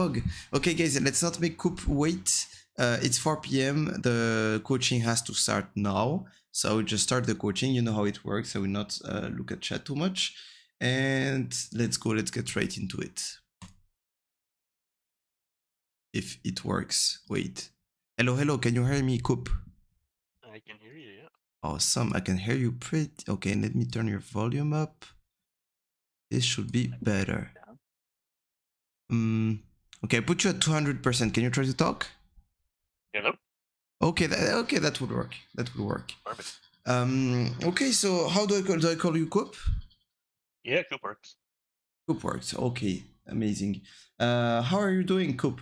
bug. Okay, guys, let's not make Koop wait. It's 4 p.m. The coaching has to start now. So I will just start the coaching. You know how it works. I will not look at chat too much. And let's go. Let's get right into it. If it works. Wait. Hello, hello. Can you hear me, Koop? I can hear you, yeah. Awesome. I can hear you pretty. Okay, let me turn your volume up. This should be better. Okay, I put you at 200%. Can you try to talk? Hello? Okay, that would work. That would work. Perfect. Okay, so how do I call you Koop? Yeah, Koop works. Koop works. Okay, amazing. How are you doing, Koop?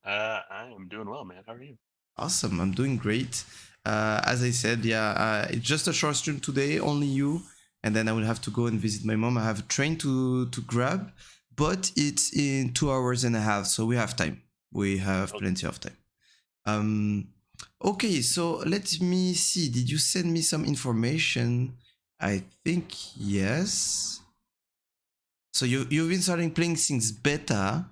I am doing well, man. How are you? Awesome, I'm doing great. As I said, yeah, it's just a short stream today, only you, and then I will have to go and visit my mom. I have a train to grab, but it's in 2.5 hours, so we have time. We have plenty of time. Okay, so let me see. Did you send me some information? I think yes. So you've been starting playing since beta.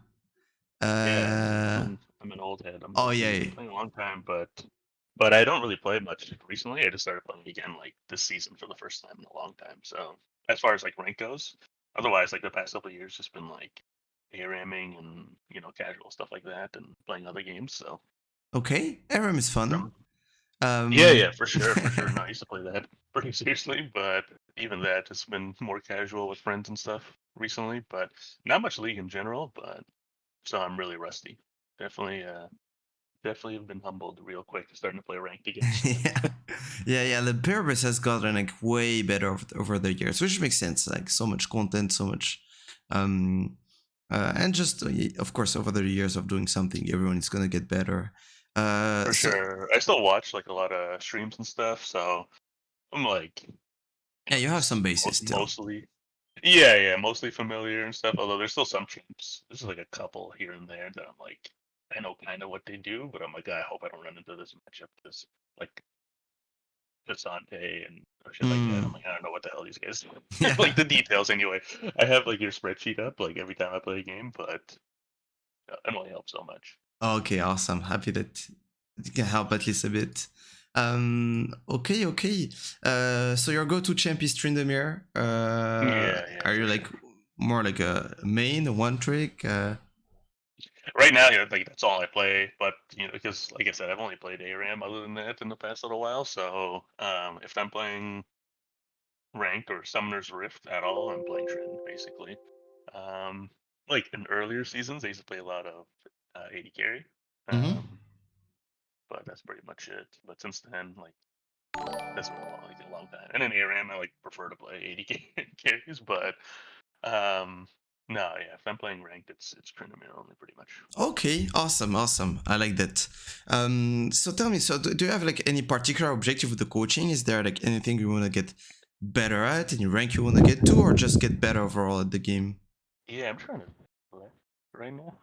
Yeah, I'm an old head. Oh I've yeah. been playing a long time, but I don't really play much recently. I just started playing again like this season for the first time in a long time. So as far as like rank goes, otherwise like the past couple of years just been like ARAMing and casual stuff like that and playing other games. So Okay, ARAM is fun. yeah, for sure, for sure. No, I used to play that pretty seriously, but even that has been more casual with friends and stuff recently. But not much League in general. But so I'm really rusty. Definitely, definitely have been humbled real quick starting to play ranked again. yeah. The purpose has gotten like way better over the years, which makes sense. Like so much content, so much, and just of course over the years of doing something, everyone is gonna get better. For So sure. I still watch like a lot of streams and stuff, so I'm like, yeah, you have just some bases still. mostly, yeah, mostly familiar and stuff. Although there's still some streams. There's like a couple here and there that I'm like, I know kind of what they do, but I'm like, I hope I don't run into this matchup, this like Casante and or shit like that. I'm like, I don't know what the hell these guys do. Yeah. Like the details anyway. I have like your spreadsheet up like every time I play a game, but it only helps so much. Okay, awesome. Happy that it can help at least a bit. Okay. So your go-to champ is TRYNDAMERE. Yeah, Are for you like sure. more like a main, a one trick? Right now, like that's all I play. But because like I said, I've only played ARAM other than that in the past little while. So if I'm playing ranked or Summoner's Rift at all, I'm playing Trin basically. Um, like in earlier seasons, I used to play a lot of AD carry. Mm-hmm. But that's pretty much it. But since then, like that's been a long time. And in ARAM, I like prefer to play AD carries, but no, yeah, if I'm playing ranked, it's Tryndamere only pretty much. Okay, awesome. I like that. So tell me, so do you have like any particular objective with the coaching? Is there like anything you want to get better at, any rank you want to get to, or just get better overall at the game? Yeah, I'm trying to right now.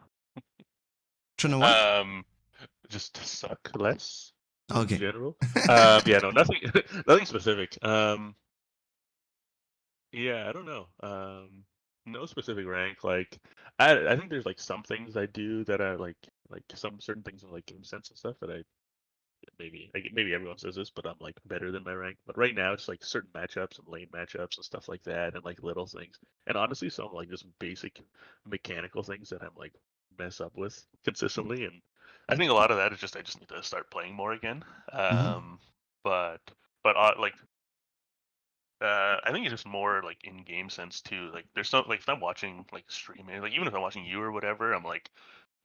Trying to what? Just to suck less in Okay. general. Yeah, no, nothing, nothing specific. Yeah, I don't know. No specific rank. Like, I think there's like some things I do that I like some certain things in like game sense and stuff that I maybe everyone says this, but I'm like better than my rank. But right now, it's like certain matchups and lane matchups and stuff like that, and like little things. And honestly, some like just basic mechanical things that I'm like mess up with consistently. And I think a lot of that is just I just need to start playing more again. Mm-hmm. But like I think it's just more like in game sense too. Like there's so like if I'm watching like streaming, like even if I'm watching you or whatever, I'm like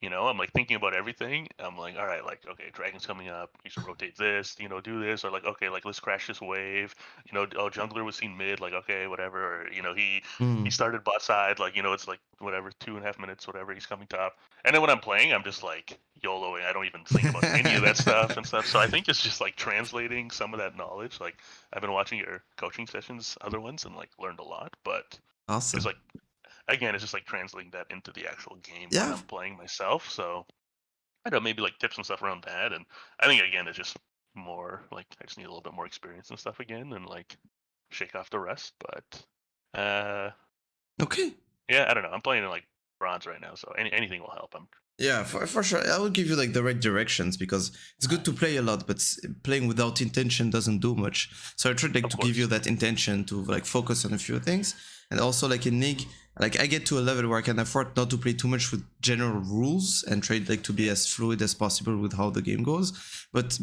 I'm like thinking about everything. I'm like, all right, like, okay, dragon's coming up. You should rotate this, do this, or like, okay, like let's crash this wave. Oh, jungler was seen mid, like, okay, whatever. Or, he started bot side, like, it's like whatever, 2.5 minutes, whatever. He's coming top, and then when I'm playing, I'm just like YOLOing. I don't even think about any of that stuff and stuff. So I think it's just like translating some of that knowledge. Like I've been watching your coaching sessions, other ones, and like learned a lot, but it's Awesome. like again, it's just like translating that into the actual game when Yeah. I'm playing myself. So I don't know, maybe like tips and stuff around that. And I think again, it's just more like I just need a little bit more experience and stuff again, and like shake off the rust. But Okay. yeah, I don't know. I'm playing in like bronze right now, so anything will help. Yeah, for sure. I will give you like the right directions because it's good to play a lot, but playing without intention doesn't do much. So I tried like Of to give you course. that intention to like focus on a few things, and also like in League, like I get to a level where I can afford not to play too much with general rules and try like to be as fluid as possible with how the game goes. But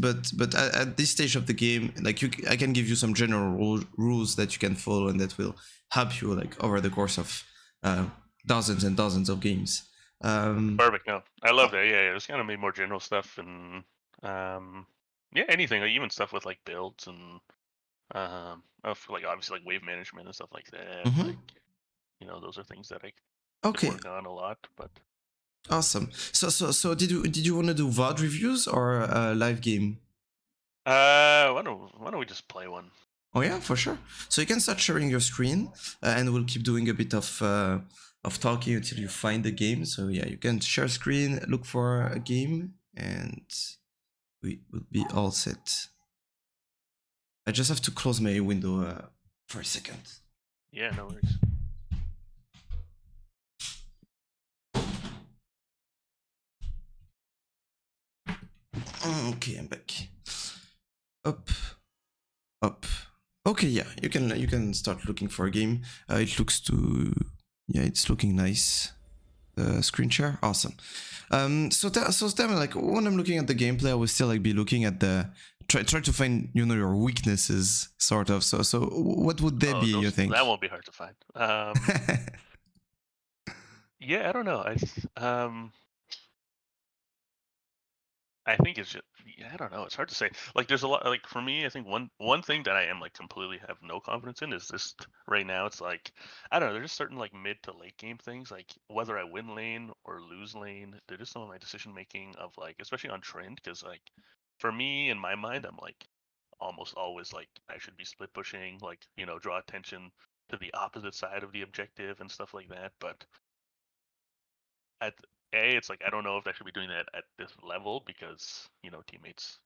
at this stage of the game, like I can give you some general rules that you can follow and that will help you like over the course of dozens and dozens of games. Perfect. No, I love that. Yeah, it's kind of maybe more general stuff and yeah, anything, like even stuff with like builds and of like obviously like wave management and stuff like that. Mhm. Like those are things that I could Okay, work on a lot. But awesome. So did you want to do VOD reviews or a live game? why don't we just play one? Oh yeah, for sure. So you can start sharing your screen, and we'll keep doing a bit of talking until you find the game. So yeah, you can share screen, look for a game, and we will be all set. I just have to close my window for a second. Yeah, no worries. Okay, I'm back. Up, up. Okay, yeah, you can start looking for a game. It looks to yeah, it's looking nice. The screen share, awesome. So tell me, like when I'm looking at the gameplay, I will still like be looking at the try to find your weaknesses, sort of. So what would they Oh, be? You those think? that won't be hard to find. Yeah, I don't know. I think it's just, yeah, I don't know. It's hard to say. Like, there's a lot. Like for me, I think one thing that I am like completely have no confidence in is this right now. It's like I don't know. There's just certain like mid to late game things, like whether I win lane or lose lane. They're just some of my decision making of like, especially on trend, because like for me in my mind, I'm like almost always like I should be split pushing, like draw attention to the opposite side of the objective and stuff like that. But at it's like I don't know if I should be doing that at this level because teammates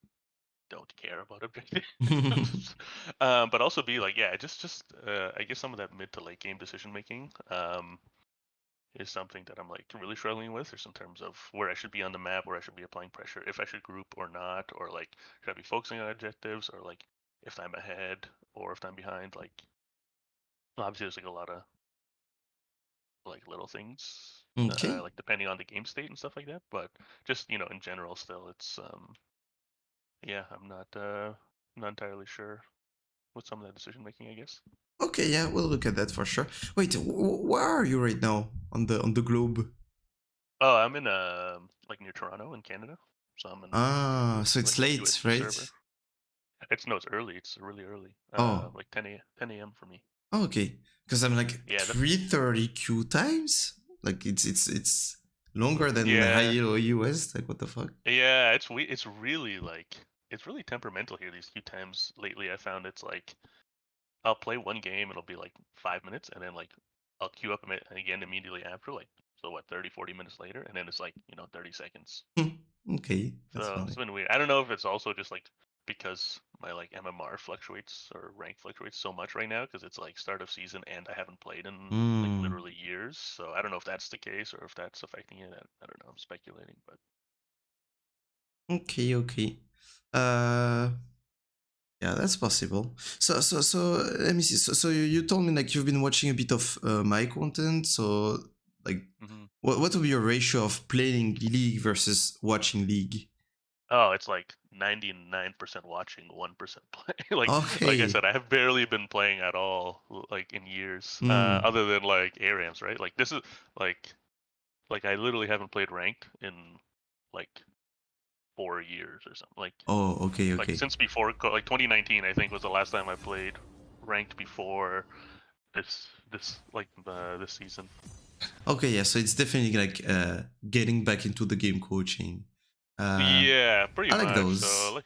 don't care about objectives. But also be like, yeah, just I guess some of that mid to late game decision making is something that I'm like really struggling with, just in terms of where I should be on the map, where I should be applying pressure, if I should group or not, or like should I be focusing on objectives, or like if I'm ahead or if I'm behind. Like obviously there's like a lot of like little things, Okay. like depending on the game state and stuff like that. But just in general, still it's yeah, I'm not entirely sure with some of that decision making, I guess. Okay, yeah, we'll look at that for sure. Wait, where are you right now on the globe? Oh, I'm in like near Toronto in Canada, so I'm in Ah, so it's like late, UST server. right? It's early. It's really early. Oh, Like 10 a.m. for me. okay. Because I'm like Yeah, 3:30 Q times. Like it's longer than high yeah, yellow US. Like what the fuck? yeah. It's really like it's really temperamental here. These few times lately, I found it's like I'll play one game. It'll be like 5 minutes, and then like I'll queue up again immediately after. Like so, what 30, 40 minutes later, and then it's like 30 seconds. Okay, that's So it's funny. been weird. I don't know if it's also just like because my like MMR fluctuates or rank fluctuates so much right now because it's like start of season and I haven't played in like Hmm. literally years. So I don't know if that's the case or if that's affecting it. I don't know. I'm speculating, but Okay, okay. Uh, yeah, that's possible. So let me see. So you told me like you've been watching a bit of my content. So like, hmm what would be your ratio of playing League versus watching League? oh, it's like 99% watching, 1% play. Like I Okay. said, I have barely been playing at all like in years, Hmm. other than like ARAMs, right? Like this is like I literally haven't played ranked in like 4 years or something. Oh, okay, Like okay. since before like 2019, I think was the last time I played ranked before this season. Okay, yeah. So it's definitely like getting back into the game coaching. Uh, Yeah, pretty I like much. So those. like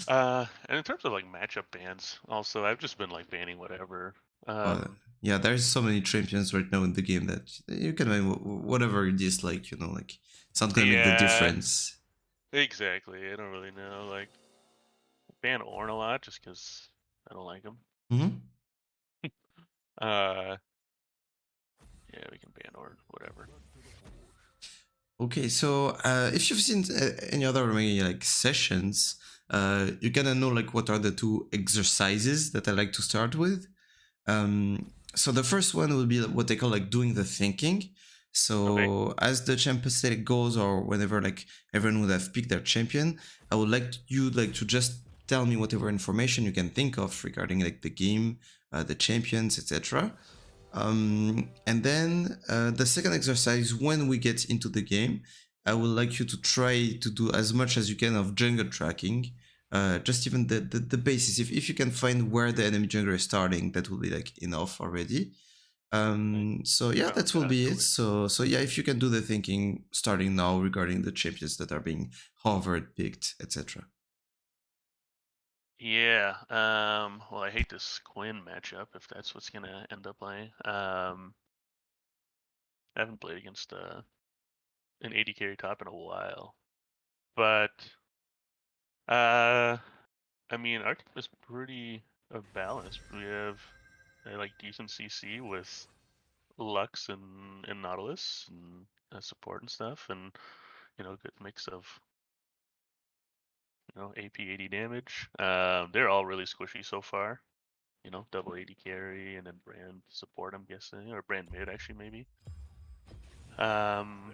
and in terms of like matchup bans, also I've just been like banning whatever. Uh, Um yeah, there's so many champions right now in the game that you can make whatever you dislike. Like it's not gonna make the yeah, difference. exactly. I don't really know. Like ban Ornn a lot just because I don't like him. Hmm. Uh Yeah, we can ban or whatever. Okay, so if you've seen any other maybe like sessions, you kind of know like what are the two exercises that I like to start with. So the first one will be what they call like doing the thinking. Okay. So as the champion select goes, or whenever like everyone would have picked their champion, I would like you like to just tell me whatever information you can think of regarding like the game, the champions, etc. And then the second exercise, when we get into the game, I would like you to try to do as much as you can of jungle tracking. Just even the basis. If you can find where the enemy jungler is starting, that will be like enough already. So yeah, Oh, that will be it. absolutely. So yeah, if you can do the thinking starting now regarding the champions that are being hovered, picked, etc. Yeah. Well, I hate this Quinn matchup if that's what's gonna end up playing. I haven't played against an 80 carry top in a while, but I mean, our team is pretty balanced. We have like decent CC with Lux and Nautilus and support and stuff, and good mix of AP 80 damage. They're all really squishy so far. Double 80 carry and then Brand support, I'm guessing, or Brand mid actually maybe. Um,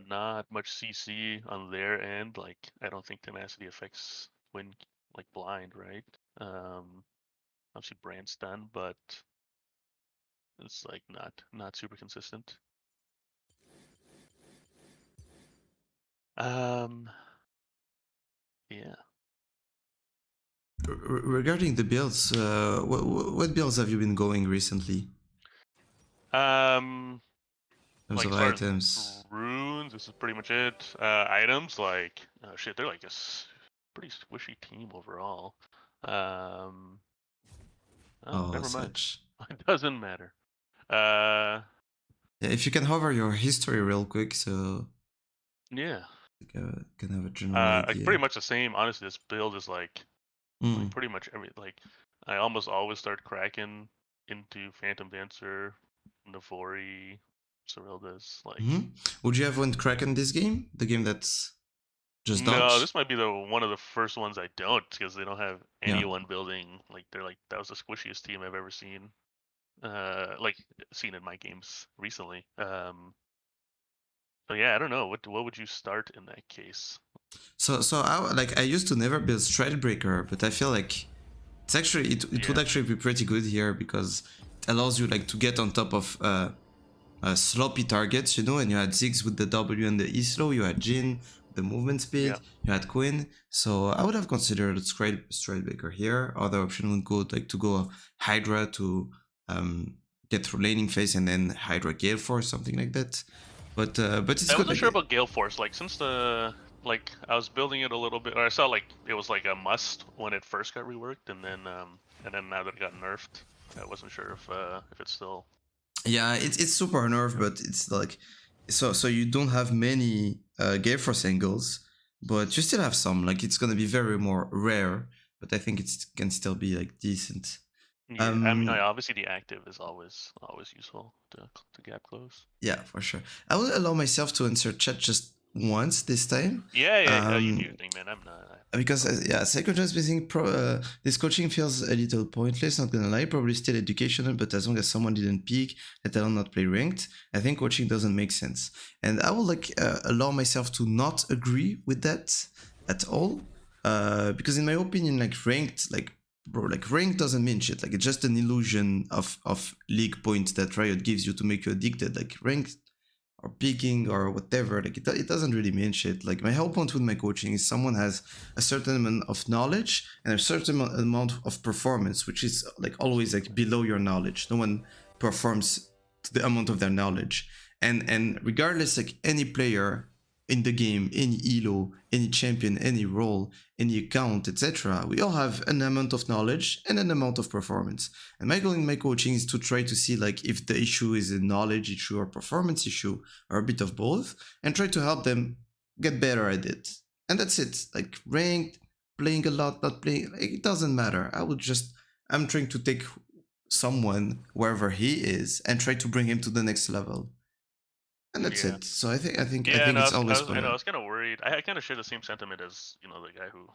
not much CC on their end. Like I don't think tenacity affects when like blind, right? Obviously Brand stun, but it's like not super consistent. Um, yeah. Regarding the builds, what builds have you been going recently Um, in terms like of as far as items? runes, this is pretty much it. Items like shit, they're like a pretty squishy team overall. Um, oh, Oh, never mind. such. It doesn't matter. Uh, Yeah, if you can hover your history real quick, so yeah. you can have a general Like idea. pretty much the same. Honestly, this build is like Mm. pretty much like I almost always start Kraken into Phantom Dancer, Navori, Serilda's like. Hmm. Would you have went Kraken this game? The game that's just No, dodge? this might be the one of the first ones I don't because they don't have Yeah. anyone building like they're like that was the squishiest team I've ever seen. Like seen in my games recently. So yeah, I don't know. What would you start in that case? So I used to never build Stridebreaker, but I feel like it would Yeah, actually be pretty good here because it allows you like to get on top of sloppy targets, and you had Ziggs with the W and the E slow, you had Jin, the movement yeah. speed, you had Quinn. So I would have considered Stridebreaker here. Other option would go like to go Hydra to get through laning phase and then Hydra Gale Force, something like that. But it's I good wasn't sure like about Gale Force. Like since the like I was building it a little bit, or I saw like it was like a must when it first got reworked, and then now that it got nerfed, I wasn't sure if it's still. yeah, it's super nerf, but it's like so you don't have many Gale Force angles, but you still have some. Like it's gonna be very more rare, but I think it can still be like decent. Yeah, I mean, Um, obviously the active is always useful to gap close. yeah, for sure. I will allow myself to answer chat just once this time. Yeah, yeah, yeah. You do Um, your thing, man. I'm not. I have no because problem. yeah, psychotransmitting this coaching feels a little pointless, not gonna lie. Probably still educational, but as long as someone didn't peak, let alone not play ranked, I think coaching doesn't make sense. And I will like allow myself to not agree with that at all, because in my opinion, like ranked, like bro, like ranked doesn't mean shit. Like it's just an illusion of league points that Riot gives you to make you addicted. Like ranked or peaking or whatever, like it doesn't really mean shit. Like my whole point with my coaching is someone has a certain amount of knowledge and a certain amount of performance, which is like always like below your knowledge. No one performs to the amount of their knowledge. And regardless, like any player in the game, any elo, any champion, any role, any account, etc., we all have an amount of knowledge and an amount of performance. And my goal in my coaching is to try to see like if the issue is a knowledge issue or performance issue or a bit of both, and try to help them get better at it. And that's it. Like ranked, playing a lot, not playing, like, it doesn't matter. I'm trying to take someone wherever he is and try to bring him to the next level. And that's Yeah. it. So I Yeah, think no, it's always I know, I better. was kind of worried. I kind of share the same sentiment as the guy who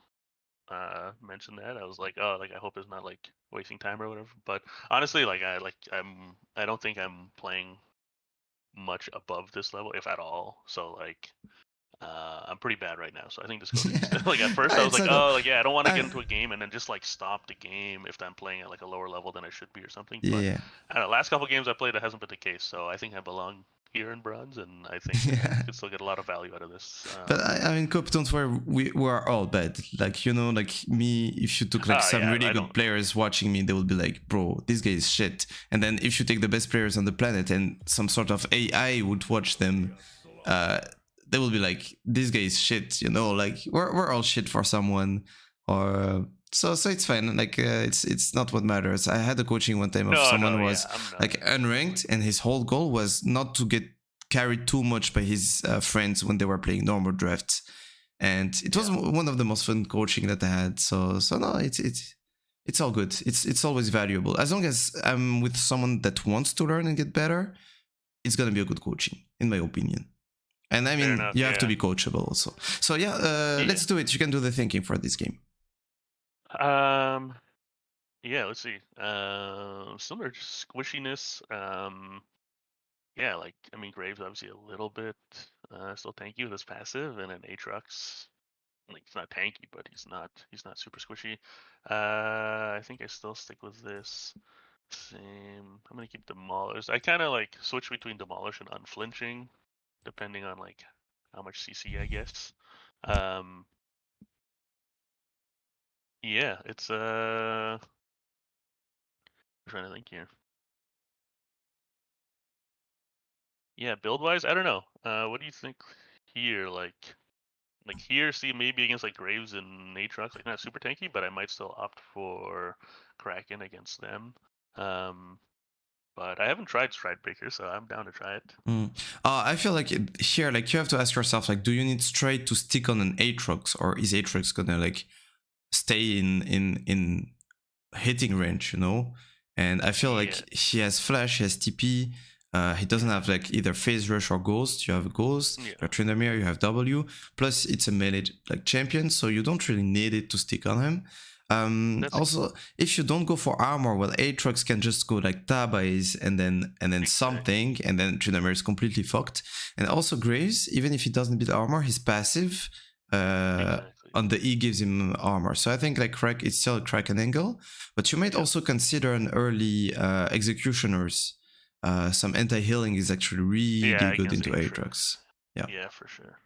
mentioned that. I was like, oh, like I hope it's not like wasting time or whatever. But honestly, I don't think I'm playing much above this level, if at all. So like, I'm pretty bad right now. So I think this goes easy. Like at first, I was It's like, not. oh, like yeah, I don't want to get I, into a game and then just like stop the game if I'm playing at like a lower level than I should be or something. But yeah. I don't know, last couple games I played, that hasn't been the case. So I think I belong here in bronze, and I think Yeah. I could still get a lot of value out of this. But I mean, Koop, don't worry, we are all bad. Like, you know, like me, if you took like some Yeah, really I don't. good players watching me, they would be like, bro, this guy is shit. And then if you take the best players on the planet and some sort of AI would watch them, uh, they will be like, this guy is shit, you know, like we're all shit for someone. Or so it's fine. Like it's not what matters. I had a coaching one time of No, someone no, who yeah, was I'm not. like unranked, and his whole goal was not to get carried too much by his friends when they were playing normal drafts, and it was one of the most fun coaching that I had. So no, it's all good. It's always valuable as long as I'm with someone that wants to learn and get better. It's gonna be a good coaching, in my opinion. And I Fair mean, enough. you have to Yeah. be coachable also. So yeah, Yeah. let's do it. You can do the thinking for this game. Um. Yeah. Let's see. Similar squishiness. Yeah. Like I mean, Graves obviously a little bit still tanky with his passive, and then Aatrox. Like it's not tanky, but he's not super squishy. I think I still stick with this. Same. I'm gonna keep Demolish. I kind of like switch between Demolish and Unflinching, depending on like how much CC I guess. Um. Yeah. It's I'm trying to think here. Yeah, build wise, I don't know. What do you think here? Like here, see maybe against like Graves and Aatrox, like not super tanky, but I might still opt for Kraken against them. Um, but I haven't tried Stridebreaker, so I'm down to try it. I feel like here, like you have to ask yourself, like, do you need straight to stick on an Aatrox, or is Aatrox gonna like stay in hitting range, you know? And I feel Yeah, like he has flash, he has TP. He doesn't have like either phase rush or ghost. You have a ghost, you yeah, have Tryndamere, you have W. Plus, it's a melee like champion, so you don't really need it to stick on him. that's Also, if you don't go for armor, well, Aatrox can just go like Tabais and then exactly. something, and then Tryndamere is completely fucked. And also Graves, even if he doesn't beat armor, his passive Exactly. on the E gives him armor. So I think like crack, it's still a Kraken angle, but you might also consider an early executioners. Some anti-healing is actually Yeah, really good against into Aatrox. Aatrox. Yeah. Yeah, for sure.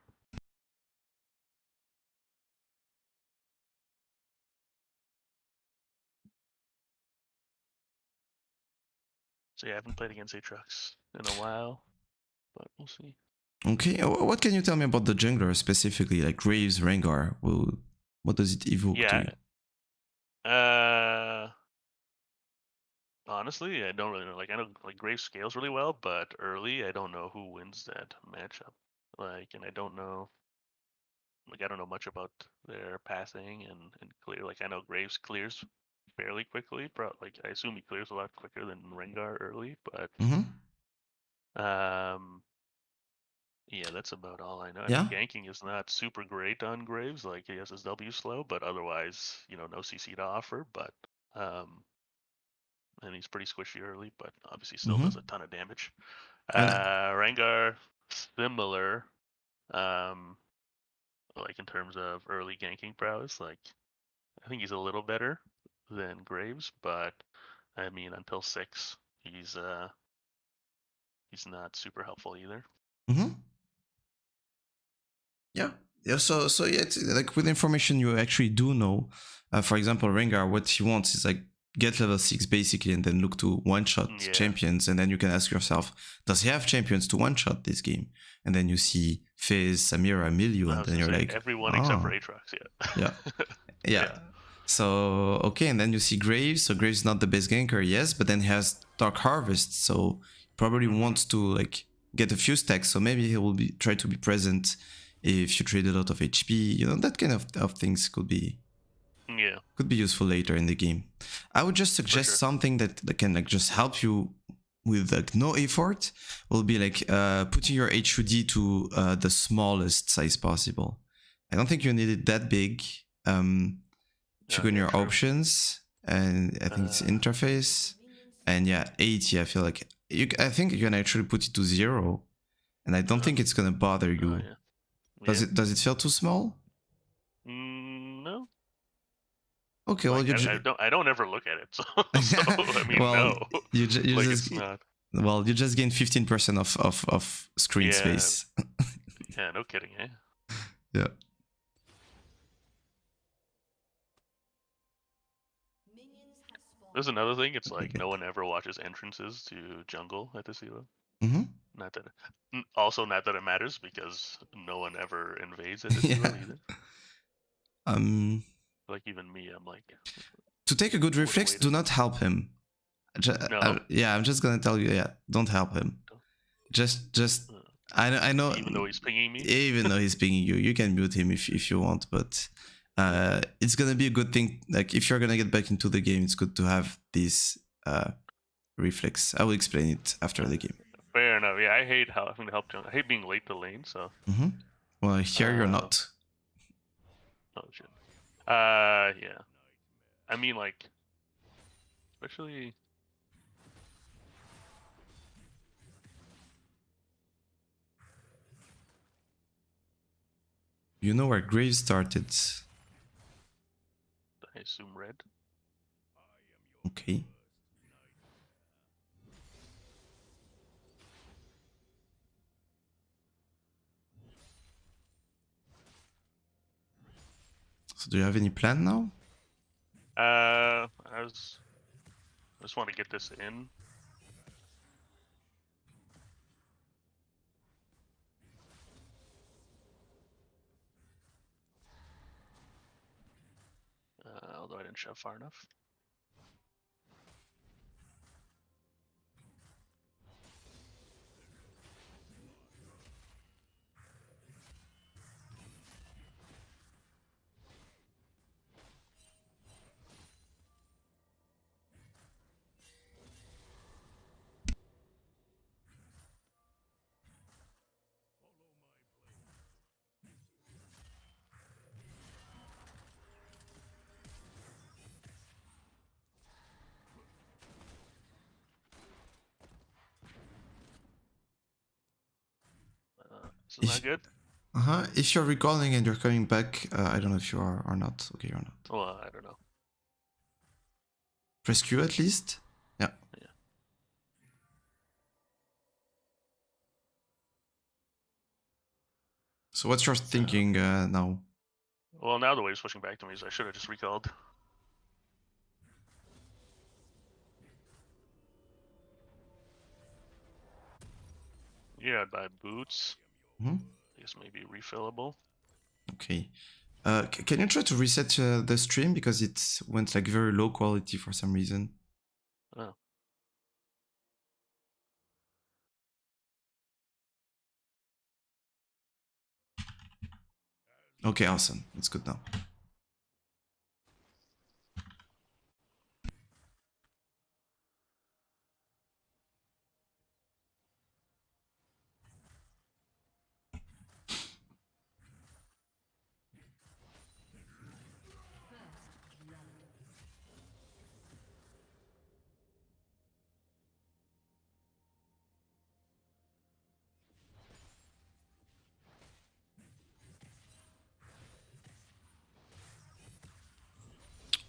So yeah, I haven't played against Aatrox in a while, but we'll see. Okay, what can you tell me about the jungler specifically, like Graves, Rengar? What does it evoke to Yeah. you? Honestly, I don't really know. Like I know like Graves scales really well, but early I don't know who wins that matchup. Like, and I don't know. Like I don't know much about their passing and clear. Like I know Graves clears fairly quickly. Like I assume he clears a lot quicker than Rengar early. But Mm-hmm. um, yeah, that's about all I know. I Yeah. mean, ganking is not super great on Graves. Like he has his W slow, but otherwise, no CC to offer. But um, and he's pretty squishy early, but obviously still Mm-hmm. does a ton of damage. And Rengar, similar, um, like in terms of early ganking prowess. Like I think he's a little better than Graves, but I mean until 6, he's not super helpful either. mm-hmm. Yeah. Yeah. So yeah, it's like with information you actually do know. For example, Rengar, what he wants is like get level 6 basically, and then look to one shot Yeah, champions, and then you can ask yourself, does he have champions to one shot this game? And then you see Fizz, Samira, Milieu, I and was then gonna you're say like, everyone except for oh, Aatrox. yeah, Yeah, yeah. yeah. So okay, and then you see Graves. So Graves is not the best ganker, yes, but then he has Dark Harvest, so probably Mm-hmm. wants to like get a few stacks. So maybe he will be try to be present if you trade a lot of HP. You know, that kind of things could be Yeah. Could be useful later in the game. I would just suggest sure. something that can like just help you with like no effort. Will be like putting your HUD to the smallest size possible. I don't think you need it that big. If you go in Yeah, your true. options, and I think it's interface, and yeah, 80. I feel like I think you can actually put it to 0, and I don't think it's gonna bother you. Yeah. Does it feel too small? No. Okay, well Like, you I don't ever look at it, so I mean, well no. you Like, just it's not. well you just gain 15% of screen Yeah. space. Yeah, no kidding, eh? Yeah. There's another thing. It's like no one ever watches entrances to jungle at this elo. Mm-hmm. Not that. Also, not that it matters because no one ever invades at this Yeah. elo either. Like even me, I'm like. To take a good reflex, do not help him. No. Yeah, I'm just gonna tell you. Yeah, don't help him. Just I know. Even though he's pinging me. Even though he's pinging you, you can mute him if you want. But it's gonna be a good thing. Like if you're gonna get back into the game, it's good to have this reflex. I will explain it after the game. Fair enough. Yeah, I hate having to help jungle. I hate being late to lane. So. Mm-hmm. Well, here you're not. Oh shit. Yeah. I mean, like, especially. You know where Graves started. I assume red. Okay. So do you have any plan now? I just want to get this in. Although I didn't shove far enough. This is not good. If you're recalling and you're coming back, I don't know if you are or not. Okay, you're not. Well, I don't know. Press Q at least. Yeah. Yeah. So what's your thinking now? Well, now the wave's pushing back to me, so I should have just recalled. Yeah, I'd buy boots. Mm-hmm. I guess maybe refillable. Okay. Can you try to reset the stream because it went like very low quality for some reason? Oh. Okay, awesome. It's good now.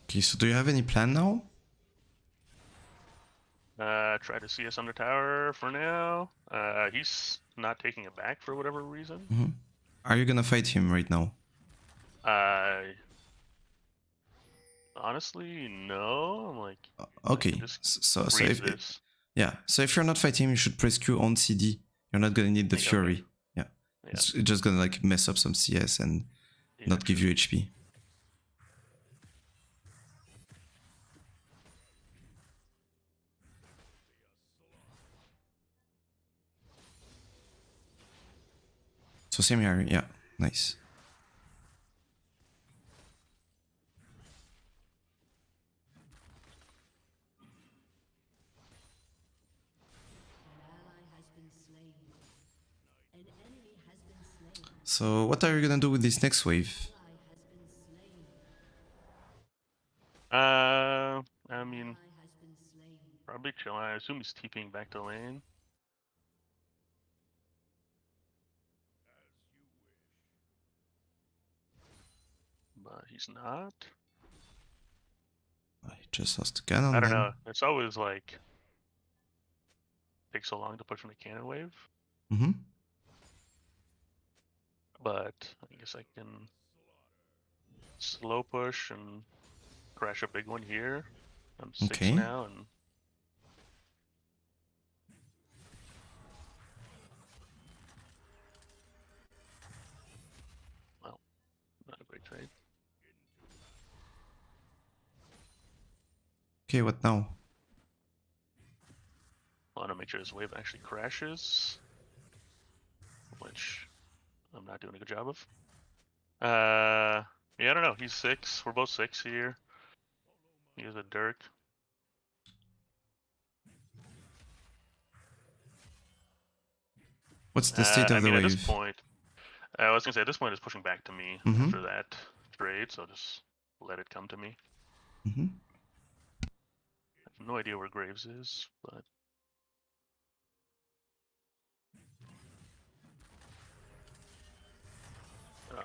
Okay, so do you have any plan now? Try to see us under tower for now. He's not taking it back for whatever reason. Mm-hmm. Are you gonna fight him right now? Honestly, no. I'm like, Okay. So if this. yeah, so if you're not fighting him, you should press Q on CD. You're not gonna need the Fury. Okay. Yeah. Yeah. It's just gonna like mess up some CS and not give you HP. So same here, yeah, nice. So what are you gonna do with this next wave? I mean, probably chill. I assume he's TPing back to lane. But he's not. I just lost the cannon I don't then. know. It's always like takes so long to push from the cannon wave. Mm-hmm. But I guess I can slow push and crash a big one here. I'm 6 Okay. now, and well, not a great trade. Okay, what now? I want to make sure this wave actually crashes, which I'm not doing a good job of. Yeah, I don't know. He's 6. We're both 6 here. He has a Dirk. What's the state I of the mean, at this wave? point, I was gonna say at this point it's pushing back to me Mm-hmm. after that trade, so just let it come to me. Mm-hmm. I have no idea where Graves is, but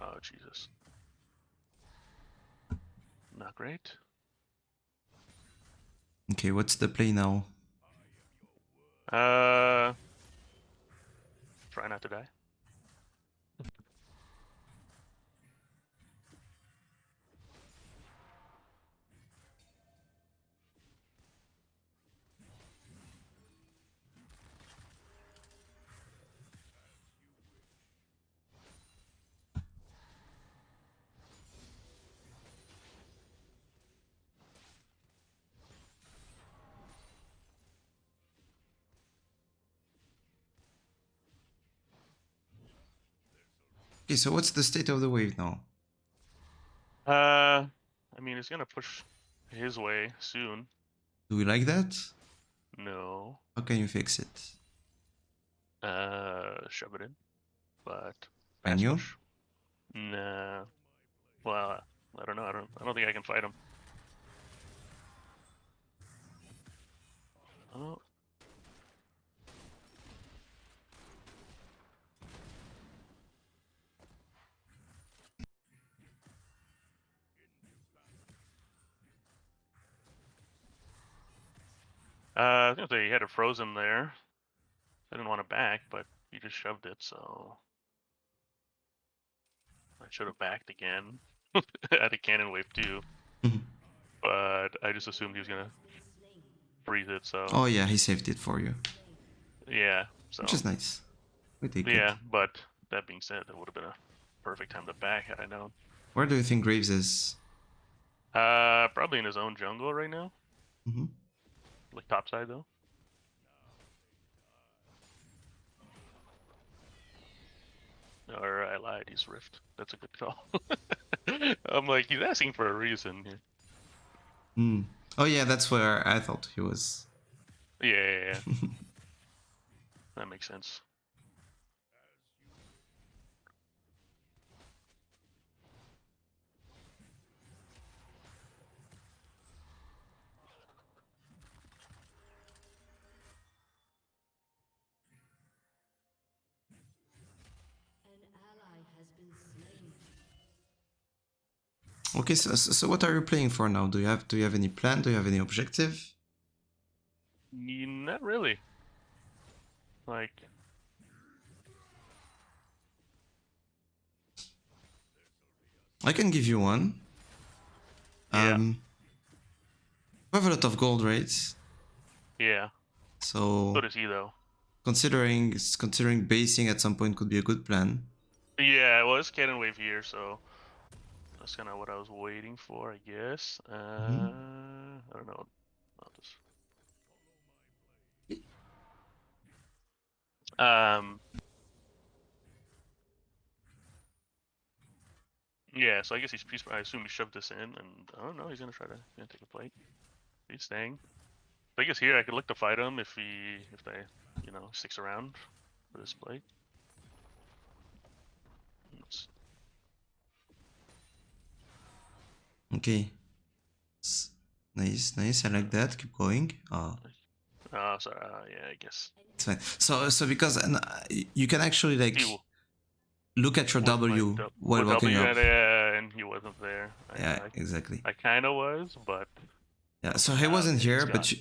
oh Jesus, not great. Okay, what's the play now? Try not to die. Okay, so what's the state of the wave now? I mean, it's gonna push his way soon. Do we like that? No. How can you fix it? Shove it in, but Can fast you? push. Nah. Well, I don't know. I don't think I can fight him. Oh. I was gonna say he had it frozen there. I didn't want to back, but he just shoved it, so I should have backed again. At a cannon wave too, but I just assumed he was gonna freeze it. So Oh yeah, he saved it for you. yeah, Which so is nice. We take it. yeah. But that being said, that would have been a perfect time to back had I known. Where do you think Graves is? Probably in his own jungle right now, Mm-hmm. like topside though. Or I lied, he's Rift. That's a good call. I'm like, he's asking for a reason here. Hmm. Oh yeah, that's where I thought he was. Yeah. That makes sense. Okay, so what are you playing for now? Do you have any plan? Do you have any objective? Not really. Like, I can give you one. yeah, We have a lot of gold rates, yeah. so So does he though. considering basing at some point could be a good plan. Yeah, well, it's cannon wave here, so that's kind of what I was waiting for, I guess. Mm-hmm. I don't know. I'll just... Yeah, so I guess I assume he shoved this in, and I don't know. He's gonna take a plate. He's staying. So I guess here I could look to fight him if they sticks around for this plate. Okay. Nice, nice. I like that. Keep going. Oh, Oh, sorry. Yeah, I guess it's fine. So because you can actually like he look at your was my W while with walking W up. and he wasn't there. Yeah, exactly. I kind of was, but Yeah, so he wasn't okay, he's here, gone. but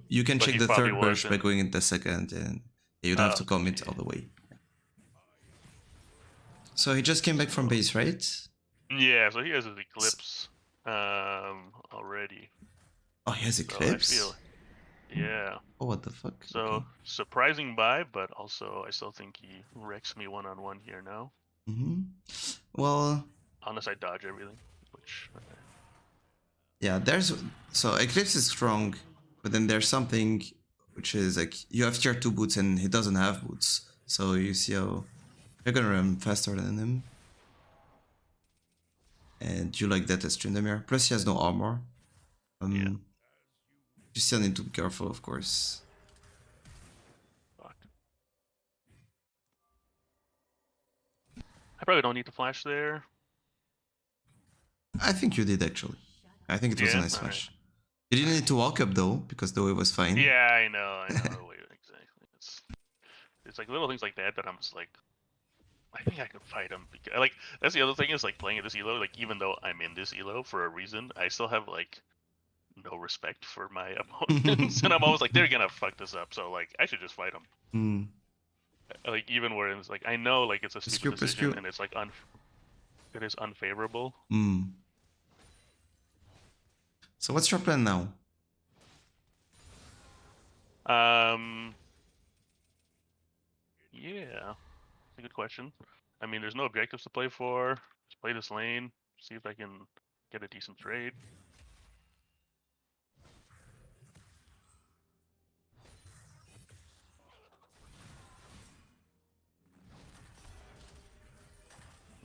you can But check he the probably third burst by wasn't. going in the second, and you don't have to commit all the way. So he just came back from base, right? Yeah, so he has his eclipse already. Oh, he has So I Eclipse? feel, yeah. Oh, what the fuck? So Okay. surprising buy, but also I still think he wrecks me one-on-one here now. Well, Unless I dodge everything, which yeah, so Eclipse is strong, but then there's something which is like you have tier 2 boots and he doesn't have boots. So you see how you're gonna run faster than him. And you like that as TRYNDAMERE. Plus he has no armor. yeah. You still need to be careful, of course. Fuck. I probably don't need to flash there. I think you did actually. I think it was a Yeah, nice alright. flash. You didn't need to walk up though, because the way was fine. Yeah, I know. Wait, exactly. It's like little things like that that I'm just like, I think I could fight him. Because, like, that's the other thing is like playing at this elo. Like, even though I'm in this elo for a reason, I still have like no respect for my opponents, and I'm always like, they're gonna fuck this up. So like, I should just fight them. Like, even where it's like, I know like it's a stupid decision, and it's like it is unfavorable. So what's your plan now? Yeah, it's a good question. I mean, there's no objectives to play for. Just play this lane, see if I can get a decent trade.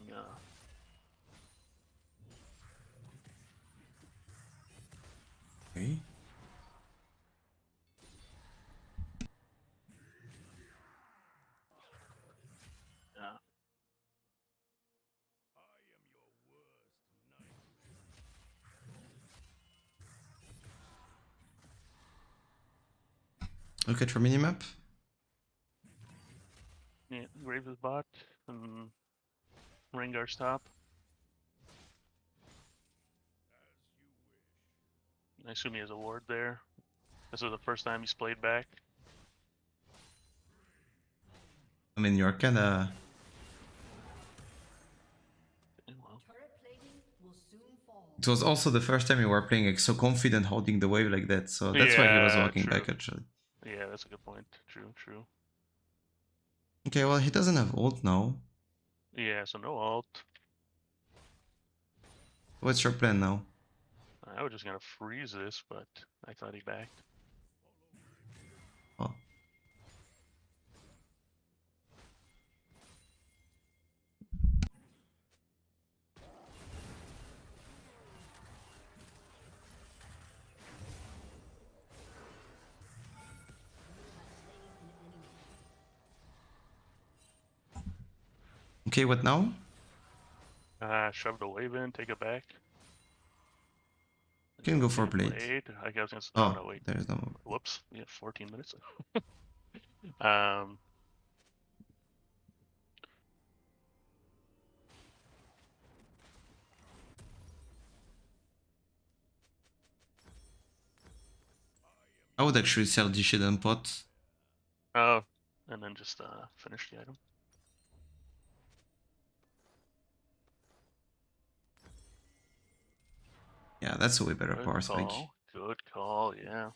Yeah. Okay. Yeah. Look at your minimap. Yeah, Graves is bot, and Rengar's top. I assume he has a ward there. This is the first time he's played back. I mean, you're kinda... Well, It was also the first time you were playing like so confident holding the wave like that, so that's why he was walking back actually. Yeah, that's a good point. True. Okay, well he doesn't have ult now. Yeah, so no ult. What's your plan now? I was just gonna freeze this, but I thought he backed. Oh. Okay, what now? Shove the wave in, take it back. You can go for blade. I guess it's Oh, no wait. there's no more. Whoops. Yeah, 14 minutes. I would actually sell this shit and pot. Oh, and then just finish the item. Yeah, that's a way better power spike. Good call, yeah.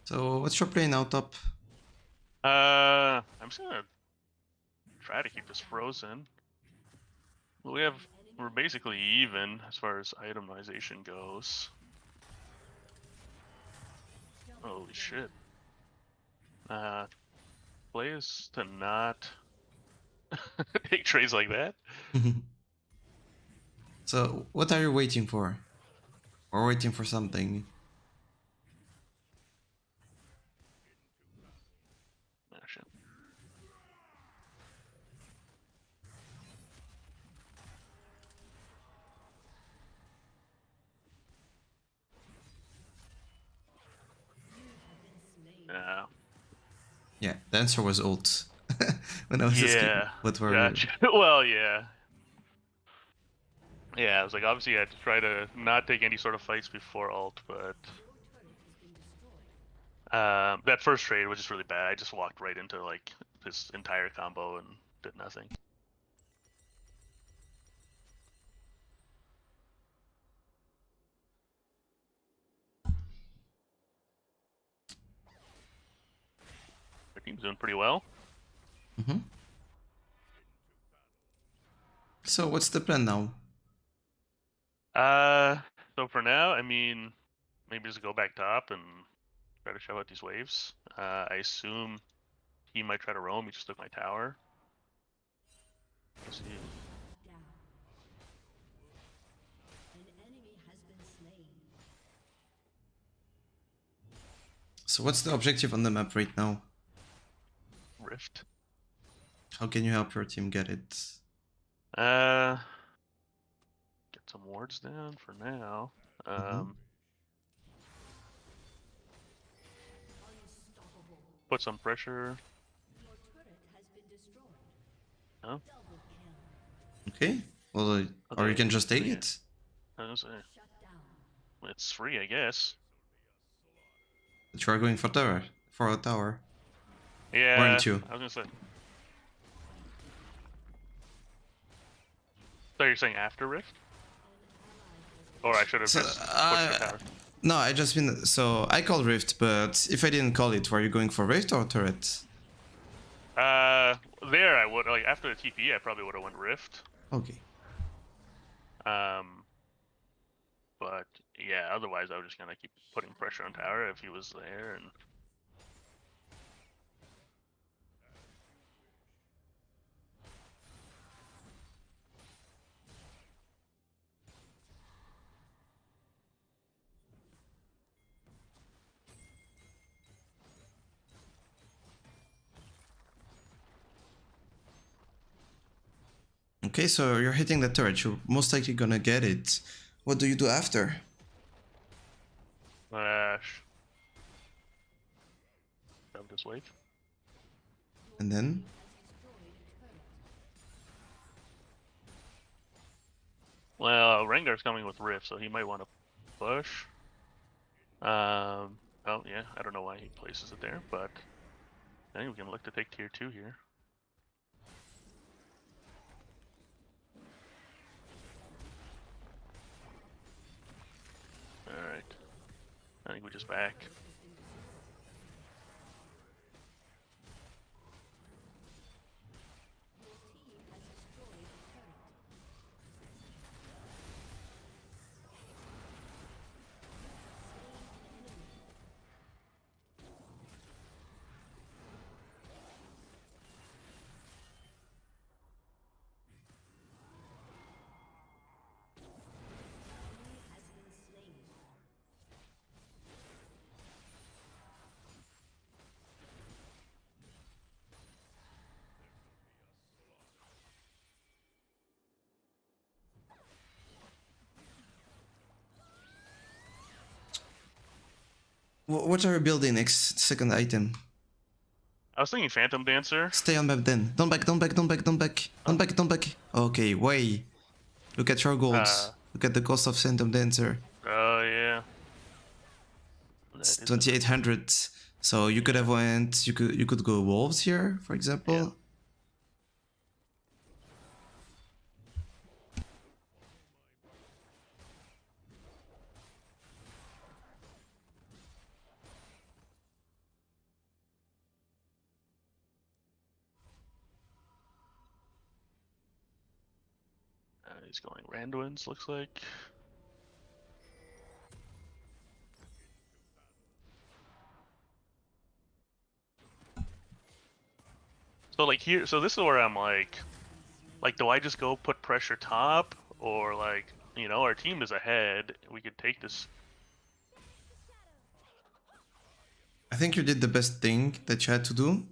So what's your play now, top? I'm just gonna try to keep this frozen. We're basically even as far as itemization goes. Holy shit. play is to not take trades like that. So, what are you waiting for? Or waiting for something? Oh, shit. Yeah. Yeah, the answer was ult. When I was asking Yeah. what were Gotcha. Well, yeah. Yeah, I was like, obviously I had to try to not take any sort of fights before ult, but that first trade was just really bad. I just walked right into like this entire combo and did nothing. Our team's doing pretty well. So, what's the plan now? So for now, I mean, maybe just go back top and try to shove out these waves. I assume he might try to roam. He just took my tower. Let's see. So, what's the objective on the map right now? Rift. How can you help your team get it? Get some wards down for now. Put some pressure. No? Okay. Well, or you can just take yeah. it. I was gonna say, it's free, I guess. But you are going for tower. For a tower. Yeah, Aren't you? I was gonna say. So you're saying after Rift? Or I should have So, just pushed the tower. no, I just mean, so I called Rift, but if I didn't call it, were you going for Rift or turret? There I would, like, after the TP, I probably would have went Rift. Okay. But yeah, otherwise I was just gonna keep putting pressure on tower if he was there, and Okay, so you're hitting the turret, you're most likely gonna get it. What do you do after? shove this wave. And then? Well, Rengar's coming with Rift, so he might want to push. Oh yeah, I don't know why he places it there, but I think we can look to take tier 2 here. Alright. I think we just back. What are you building next? Second item. I was thinking Phantom Dancer. Stay on map then. Don't back, don't back, don't back, don't back. Don't back, don't back. Okay, way. Look at your golds. Look at the cost of Phantom Dancer. Oh yeah. It's 2800. So you could have went, you could go wolves here, for example. Yeah. He's going Randuin's, looks like. So like here, so this is where I'm like, do I just go put pressure top, or like, you know, our team is ahead, we could take this. I think you did the best thing that you had to do,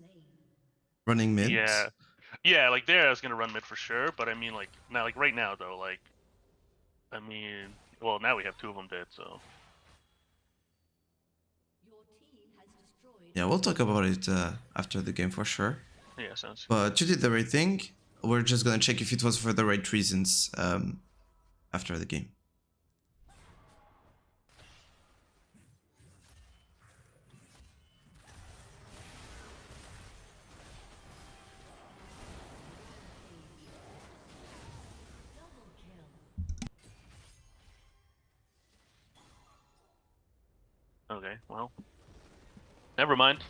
running mid. Yeah, like there I was gonna run mid for sure, but I mean like now, like right now though, like, I mean, well now we have 2 of them dead, so. Yeah, we'll talk about it after the game for sure. Yeah, sounds good. But you did the right thing. We're just gonna check if it was for the right reasons after the game. Okay, well, never mind.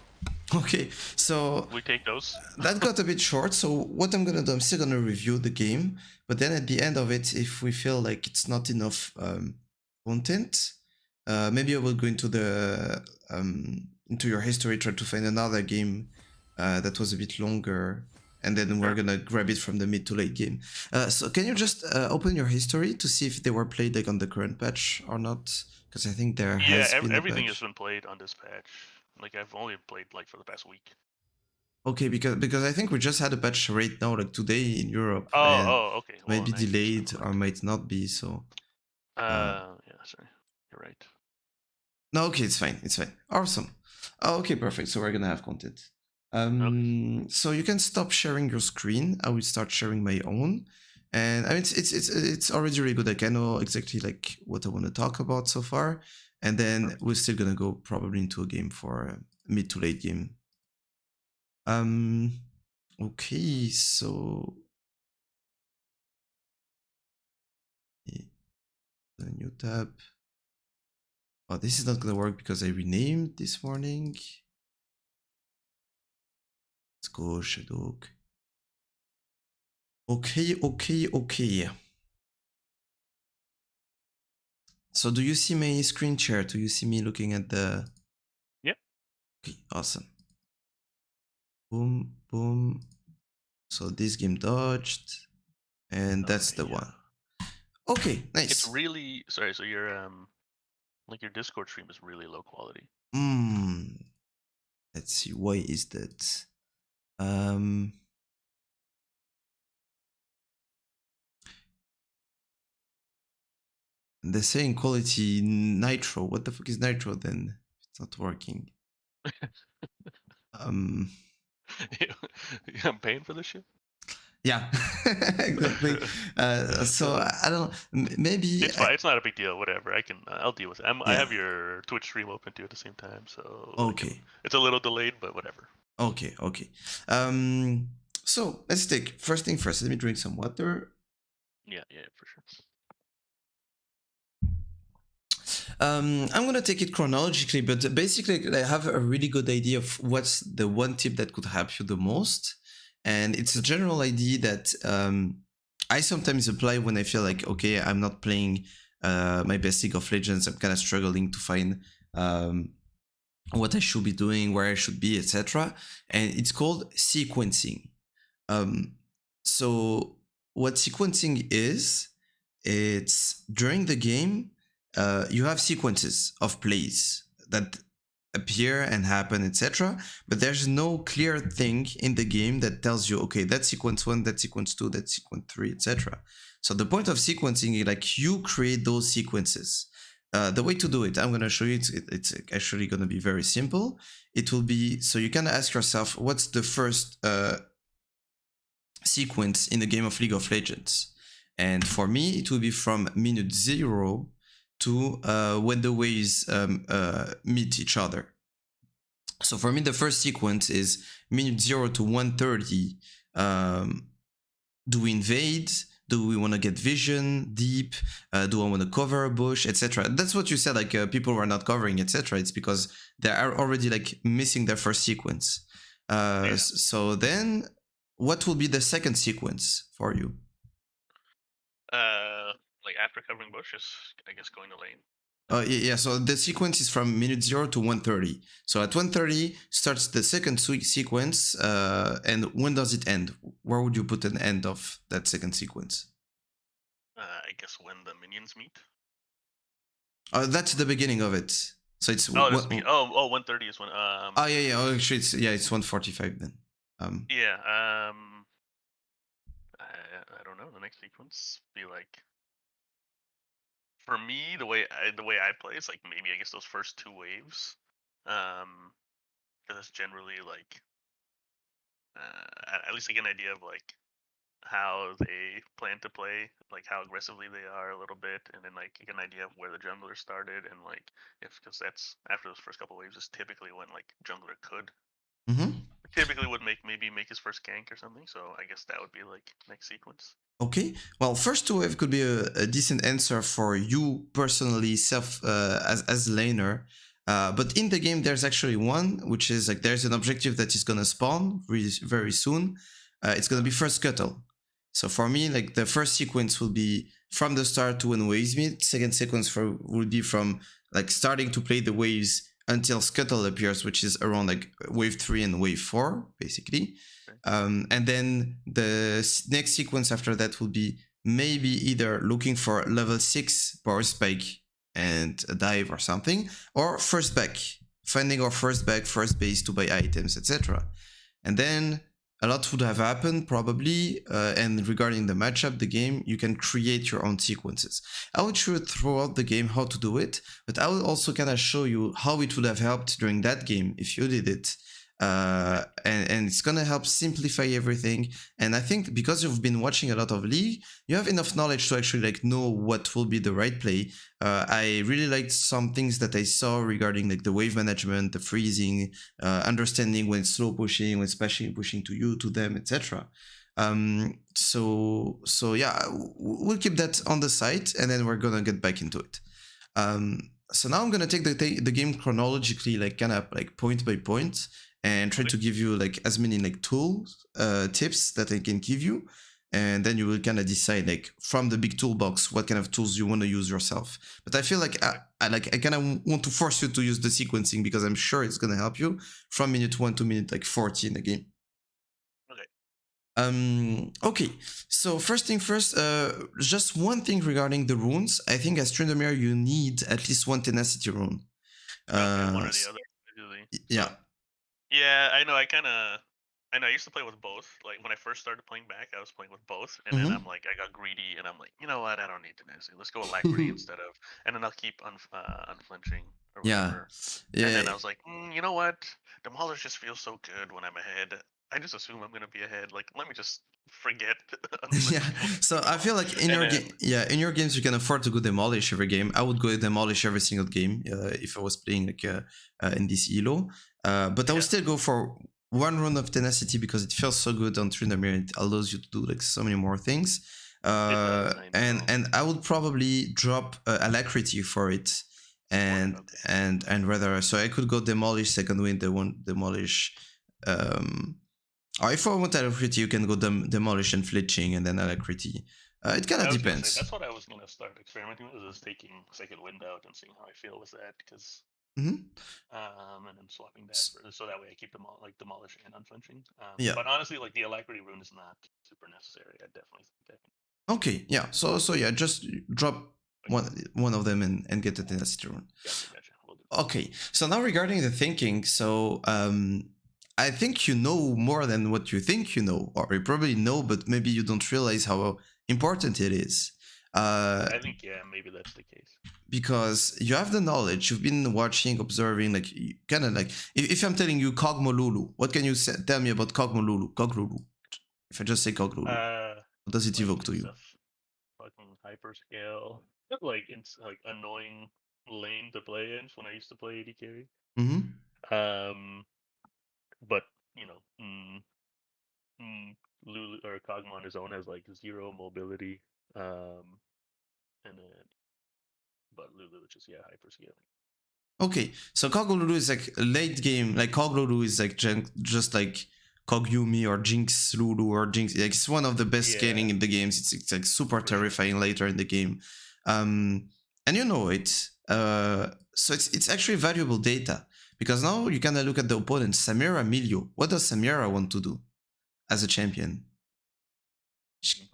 Okay, so We take those. that got a bit short. So what I'm gonna do, I'm still gonna review the game, but then at the end of it, if we feel like it's not enough content, maybe I will go into your history, try to find another game that was a bit longer, and then we're gonna grab it from the mid to late game. So can you just open your history to see if they were played like on the current patch or not? Because I think there has been everything a has patch. been played on this patch. Like I've only played like for the past week. Okay, because I think we just had a patch right now, like today in Europe, and Oh, okay. Well, might be nice. delayed or might not be. So Yeah, sorry. You're right. no, okay, it's fine, it's fine. Awesome. Okay, perfect. So we're gonna have content. Okay. So you can stop sharing your screen. I will start sharing my own, and I mean it's already really good. Like I know exactly like what I want to talk about so far, and then we're still gonna go probably into a game for mid to late game. Okay, so the new tab. Oh, this is not gonna work because I renamed this morning. Let's go Chaddouk. Okay. So do you see my screen share? Do you see me looking at the... Yep. Okay, awesome. Boom, boom. So this game dodged, and that's the one. Okay, nice. It's really sorry. So your like your Discord stream is really low quality. Let's see. Why is that? They're saying quality nitro. What the fuck is nitro then? It's not working. I'm paying for this shit. Yeah, exactly. So I don't know. Maybe It's fine. It's not a big deal. Whatever. I can. I'll deal with it. I Yeah. have your Twitch stream open too at the same time, so Okay. it's a little delayed, but whatever. Okay. So let's take first thing first. Let me drink some water. Yeah, for sure. I'm gonna take it chronologically, but basically I have a really good idea of what's the one tip that could help you the most, and it's a general idea that I sometimes apply when I feel like, okay, I'm not playing my best League of Legends. I'm kind of struggling to find what I should be doing, where I should be, etc. And it's called sequencing. So what sequencing is, it's during the game, you have sequences of plays that appear and happen, etc. But there's no clear thing in the game that tells you, okay, that's sequence 1, that's sequence 2, that's sequence 3, etc. So the point of sequencing is like you create those sequences. The way to do it, I'm going to show you. It's actually going to be very simple. It will be, so you can ask yourself, what's the first sequence in a game of League of Legends? And for me, it will be from minute 0 to when the waves meet each other. So for me, the first sequence is minute 0 to 130. Do we invade? Do we want to get vision deep? Do I want to cover a bush, etc.? That's what you said, like people were not covering, etc. It's because they are already like missing their first sequence. So then what will be the second sequence for you? Like after covering bushes, I guess going to lane. Yeah, so the sequence is from minute 0 to 1:30. So at 1:30 starts the second sequence, and when does it end? Where would you put an end of that second sequence? I guess when the minions meet. That's the beginning of it. So it's Oh, what? oh, 1:30 is when. Oh yeah. Oh, actually, it's 1:45 then. Yeah. I don't know. The next sequence be like, for me, the way I play is like, maybe I guess those first two waves, because that's generally like, at least I get an idea of like how they plan to play, like how aggressively they are a little bit, and then like you get an idea of where the jungler started, and like, if, because that's after those first couple waves is typically when like jungler could Mm-hmm. typically would make his first gank or something. So I guess that would be like next sequence. Okay. Well, first two wave could be a decent answer for you personally, as laner. But in the game, there's actually one, which is like there's an objective that is gonna spawn very soon. It's gonna be first scuttle. So for me, like the first sequence will be from the start to when waves meet. Second sequence will be from like starting to play the waves until scuttle appears, which is around like wave 3 and wave 4, basically. And then the next sequence after that will be maybe either looking for level 6 power spike and a dive or something, or first back, finding our first back, first base to buy items, etc. And then a lot would have happened probably, and regarding the matchup, the game, you can create your own sequences. I would show throughout the game how to do it, but I will also kind of show you how it would have helped during that game if you did it. And it's gonna help simplify everything. And I think because you've been watching a lot of League, you have enough knowledge to actually like know what will be the right play. I really liked some things that I saw regarding like the wave management, the freezing, understanding when slow pushing, when splashing, pushing to you, to them, etc. So yeah, we'll keep that on the site, and then we're gonna get back into it. So now I'm gonna take the game chronologically, like kind of like point by point, and try to give you like as many like tools, tips that I can give you, and then you will kind of decide like from the big toolbox what kind of tools you want to use yourself. But I feel like I kind of want to force you to use the sequencing because I'm sure it's gonna help you from minute 1 to minute like 40 in the game. Okay, so first thing first, just one thing regarding the runes. I think as Tryndamere you need at least one tenacity rune. One or the other, usually. Yeah. Yeah, I know. I know. I used to play with both. Like when I first started playing back, I was playing with both, and then I'm like, I got greedy, and I'm like, you know what? I don't need tenacity. Let's go alacrity instead of, and then I'll keep unflinching or whatever. Yeah. And then I was like, you know what? Demolish just feels so good when I'm ahead. I just assume I'm gonna be ahead. Like, let me just forget. Yeah. So I feel like in in your games you can afford to go demolish every game. I would go demolish every single game if I was playing like in this elo. But I would still go for one rune of tenacity because it feels so good on Tryndamere. It allows you to do like so many more things. And I would probably drop alacrity for it, and rather, so I could go demolish second wind, the one demolish. Or if I want alacrity, you can go demolish and flinching, and then alacrity. It kind of depends. That's what I was gonna start experimenting with, is taking second wind out and seeing how I feel with that, because and then swapping that so that way I keep them all like demolishing and unflinching. But honestly, like the alacrity rune is not super necessary. I definitely think that. Okay, yeah. So yeah, just drop one of them and get the tenacity rune. Gotcha. Okay, so now regarding the thinking, so I think you know more than what you think you know, or you probably know, but maybe you don't realize how important it is. I think, yeah, maybe that's the case. Because you have the knowledge, you've been watching, observing, like kind of like, if I'm telling you Kog'Maw, what can you tell me about Kog'Maw? If I just say Kog'Maw, what does it evoke to you? Fucking hyperscale, like it's like annoying lane to play in when I used to play AD carry. But you know, Lulu or Kog'Maw on his own has like 0 mobility, and then but Lulu, which is hyperscaling. Okay, so Kog'Maw is like late game, like Kog'Maw is like just like Kogyumi or Jinx Lulu or Jinx. Like, it's one of the best scaling in the games. It's like super terrifying later in the game, and you know it. So it's actually valuable data, because now you kind of look at the opponent, Samira Milio. What does Samira want to do as a champion? She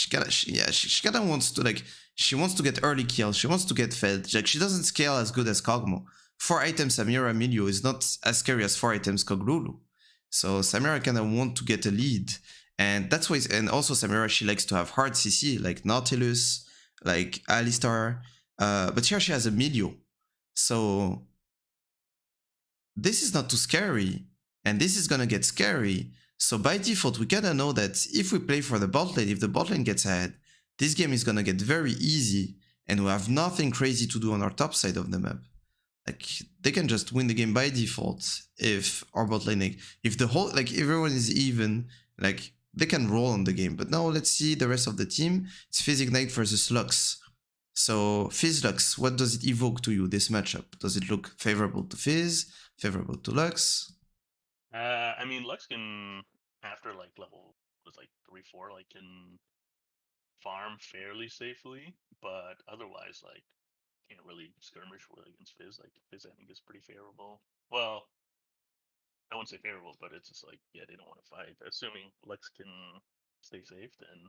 kind of wants to, like, she wants to get early kills. She wants to get fed. Like, she doesn't scale as good as Kog'Maw. 4 items Samira Milio is not as scary as 4 items Koglulu. So Samira kind of want to get a lead, and that's why. And also Samira, she likes to have hard CC like Nautilus, like Alistar. But here she has a Milio, so this is not too scary, and this is gonna get scary. So by default, we gotta know that if we play for the bot lane, if the bot lane gets ahead, this game is gonna get very easy, and we have nothing crazy to do on our top side of the map. Like, they can just win the game by default if our bot lane, if the whole, like, everyone is even, like, they can roll on the game. But now let's see the rest of the team. It's Fizz Ignite versus Lux. So Fizz Lux, what does it evoke to you, this matchup? Does it look favorable to Fizz, favorable to Lux? I mean, Lux can, after like level was like 3-4, like can farm fairly safely, but otherwise, like, can't really skirmish with against Fizz. Like, Fizz, I think, is pretty favorable. Well, I wouldn't say favorable, but it's just like, yeah, they don't want to fight. Assuming Lux can stay safe, then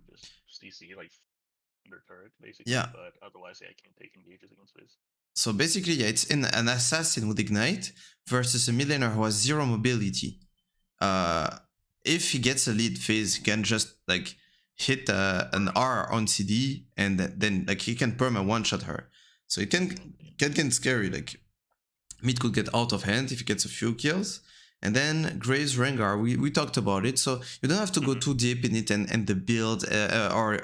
just CC like under turret, basically. Yeah. But otherwise, yeah, I can't take engages against Fizz. So basically, yeah, it's in an assassin with Ignite versus a mid laner who has 0 mobility. If he gets a lead phase, he can just like hit an R on CD, and then like he can perma one-shot her. So it can get scary. Like, mid could get out of hand if he gets a few kills. And then Graves Rengar, we talked about it, so you don't have to go too deep in it and the build or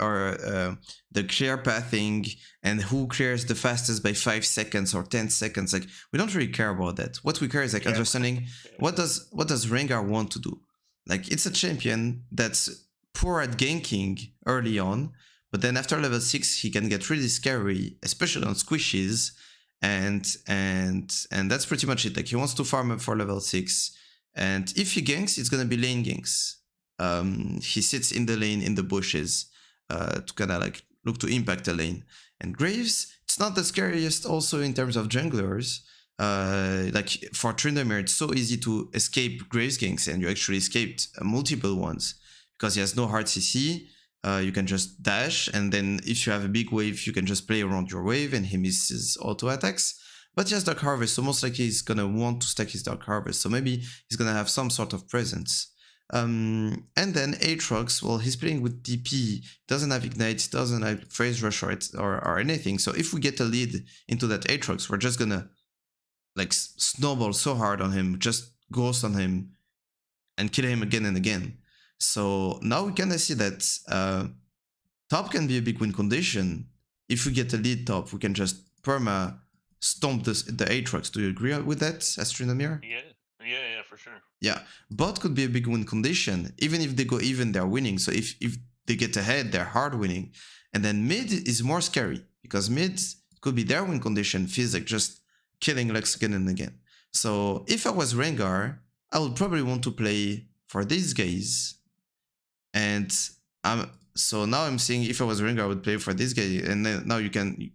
the clear pathing and who clears the fastest by 5 seconds or 10 seconds. Like, we don't really care about that. What we care is like understanding what does Rengar want to do. Like, it's a champion that's poor at ganking early on, but then after level 6 he can get really scary, especially on squishes, and that's pretty much it. Like, he wants to farm up for level 6. And if he ganks, it's gonna be lane ganks. He sits in the lane in the bushes to kind of like look to impact the lane. And Graves, it's not the scariest also in terms of junglers. Like, for Tryndamere, it's so easy to escape Graves ganks, and you actually escaped multiple ones because he has no hard CC. You can just dash, and then if you have a big wave, you can just play around your wave, and he misses auto attacks. But he has Dark Harvest, so most likely he's gonna want to stack his Dark Harvest, so maybe he's gonna have some sort of presence. And then Aatrox, well, he's playing with DP, doesn't have Ignite, doesn't have Phase Rush or anything, so if we get a lead into that Aatrox, we're just gonna like snowball so hard on him, just ghost on him, and kill him again and again. So now we kind of see that top can be a big win condition. If we get a lead top, we can just perma stomp the Aatrox. Do you agree with that, Tryndamere? Yeah, for sure. Yeah, bot could be a big win condition. Even if they go even, they're winning. So if they get ahead, they're hard winning. And then mid is more scary, because mid could be their win condition, feels like just killing Lux again and again. So if I was Rengar, I would probably want to play for these guys. And so now I'm saying if I was Rengar, I would play for this guy. And then now you can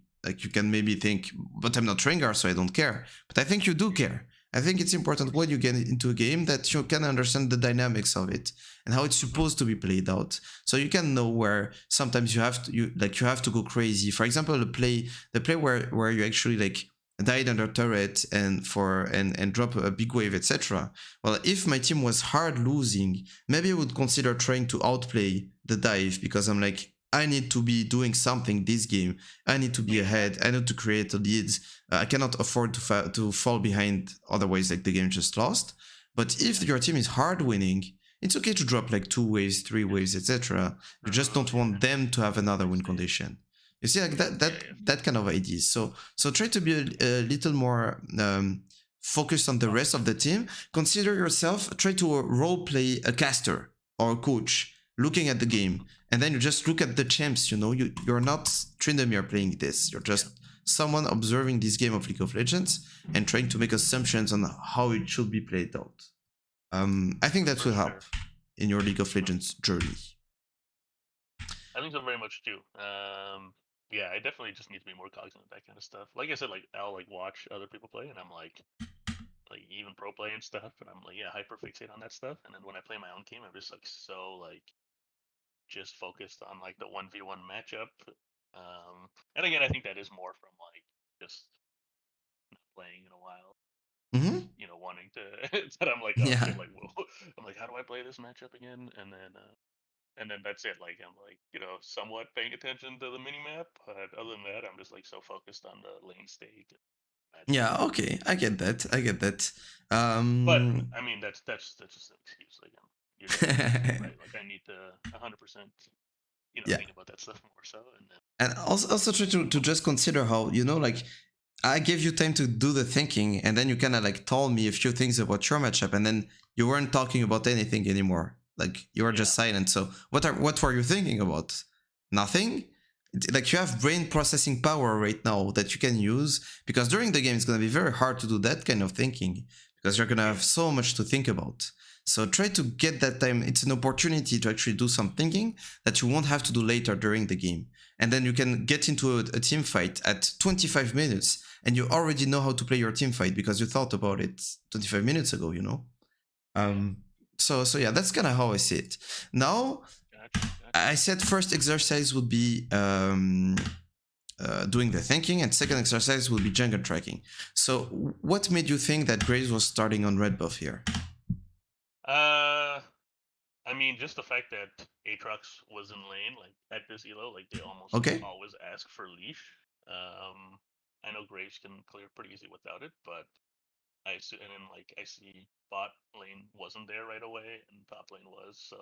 maybe think, but I'm not Rengar, so I don't care. But I think you do care. I think it's important when you get into a game that you can understand the dynamics of it and how it's supposed to be played out. So you can know where sometimes you have to go crazy. For example, the play where you actually like died under turret and drop a big wave, etc. Well, if my team was hard losing, maybe I would consider trying to outplay the dive, because I'm like, I need to be doing something this game. I need to be ahead. I need to create a lead. I cannot afford to fall behind, otherwise like the game just lost. But if your team is hard winning, it's okay to drop like 2 waves, 3 waves, etc. You just don't want them to have another win condition. You see, like that kind of ideas. So try to be a little more focused on the rest of the team. Consider yourself, try to role play a caster or a coach looking at the game, and then you just look at the champs. You know, you're not Tryndamere playing this. You're just someone observing this game of League of Legends and trying to make assumptions on how it should be played out. I think that will help in your League of Legends journey. I think so very much too. Yeah, I definitely just need to be more cognizant of that kind of stuff. Like I said, like I'll like watch other people play, and I'm like even pro play and stuff, and I'm like, yeah, hyper fixate on that stuff. And then when I play my own game, I'm just like so like just focused on like the 1v1 matchup. And again, I think that is more from like just not playing in a while. Mm-hmm. Wanting to that I'm like, oh Yeah. shit, like, whoa. I'm like, how do I play this matchup again? And then that's it. Like I'm like, somewhat paying attention to the mini map, but other than that, I'm just like so focused on the lane state matchup. Yeah. Okay. I get that. I get that. But Um. I mean, that's just an excuse. Like you're definitely right. Like I need to 100%, Yeah. think about that stuff more so. And then And also try to just consider how, like, I gave you time to do the thinking, and then you kind of like told me a few things about your matchup, and then you weren't talking about anything anymore. Like you were just silent. So what were you thinking about? Nothing. Like you have brain processing power right now that you can use, because during the game it's gonna be very hard to do that kind of thinking because you're gonna have so much to think about. So try to get that time. It's an opportunity to actually do some thinking that you won't have to do later during the game. And then you can get into a team fight at 25 minutes and you already know how to play your team fight because you thought about it 25 minutes ago, So yeah, that's kind of how I see it. Now, gotcha. I said first exercise would be doing the thinking, and second exercise would be jungle tracking. So what made you think that Graves was starting on red buff here? I mean, just the fact that Aatrox was in lane, like at this elo, like they almost Okay. always ask for leash. I know Graves can clear pretty easy without it, but and then like I see bot lane wasn't there right away, and top lane was, so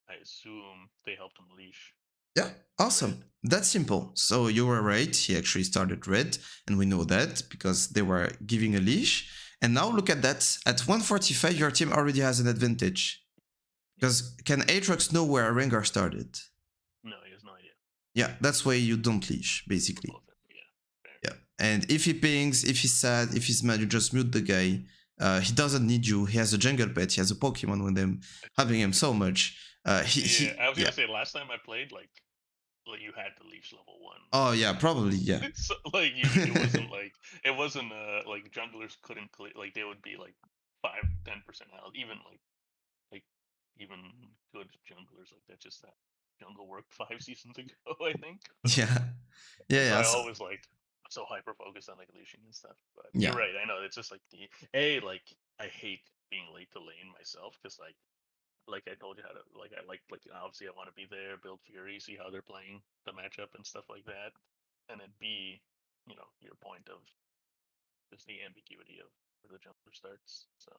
I assume they helped him leash. Yeah, awesome. Red. That's simple. So you were right. He actually started red, and we know that because they were giving a leash. And now look at that. At 145, your team already has an advantage. Because can Aatrox know where Rengar started? No, he has no idea. Yeah, that's why you don't leash, basically. Yeah. And if he pings, if he's sad, if he's mad, you just mute the guy. He doesn't need you. He has a jungle pet. He has a Pokemon with him, having him so much. I was gonna say last time I played, like you had to leash level 1. Oh yeah, probably yeah. So, like it wasn't like junglers couldn't clear, like they would be like 5-10% health, even even good junglers like that. Just that jungle worked 5 seasons ago, I think. Yeah. So I always so hyper focused on like leashing and stuff. But you're right. I know it's just like like I hate being late to lane myself because like I told you how to I obviously I want to be there, build Fury, see how they're playing the matchup and stuff like that, and then B, your point of just the ambiguity of where the jumper starts. So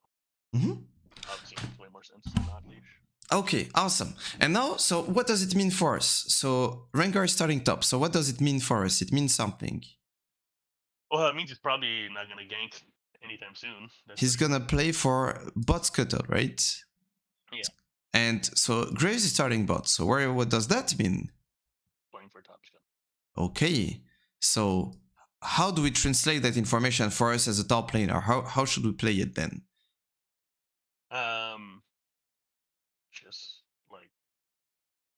obviously it makes way more sense to not leash. Okay, awesome. And now, so what does it mean for us? So Rengar is starting top. So what does it mean for us? It means something. Well, it means he's probably not gonna gank anytime soon. He's gonna play for bot scuttle, right? Yeah. And so Graves is starting bot. So what does that mean? Playing for top scuttle. Okay. So how do we translate that information for us as a top laner? How should we play it then? Just like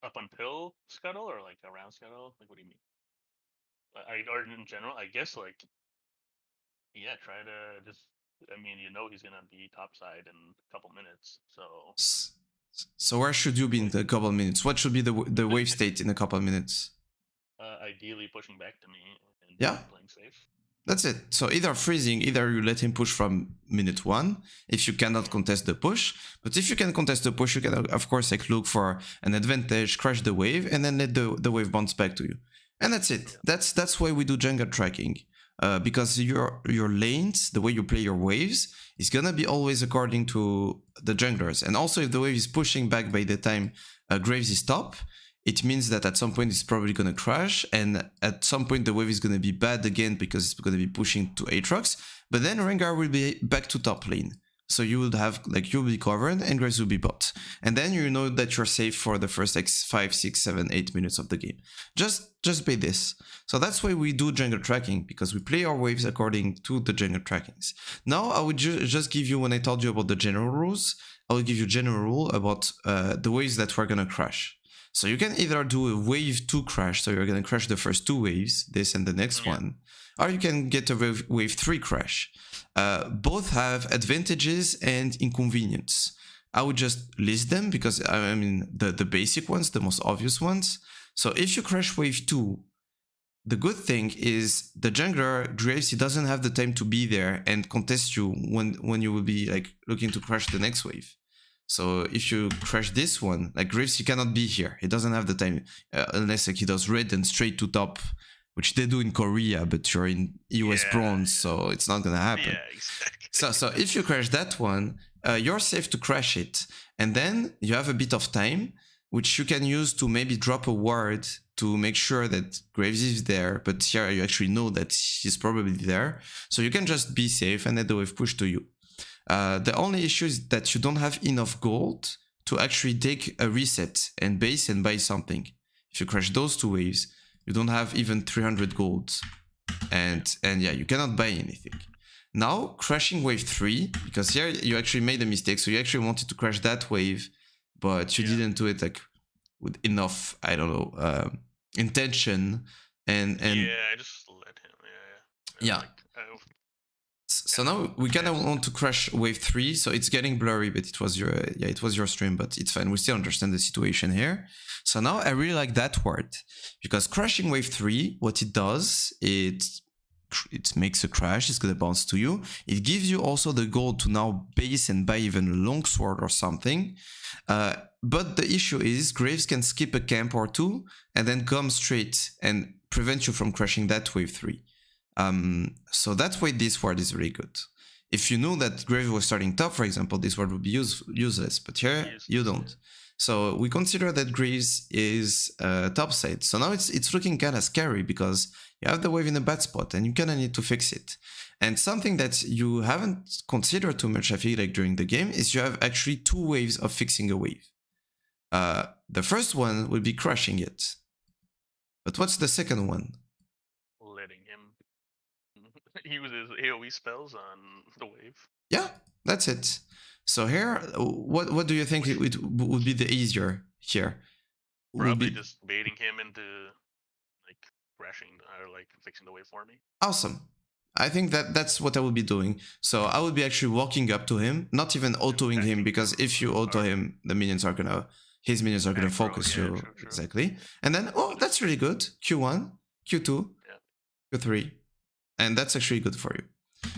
up until scuttle or like around scuttle? Like what do you mean? Or in general, I guess try to just. I mean, he's gonna be topside in a couple minutes, so. So where should you be in a couple of minutes? What should be the wave state in a couple of minutes? Ideally pushing back to me and playing safe. That's it. So either freezing, either you let him push from minute 1 if you cannot contest the push. But if you can contest the push, you can of course look for an advantage, crash the wave, and then let the wave bounce back to you. And that's it. That's why we do jungle tracking. Because your lanes, the way you play your waves, is gonna be always according to the junglers. And also if the wave is pushing back by the time Graves is top, it means that at some point it's probably going to crash, and at some point the wave is going to be bad again because it's going to be pushing to Aatrox, but then Rengar will be back to top lane. So you will have, you'll be covered and Graves will be bot. And then you know that you're safe for the first 5, 6, 7, 8 minutes of the game. Just by this. So that's why we do jungle tracking, because we play our waves according to the jungle trackings. Now I would just give you, when I told you about the general rules, I will give you general rule about the waves that we're going to crash. So you can either do a wave 2 crash, so you're going to crash the first 2 waves, this and the next one, or you can get a wave 3 crash. Both have advantages and inconvenience. I would just list them because, I mean, the basic ones, the most obvious ones. So if you crash wave 2, the good thing is the jungler, Graves, he doesn't have the time to be there and contest you when you will be like looking to crash the next wave. So if you crash this one, like Graves, he cannot be here. He doesn't have the time unless like he does red and straight to top, which they do in Korea, but you're in US bronze, so it's not gonna happen. Yeah, exactly. So if you crash that one, you're safe to crash it, and then you have a bit of time, which you can use to maybe drop a ward to make sure that Graves is there, but here you actually know that he's probably there, so you can just be safe and let the wave push to you. The only issue is that you don't have enough gold to actually take a reset and base and buy something. If you crash those 2 waves, you don't have even 300 gold, and yeah, you cannot buy anything. Now, crashing wave 3, because here you actually made a mistake, so you actually wanted to crash that wave, but you didn't do it like with enough, I don't know, intention, and yeah, I just let him. Yeah. Like, so now we kind of want to crash wave 3, so it's getting blurry, but it was your stream, but it's fine. We still understand the situation here. So now I really like that word, because crashing wave 3, what it does, it makes a crash, it's gonna bounce to you. It gives you also the gold to now base and buy even a longsword or something. But the issue is Graves can skip a camp or 2 and then come straight and prevent you from crashing that wave 3. So that's why this ward is really good. If you knew that Graves was starting top, for example, this ward would be useless, but here you don't. So we consider that Graves is top side. So now it's looking kind of scary because you have the wave in a bad spot and you kind of need to fix it. And something that you haven't considered too much, I feel like, during the game is you have actually 2 waves of fixing a wave. The first one will be crushing it. But what's the second one? Letting him use his AoE spells on the wave. Yeah, that's it. So here, what do you think it would be the easier here? Probably just baiting him into like crashing or like fixing the wave for me. Awesome. I think that's what I would be doing. So I would be actually walking up to him, not even autoing him, because if you auto him, his minions are gonna focus you. True. Exactly. And then, oh, that's really good. Q1, Q2, Q3. And that's actually good for you.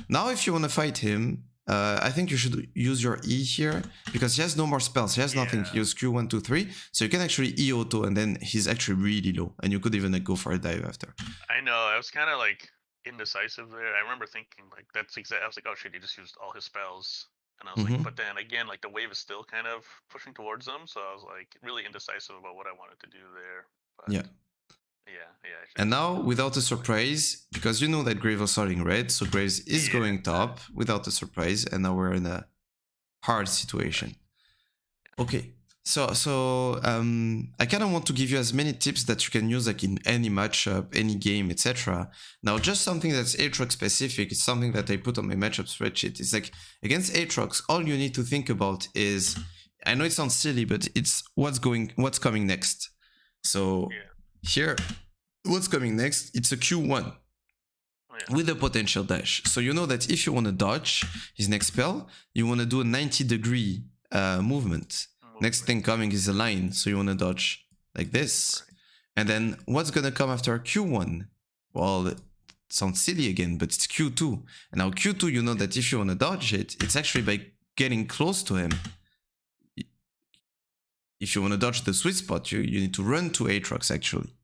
Now, if you want to fight him, I think you should use your E here, because he has no more spells. He has nothing. He use Q1, 2, 3. So you can actually E auto, and then he's actually really low. And you could even like, go for a dive after. I know. I was kind of like indecisive there. I remember thinking like that's exactly. I was like, oh shit, he just used all his spells. And I was like, but then again, like the wave is still kind of pushing towards them. So I was like really indecisive about what I wanted to do there. But yeah. And now, without a surprise, because you know that Graves was starting red, so Graves is going top without a surprise, and now we're in a hard situation. Okay, so I kind of want to give you as many tips that you can use like in any matchup, any game, etc. Now, just something that's Aatrox specific, it's something that I put on my matchup spreadsheet. It's like, against Aatrox, all you need to think about is, I know it sounds silly, but it's what's coming next. So here, what's coming next? It's a Q1 with a potential dash. So you know that if you want to dodge his next spell, you want to do a 90-degree movement. Next thing coming is a line, so you want to dodge like this. And then what's going to come after Q1? Well, it sounds silly again, but it's Q2. And now Q2, you know that if you want to dodge it, it's actually by getting close to him. If you want to dodge the sweet spot, you need to run to Aatrox actually.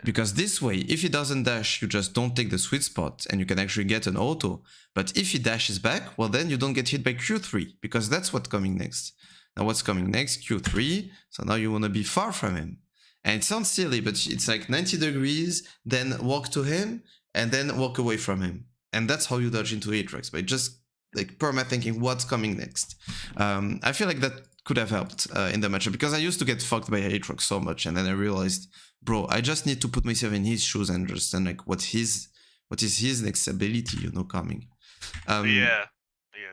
Because this way, if he doesn't dash, you just don't take the sweet spot and you can actually get an auto. But if he dashes back, well then you don't get hit by Q3, because that's what's coming next. Now what's coming next? Q3. So now you want to be far from him. And it sounds silly, but it's like 90 degrees, then walk to him, and then walk away from him. And that's how you dodge into Aatrox, by just like perma thinking what's coming next. I feel like that could have helped in the matchup, because I used to get fucked by Aatrox so much, and then I realized, bro, I just need to put myself in his shoes and understand like what is his next ability, you know, coming. Yeah,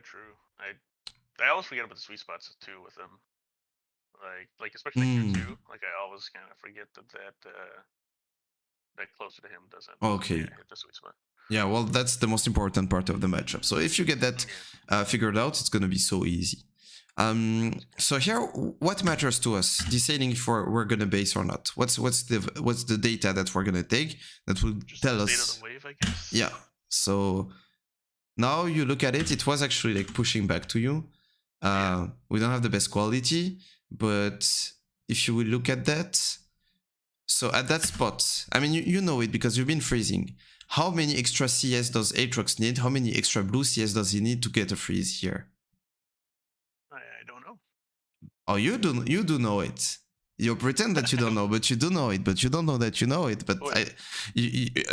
true. I always forget about the sweet spots too with him. Like especially like Q2. Like I always kind of forget that closer to him doesn't Okay. hit the sweet spot. Yeah, well, that's the most important part of the matchup. So if you get that figured out, it's gonna be so easy. So here, what matters to us? Deciding if we're gonna base or not. What's the data that we're gonna take that will Just tell the us? state of the wave, I guess. Yeah. So now you look at it. It was actually like pushing back to you. We don't have the best quality, but if you will look at that, so at that spot, I mean, you know it because you've been freezing. How many extra CS does Aatrox need? How many extra blue CS does he need to get a freeze here? I don't know. Oh, you do know it. You pretend that you don't know, but you do know it. But you don't know that you know it. But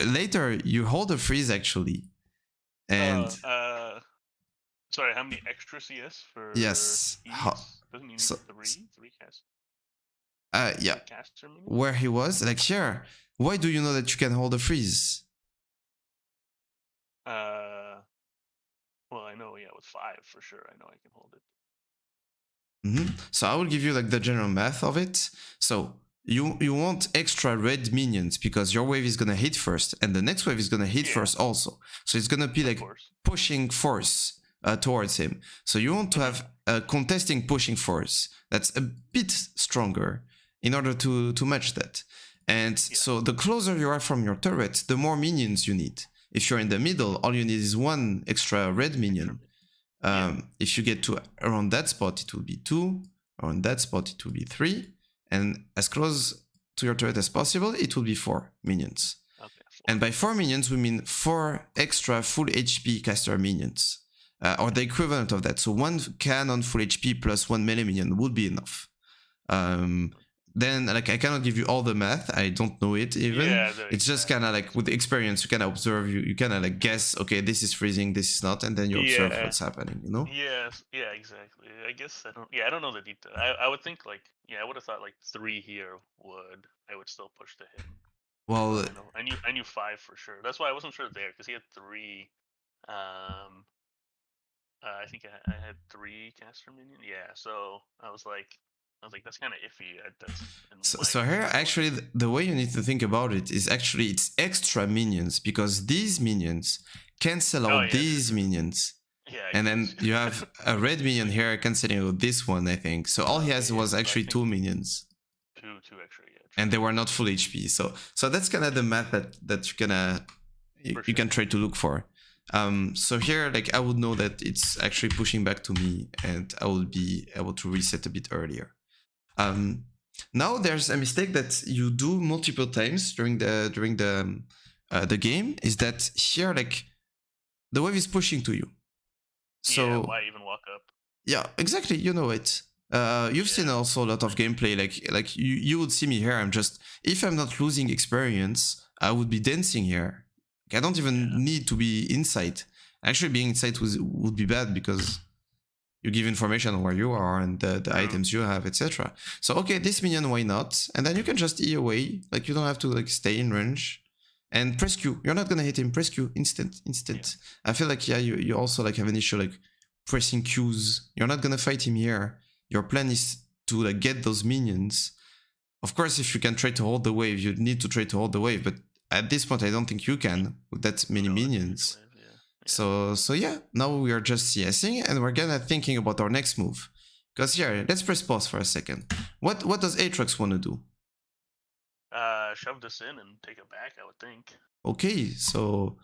later you hold a freeze actually, and sorry, how many extra CS for? Yes. Doesn't he need So, three cast? Yeah. Caster maybe? Where he was, like here. Why do you know that you can hold a freeze? Well, I know, yeah, with 5 for sure. I know I can hold it. So I will give you like the general math of it. So you want extra red minions because your wave is gonna hit first, and the next wave is gonna hit first also. So it's gonna be like pushing force towards him. So you want to have a contesting pushing force that's a bit stronger in order to match that. And so the closer you are from your turret, the more minions you need. If you're in the middle, all you need is 1 extra red minion. If you get to around that spot, it will be 2. Around that spot, it will be 3. And as close to your turret as possible, it will be 4 minions. Okay, 4. And by 4 minions, we mean 4 extra full HP caster minions. Or the equivalent of that. So 1 cannon full HP plus 1 melee minion would be enough. Then, like, I cannot give you all the math. I don't know it even. It's just kind of like with experience, you can observe, you kind of like guess, okay, this is freezing, this is not, and then you observe what's happening, you know? Yeah, exactly. I guess I don't know the detail. I would think like, I would have thought like 3 here I would still push to hit. Well, I knew 5 for sure. That's why I wasn't sure there, because he had 3. I think I had 3 caster minion. Yeah, so I was like, that's kind of iffy. So here, actually, the way you need to think about it is actually it's extra minions, because these minions cancel out these minions. Yeah, and then you have a red minion here canceling out this one, I think. So all he has was actually 2 minions. 2 extra, yeah. And they were not full HP. So that's kind of the math that you can try to look for. So here, like, I would know that it's actually pushing back to me, and I will be able to reset a bit earlier. Now there's a mistake that you do multiple times during the game, is that here, like, the wave is pushing to you. So why even walk up? Yeah, exactly. You know it. You've seen also a lot of gameplay. Like you would see me here. If I'm not losing experience, I would be dancing here. Like, I don't even need to be inside. Actually, being inside would be bad because you give information on where you are and the items you have, etc. So okay, this minion, why not? And then you can just E away. Like, you don't have to like stay in range. And press Q. You're not gonna hit him. Press Q. Instant. Yeah. I feel like you also like have an issue like pressing Qs. You're not gonna fight him here. Your plan is to like get those minions. Of course, if you can try to hold the wave, you need to try to hold the wave. But at this point, I don't think you can with that many minions. So yeah, now we are just CSing, and we're gonna thinking about our next move. Because here, let's press pause for a second. What does Aatrox want to do? Shove this in and take it back, I would think. Okay, so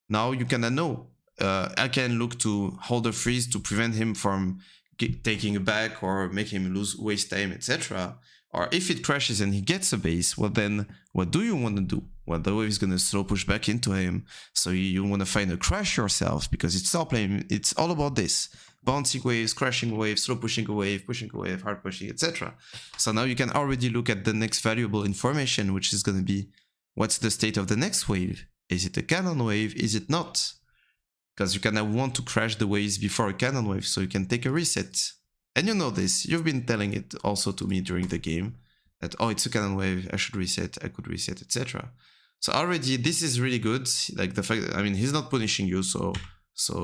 now you kinda know. I can look to hold a freeze to prevent him from taking it back or make him waste time, etc. Or if it crashes and he gets a base, well then, what do you want to do? Well, the wave is going to slow push back into him, so you want to find a crash yourself, because it's all about this. Bouncing waves, crashing waves, slow pushing a wave, hard pushing, etc. So now you can already look at the next valuable information, which is going to be, what's the state of the next wave? Is it a cannon wave? Is it not? Because you kind of want to crash the waves before a cannon wave, so you can take a reset. And you know this, you've been telling it also to me during the game, that, oh, it's a cannon wave, I should reset, I could reset, etc. So already, this is really good. Like the fact that, I mean, he's not punishing you, so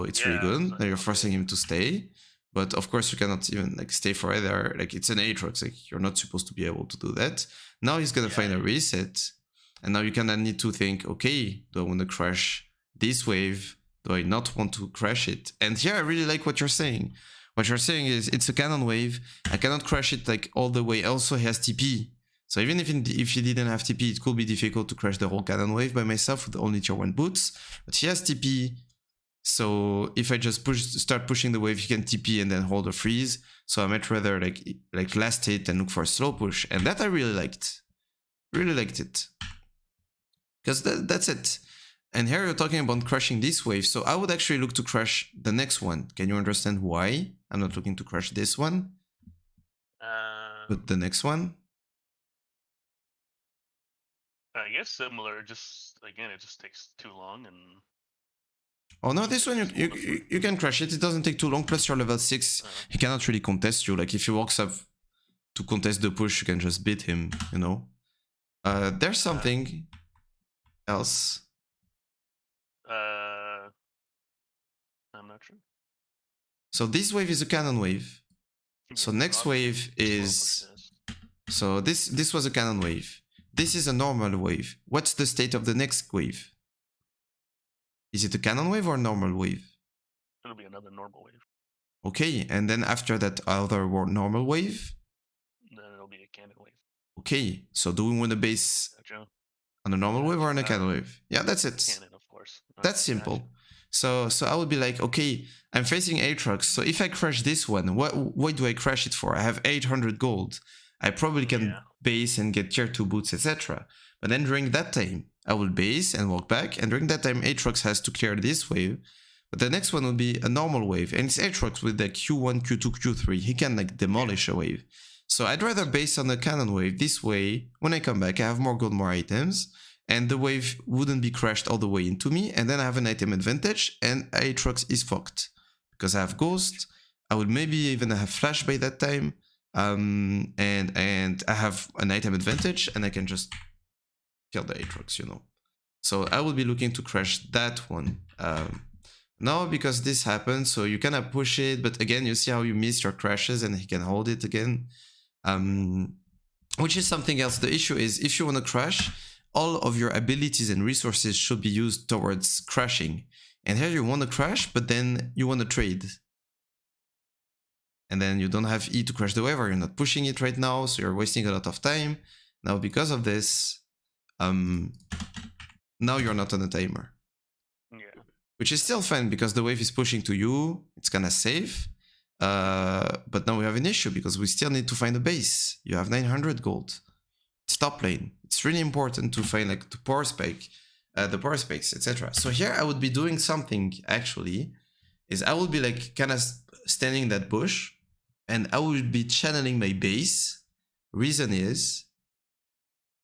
it's really good. Now you're forcing him to stay. But of course, you cannot even like stay forever. Like it's an Aatrox, like you're not supposed to be able to do that. Now he's gonna find a reset, and now you kind of need to think, okay, do I want to crash this wave? Do I not want to crash it? And here I really like what you're saying. What you're saying is it's a cannon wave. I cannot crash it like all the way. Also, he has TP. So even if he didn't have TP, it could be difficult to crash the whole cannon wave by myself with only tier 1 boots. But he has TP. So if I just start pushing the wave, he can TP and then hold a freeze. So I might rather like last hit and look for a slow push. And that I really liked. Really liked it. Because that's it. And here you're talking about crashing this wave. So I would actually look to crash the next one. Can you understand why I'm not looking to crash this one? But the next one? I guess similar, just again, it just takes too long and... Oh no, this one you can crash it. It doesn't take too long. Plus you're level 6. He cannot really contest you. Like if he walks up to contest the push, you can just beat him, you know. There's something else. I'm not sure. So this wave is a cannon wave. So next wave is... So this was a cannon wave. This is a normal wave. What's the state of the next wave? Is it a cannon wave or a normal wave? It'll be another normal wave. Okay, and then after that other normal wave? Then it'll be a cannon wave. Okay, so do we want to base on a normal wave or on a cannon wave? Yeah, that's it. Cannon, of course. That's simple. So I would be like, okay, I'm facing Aatrox. So if I crash this one, why do I crash it for? I have 800 gold. I probably can base and get tier 2 boots, etc. But then during that time, I will base and walk back. And during that time, Aatrox has to clear this wave. But the next one will be a normal wave. And it's Aatrox with the Q1, Q2, Q3. He can like demolish a wave. So I'd rather base on a cannon wave. This way, when I come back, I have more gold, more items. And the wave wouldn't be crashed all the way into me. And then I have an item advantage. And Aatrox is fucked. Because I have Ghost. I would maybe even have Flash by that time. And I have an item advantage. And I can just kill the Aatrox, you know. So I will be looking to crash that one. Now, because this happened, so you kind of push it. But again, you see how you miss your crashes and he can hold it again. Which is something else. The issue is if you want to crash, all of your abilities and resources should be used towards crashing. And here you want to crash, but then you want to trade. And then you don't have E to crash the wave, or you're not pushing it right now, so you're wasting a lot of time. Now, because of this, now you're not on a timer. Yeah. Which is still fine, because the wave is pushing to you, it's kind of safe. But now we have an issue, because we still need to find a base. You have 900 gold. It's top lane. It's really important to find like the power spike, the power spikes, etc. So here I would be doing something actually, is I would be like kind of standing in that bush, and I would be channeling my base. Reason is,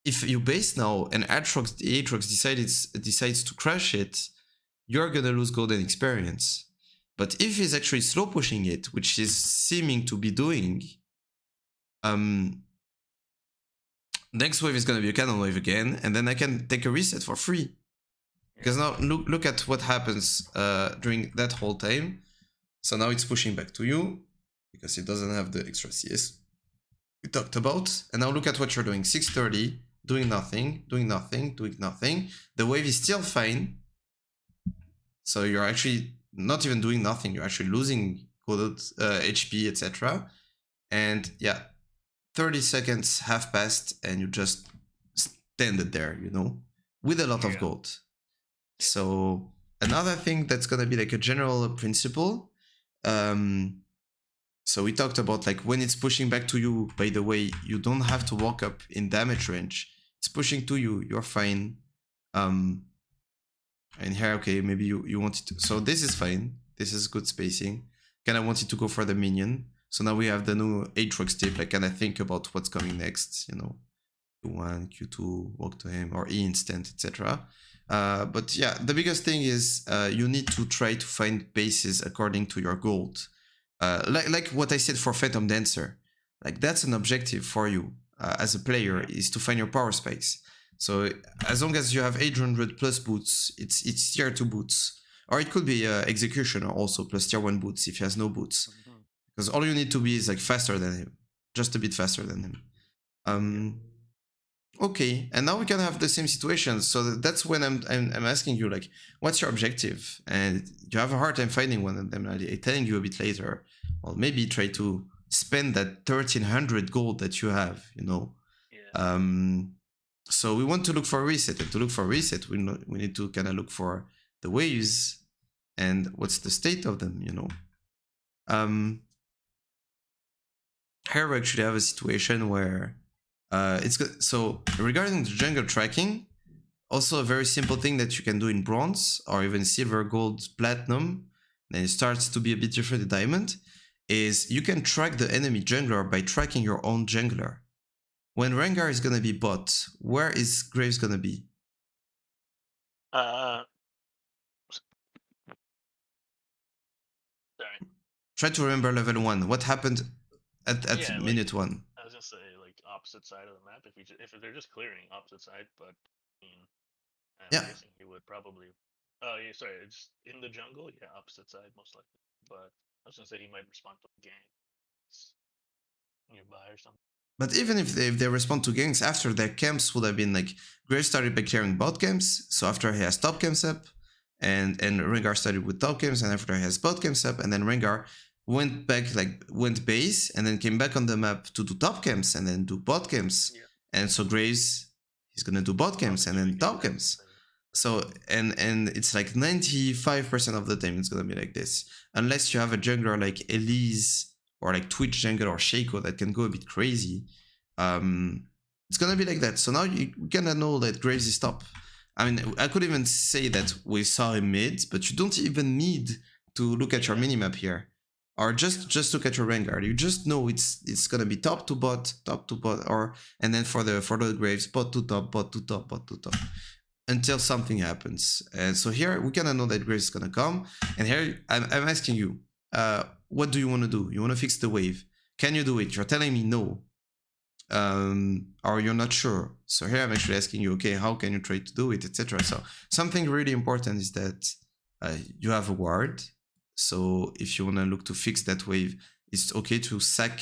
if you base now and Aatrox decides to crash it, you're gonna lose golden experience. But if he's actually slow pushing it, which he's seeming to be doing, next wave is gonna be a cannon wave again, and then I can take a reset for free. Because now look at what happens during that whole time. So now it's pushing back to you because it doesn't have the extra CS we talked about. And now look at what you're doing. 630, doing nothing, doing nothing, doing nothing. The wave is still fine. So you're actually not even doing nothing. You're actually losing gold, HP, etc. And yeah, 30 seconds have passed and you just stand there, you know, with a lot of gold. So another thing that's gonna be like a general principle. So we talked about like when it's pushing back to you, by the way, you don't have to walk up in damage range. It's pushing to you, you're fine. And here, okay, maybe you want it to, so this is fine. This is good spacing. Kind of wanted to go for the minion. So now we have the new Aatrox tip, like kind of think about what's coming next, you know, Q1, Q2, walk to him, or E instant, etc. But yeah, the biggest thing is you need to try to find bases according to your gold. Like what I said for Phantom Dancer, like that's an objective for you as a player, is to find your power spikes. So as long as you have 800 plus boots, it's tier 2 boots, or it could be Executioner also plus tier 1 boots if he has no boots. because all you need to be is like faster than him, just a bit faster than him. Okay, and now we can have the same situation. So that's when I'm asking you, like, what's your objective? And you have a hard time finding one of them. I'm telling you a bit later. Well, maybe try to spend that 1,300 gold that you have, you know. Yeah. So we want to look for a reset, and to look for a reset, we need to kind of look for the waves and what's the state of them, you know. Here we actually have a situation where it's good. So regarding the jungle tracking, also a very simple thing that you can do in bronze or even silver, gold, platinum, then it starts to be a bit different in diamond, is you can track the enemy jungler by tracking your own jungler. When Rengar is gonna be bot, where is Graves gonna be? Sorry. Try to remember level 1. What happened at Yeah, minute 1? I was gonna say like opposite side of the map if they're just clearing opposite side, but I mean, I'm guessing he would probably. Oh yeah, sorry, it's in the jungle. Yeah, opposite side most likely. But I was gonna say he might respond to gangs nearby or something. But even if they respond to ganks after their camps would have been like Graves started by clearing bot camps, so after he has top camps up, and Rengar started with top camps, and after he has bot camps up, and then Rengar went back, like went base, and then came back on the map to do top camps and then do bot camps. Yeah. And so Graves, he's gonna do bot camps and then top camps. So and it's like 95% of the time it's gonna be like this, unless you have a jungler like Elise or like Twitch jungle or Shaco that can go a bit crazy. It's gonna be like that. So now you kinda know that Graves is top. I mean, I could even say that we saw him mid, but you don't even need to look at your minimap here, or just look at your Rengar. You just know it's gonna be top to bot, or and then for the Graves, bot to top, bot to top, bot to top, until something happens. And so here we kind of know that Graves is gonna come. And here I'm asking you, what do you want to do? You want to fix the wave? Can you do it? You're telling me no, or you're not sure. So here I'm actually asking you, okay, how can you try to do it, etc. So something really important is that you have a ward. So if you want to look to fix that wave, it's okay to sack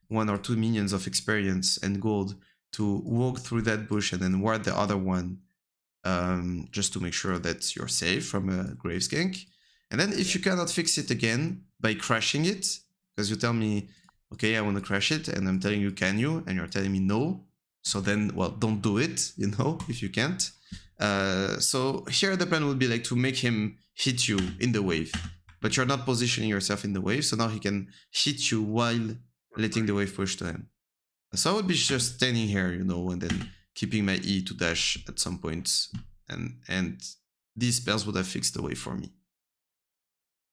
1 or 2 minions of experience and gold to walk through that bush and then ward the other one, just to make sure that you're safe from a Graves gank. And then if you cannot fix it again by crashing it, because you tell me, okay, I want to crash it, and I'm telling you, can you? And you're telling me no. So then, well, don't do it, you know, if you can't. So here the plan would be like to make him hit you in the wave, but you're not positioning yourself in the wave, so now he can hit you while letting the wave push to him. So I would be just standing here, you know, and then keeping my E to dash at some point, and these spells would have fixed the wave for me.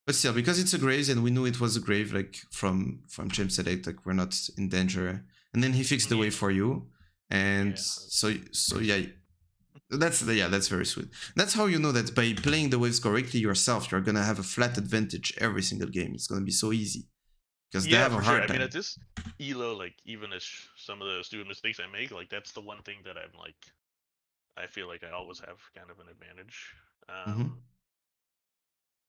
But still, because it's a Graves and we knew it was a grave, like from James Select, like we're not in danger. And then he fixed the wave for you, and so yeah, that's very sweet. That's how you know that by playing the waves correctly yourself, you're gonna have a flat advantage every single game. It's gonna be so easy because they have a hard time. I mean, at this elo, like even as some of the stupid mistakes I make, like that's the one thing that I'm like, I feel like I always have kind of an advantage.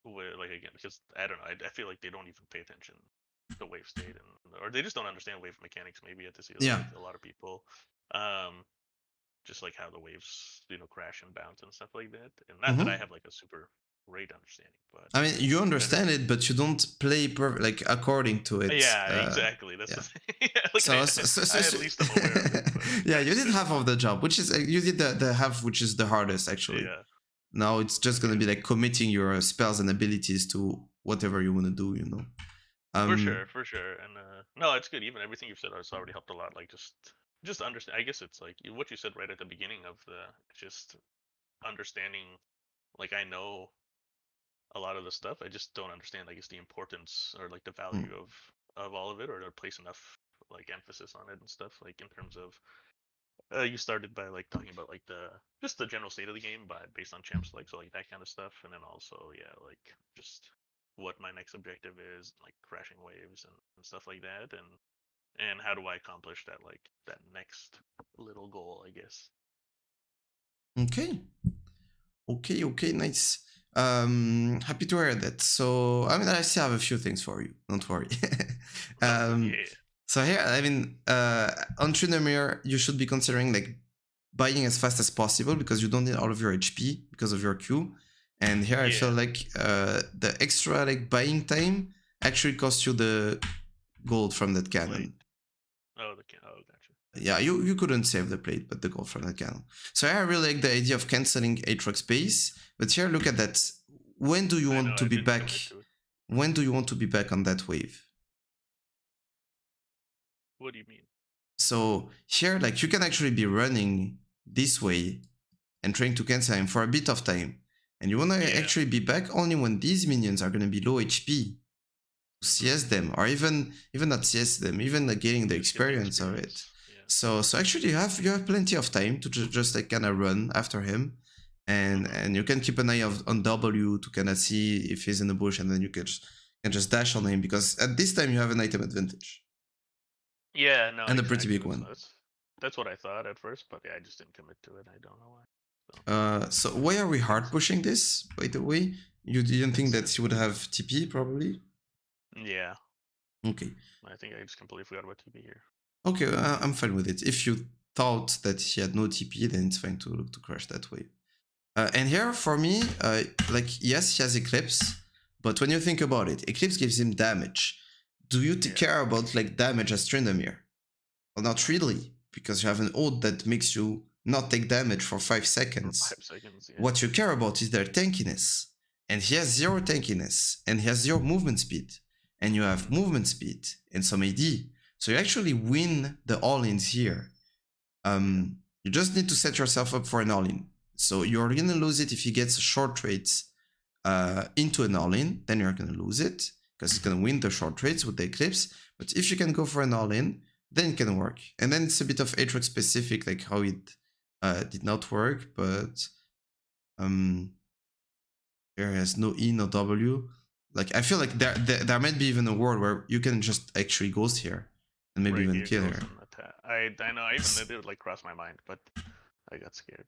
Where, like, again, because I don't know, I feel like they don't even pay attention to wave state, or they just don't understand wave mechanics. Maybe at this elo, like a lot of people, just like how the waves, you know, crash and bounce and stuff like that. And not that I have like a super great understanding, but I mean, you understand it, but you don't play like according to it. Yeah, exactly. That's the thing. Like, so, I at least I'm aware of it. But yeah, you did half of the job, which is you did the half, which is the hardest actually. Yeah. Now it's just gonna be like committing your spells and abilities to whatever you want to do, you know. For sure. And no, it's good. Even everything you've said has already helped a lot. Like just understand. I guess it's like what you said right at the beginning of just understanding. Like I know a lot of the stuff. I just don't understand, I guess, the importance or like the value of all of it, or to place enough like emphasis on it and stuff. Like in terms of you started by like talking about like just the general state of the game, but based on champs, like so like that kind of stuff, and then also like just what my next objective is, like crashing waves and stuff like that, and how do I accomplish that, like that next little goal, I guess. Okay, nice. Happy to hear that. So, I mean, I still have a few things for you. Don't worry. Yeah. So here, I mean, on Tryndamere, you should be considering like buying as fast as possible because you don't need all of your HP because of your Q. And here, I feel Yeah. like the extra like buying time actually costs you the gold from that cannon. Plate. Oh, gotcha. Yeah, you couldn't save the plate, but the gold from the cannon. So I really like the idea of canceling Aatrox base. But here, look at that. When do you want to be back? When do you want to be back on that wave? What do you mean? So here, like you can actually be running this way and trying to cancel him for a bit of time. And you want to actually be back only when these minions are going to be low HP. CS them, or even not CS them, even like getting the experience of it. Yeah. So actually you have plenty of time to just like kind of run after him, and you can keep an eye on W to kind of see if he's in the bush, and then you can just dash on him, because at this time you have an item advantage. Yeah, no, and a pretty big one. That's what I thought at first, but yeah, I just didn't commit to it. I don't know why. So why are we hard pushing this? By the way, you didn't think that he would have TP probably? Yeah. Okay. I think I just completely forgot about TP here. Okay, I'm fine with it. If you thought that he had no TP, then it's fine to crush that way. And here, for me, like, yes, he has Eclipse, but when you think about it, Eclipse gives him damage. Do you care about, like, damage as Tryndamere? Well, not really, because you have an ult that makes you not take damage for 5 seconds. For 5 seconds, yeah. What you care about is their tankiness. And he has 0 tankiness, and he has 0 movement speed. And you have movement speed and some AD. So you actually win the all-ins here. You just need to set yourself up for an all-in. So you're going to lose it if he gets short trades into an all-in. Then you're going to lose it, because he's going to win the short trades with the Eclipse. But if you can go for an all-in, then it can work. And then it's a bit of Aatrox specific, like how it did not work. But here has no E, no W. Like, I feel like there might be even a world where you can just actually ghost here and maybe even kill her. I know, I even did like cross my mind, but I got scared.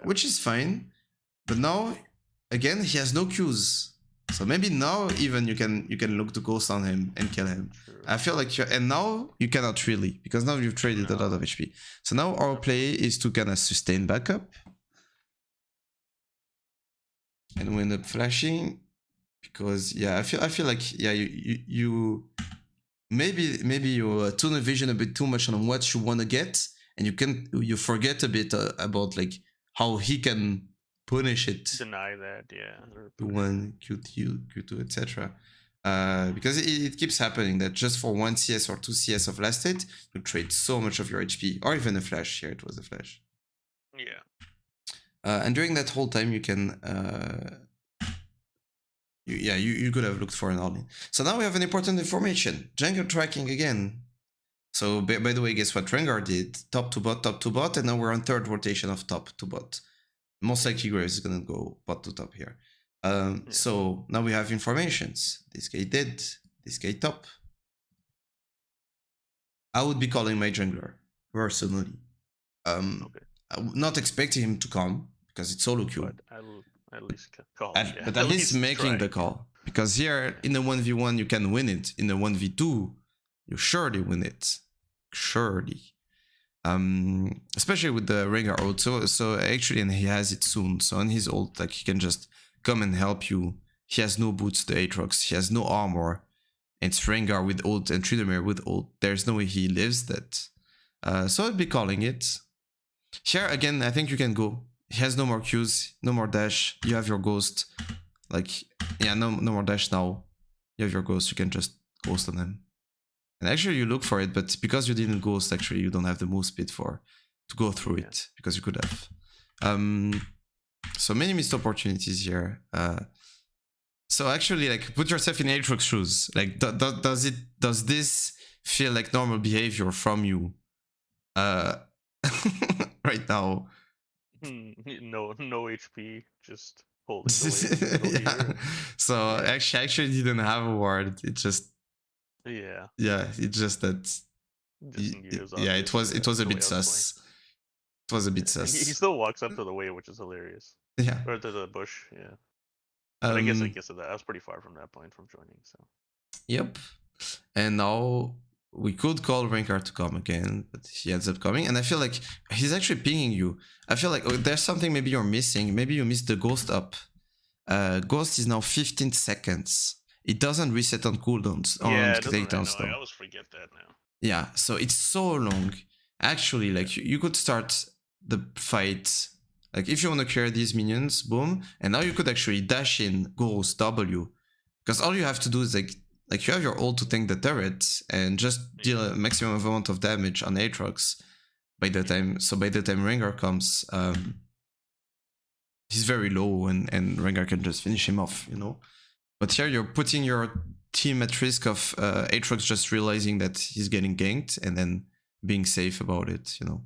Which is fine, but now again he has no Qs, so maybe now even you can look to ghost on him and kill him. True. I feel like and now you cannot really, because now you've traded a lot of HP. So now our play is to kind of sustain backup, and we end up flashing, because yeah, I feel like yeah, you maybe you tunnel vision a bit too much on what you want to get, and you forget a bit about like how he can punish it. Deny that, yeah. Q1, Q2, Q2, etc. Because it keeps happening that just for 1 CS or 2 CS of last hit, you trade so much of your HP, or even a flash. Here it was a flash. Yeah. And during that whole time, you can you could have looked for an all-in. So now we have an important information. Jungle tracking again. So by the way, guess what Rengar did? Top to bot, and now we're on 3rd rotation of top to bot. Most likely Graves is gonna go bot to top here. So now we have informations. This guy dead, this guy top. I would be calling my jungler, personally. Not expecting him to come, because it's solo queue. But I'll at least call. But at least making the call. Because here, in the 1v1, you can win it. In the 1v2, you surely win it. Surely. Especially with the Rengar ult. So actually, and he has it soon. So on his ult, like, he can just come and help you. He has no boots, the Aatrox. He has no armor. It's Rengar with ult and Tryndamere with ult. There's no way he lives that. So I'd be calling it. Here, again, I think you can go. He has no more Qs, no more dash. You have your ghost. Like, yeah, no more dash now. You have your ghost, you can just ghost on him. And actually you look for it, but because you didn't ghost, actually you don't have the move speed to go through it, because you could have. So many missed opportunities here. So actually, like, put yourself in Aatrox shoes. Like, does this feel like normal behavior from you right now? No HP, just holding the wave. Yeah. So actually didn't have a ward. It just it's just that it was a bit sus. It was a bit sus. He still walks up to the wave, which is hilarious. Yeah. Or to the bush, yeah. But I guess Um, that I was pretty far from that point from joining. So yep. And now we could call Rankar to come again, but he ends up coming. And I feel like he's actually pinging you. I feel like there's something maybe you're missing. Maybe you missed the ghost up. Ghost is now 15 seconds. It doesn't reset on cooldowns, on yeah, it doesn't. I know. takedowns I though. always forget that now. Yeah, so it's so long. Actually, like you could start the fight. Like if you want to clear these minions, boom, and now you could actually dash in Ghost W, because all you have to do is like you have your ult to tank the turret and just deal a maximum amount of damage on Aatrox. By the time Rengar comes, he's very low and Rengar can just finish him off, you know. But here you're putting your team at risk of Aatrox just realizing that he's getting ganked and then being safe about it, you know.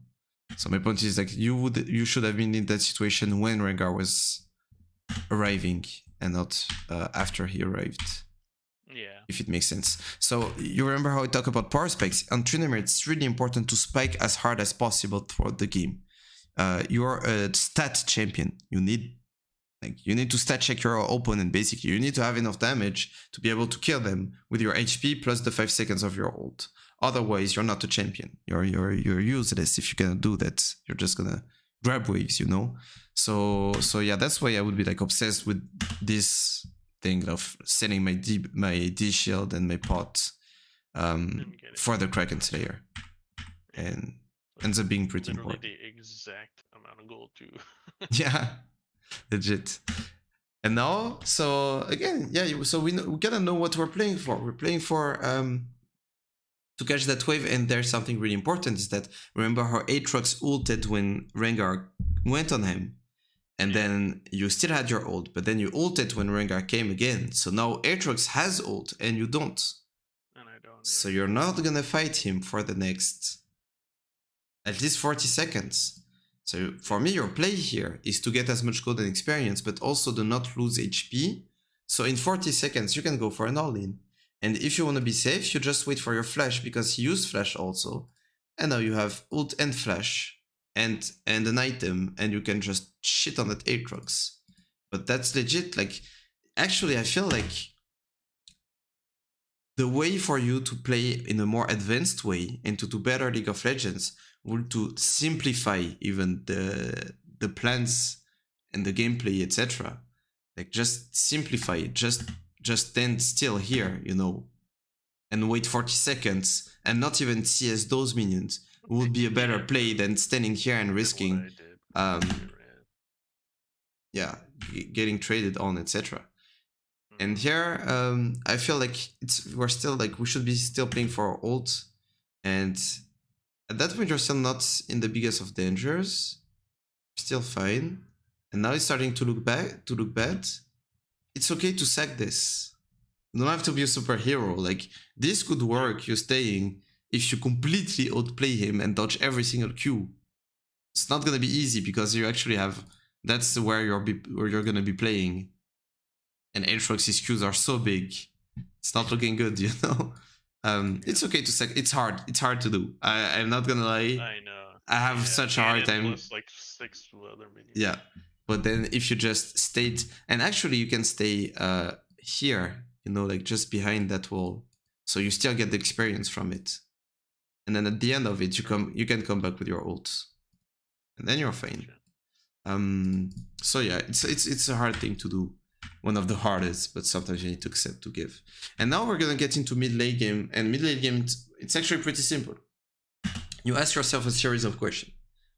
So my point is like you should have been in that situation when Rengar was arriving and not after he arrived. Yeah. If it makes sense. So you remember how I talk about power spikes? On TRYNDAMERE, it's really important to spike as hard as possible throughout the game. You're a stat champion. You need to stat check your opponent, basically. You need to have enough damage to be able to kill them with your HP plus the 5 seconds of your ult. Otherwise, you're not a champion. You're useless if you cannot do that. You're just gonna grab waves, you know? So yeah, that's why I would be like obsessed with this thing of selling my D shield and my pot for the Kraken Slayer. And ends up being pretty important. The exact amount of gold too. Yeah, legit. And now, so again, yeah, so we gotta know what we're playing for. We're playing for to catch that wave, and there's something really important is that remember how Aatrox ulted when Rengar went on him, and then you still had your ult, but then you ulted when Rengar came again. So now Aatrox has ult and you don't. And I don't. So you're not gonna fight him for the next at least 40 seconds. So for me, your play here is to get as much gold and experience, but also do not lose HP. So in 40 seconds, you can go for an all-in. And if you want to be safe, you just wait for your flash, because he used flash also. And now you have ult and flash and an item, and you can just shit on that Aatrox. But that's legit. Like, actually, I feel like the way for you to play in a more advanced way and to do better League of Legends would to simplify even the plans and the gameplay, etc. Like just simplify it, just stand still here, you know, and wait 40 seconds and not even CS those minions would be a better play than standing here and risking getting traded on, etc. And here I feel like we're still like we should be still playing for our ult, and at that point you're still not in the biggest of dangers, still fine. And now it's starting to look bad. It's okay to sack this. You don't have to be a superhero. Like, this could work, you staying, if you completely outplay him and dodge every single Q. It's not gonna be easy because you actually have, that's where you're gonna be playing. And Aatrox's Qs are so big. It's not looking good, you know? It's okay to sack. It's hard to do. I'm not gonna lie. I know. I have such a hard time. Plus like 6 other minions. Yeah. But then if you just stayed, and actually you can stay here, you know, like just behind that wall, so you still get the experience from it. And then at the end of it, you can come back with your ults, and then you're fine. So yeah, it's a hard thing to do, one of the hardest, but sometimes you need to accept to give. And now we're gonna get into mid late game, and mid late game it's actually pretty simple. You ask yourself a series of questions.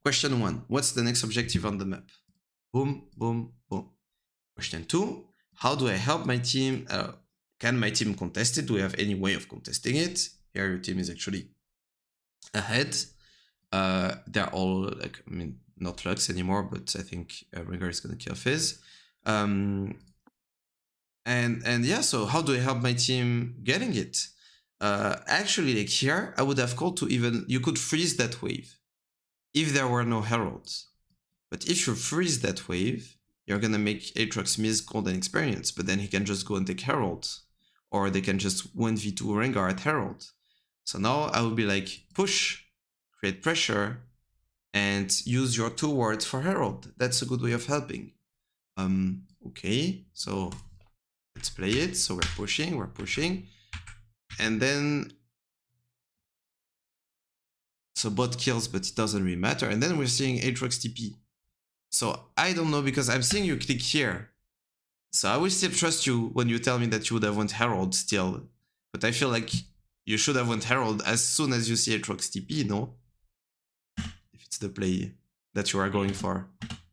Question 1: what's the next objective on the map? Boom, boom, boom. Question 2: how do I help my team? Can my team contest it? Do we have any way of contesting it? Here your team is actually ahead. They're all like, I mean, not Lux anymore, but I think Rengar is gonna kill Fizz. And yeah, so how do I help my team getting it? Actually, like here, I would have called to you could freeze that wave if there were no heralds. But if you freeze that wave, you're gonna make Aatrox miss gold and experience, but then he can just go and take herald, or they can just 1v2 Rengar at herald. So now I would be like, push, create pressure, and use your 2 wards for herald. That's a good way of helping. Okay, so Let's play it. So we're pushing. And then... So bot kills, but it doesn't really matter. And then we're seeing Aatrox TP. So I don't know, because I'm seeing you click here. So I will still trust you when you tell me that you would have went Herald still. But I feel like you should have went Herald as soon as you see Aatrox TP, no? If it's the play that you are going for.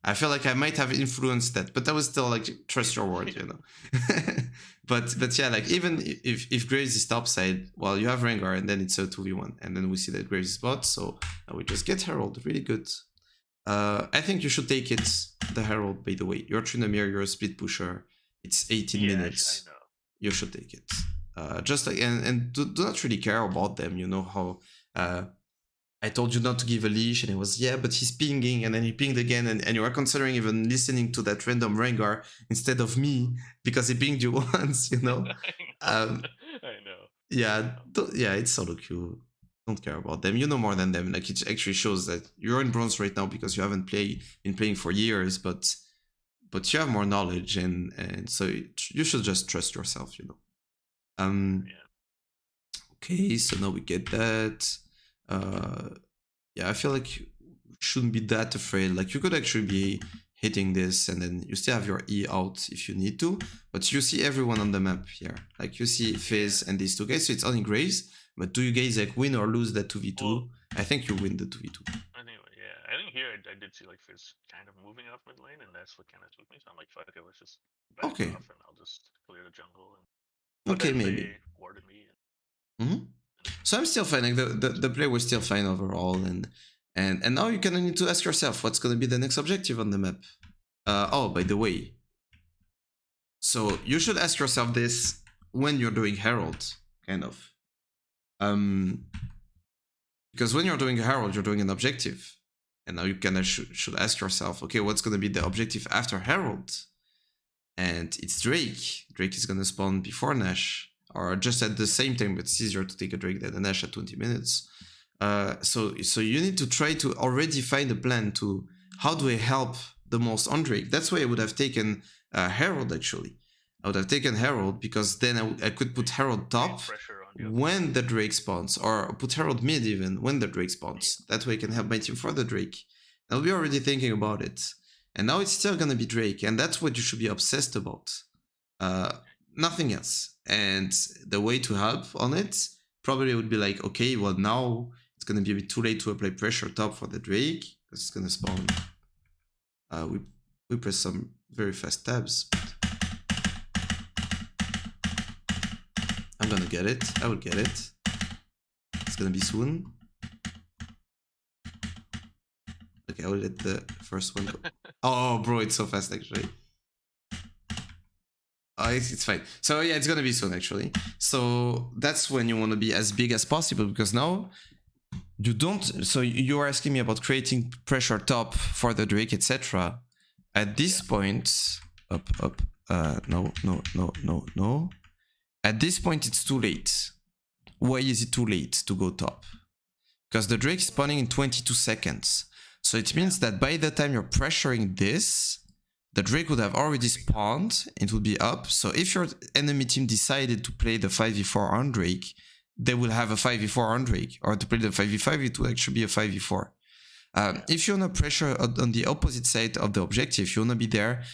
I feel like I might have influenced that, but I was still like, trust your word, you know. but yeah, like even if Graves is topside, well, you have Rengar and then it's a 2v1. And then we see that Graves is bot, so we just get Herald, really good. I think you should take it, the Herald, by the way. You're Tryndamere, you're a split pusher. It's 18 minutes. I know. You should take it. Just like, and do not really care about them, you know how... I told you not to give a leash, and it was, yeah, but he's pinging, and then he pinged again, and you are considering even listening to that random Rengar instead of me, because he pinged you once, you know? I know. Yeah, it's solo queue. Don't care about them. You know more than them. Like, it actually shows that you're in bronze right now because you haven't been playing for years, but you have more knowledge, and so you should just trust yourself, you know? Okay, so now we get that. Yeah, I feel like you shouldn't be that afraid. Like, you could actually be hitting this, and then you still have your E out if you need to, but you see everyone on the map here. Like, you see Fizz and these two guys, so it's only Graves. But do you guys like win or lose that 2v2? Well, I think you win the 2v2. Anyway, yeah, I think here I did see like Fizz kind of moving off mid lane, and that's what kind of took me. So I'm like, fuck it, let's just back off, and I'll just clear the jungle. And okay, maybe. They warded me. So I'm still fine. Like the play was still fine overall, and now you kind of need to ask yourself what's gonna be the next objective on the map. Oh, by the way, so you should ask yourself this when you're doing Herald, kind of. Because when you're doing Herald, you're doing an objective, and now you kind of should ask yourself, okay, what's gonna be the objective after Herald? And it's Drake. Drake is gonna spawn before Nash, or just at the same time, but it's easier to take a Drake than a Nash at 20 minutes. So you need to try to already find a plan to how do I help the most on Drake. That's why I would have taken Herald, actually. I would have taken Herald, because then I could put Herald top when the Drake spawns, or put Herald mid even when the Drake spawns. That way I can help my team for the Drake. I'll be already thinking about it. And now it's still gonna be Drake, and that's what you should be obsessed about. Nothing else. And the way to help on it probably would be like, okay, well, now it's gonna be a bit too late to apply pressure top for the Drake, because it's gonna spawn. We press some very fast tabs. I'm gonna get it. I will get it. It's gonna be soon. Okay, I will let the first one go. Oh, bro, it's so fast, actually. Oh, it's fine. So yeah, it's gonna be soon, actually. So that's when you want to be as big as possible, because now you don't... So you are asking me about creating pressure top for the Drake, etc. At this point... No. At this point, it's too late. Why is it too late to go top? Because the Drake is spawning in 22 seconds. So it means that by the time you're pressuring this, the Drake would have already spawned, it would be up. So if your enemy team decided to play the 5v4 on Drake, they will have a 5v4 on Drake. Or to play the 5v5, it will actually be a 5v4. If you want to pressure on the opposite side of the objective, you want to be there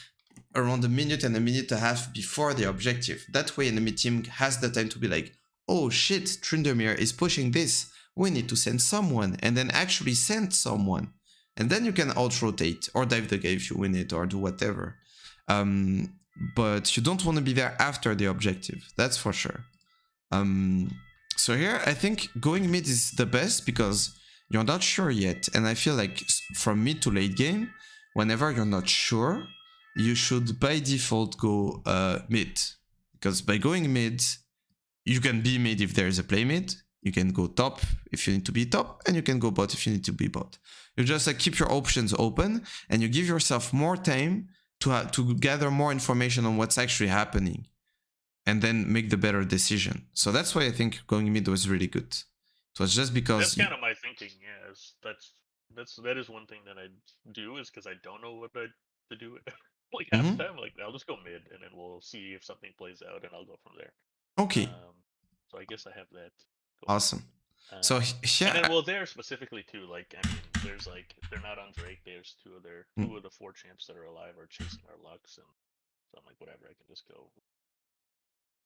around a minute and a half before the objective. That way enemy team has the time to be like, oh shit, Tryndamere is pushing this. We need to send someone, and then actually send someone. And then you can out-rotate, or dive the game if you win it, or do whatever. But you don't want to be there after the objective, that's for sure. So here, I think going mid is the best, because you're not sure yet. And I feel like from mid to late game, whenever you're not sure, you should by default go mid. Because by going mid, you can be mid if there is a play mid. You can go top if you need to be top, and you can go bot if you need to be bot. You just like keep your options open, and you give yourself more time to gather more information on what's actually happening, and then make the better decision. So that's why I think going mid was really good. It was just because that's kind of my thinking. Yeah, that is one thing that I do, is because I don't know what to do. like half the Mm-hmm. time, like I'll just go mid, and then we'll see if something plays out, and I'll go from there. Okay, So I guess I have that going awesome. on. So And then here, well, there specifically too, like I mean, there's like they're not on Drake. There's two of the four champs that are alive are chasing our Lux, and so I'm like, whatever, I can just go.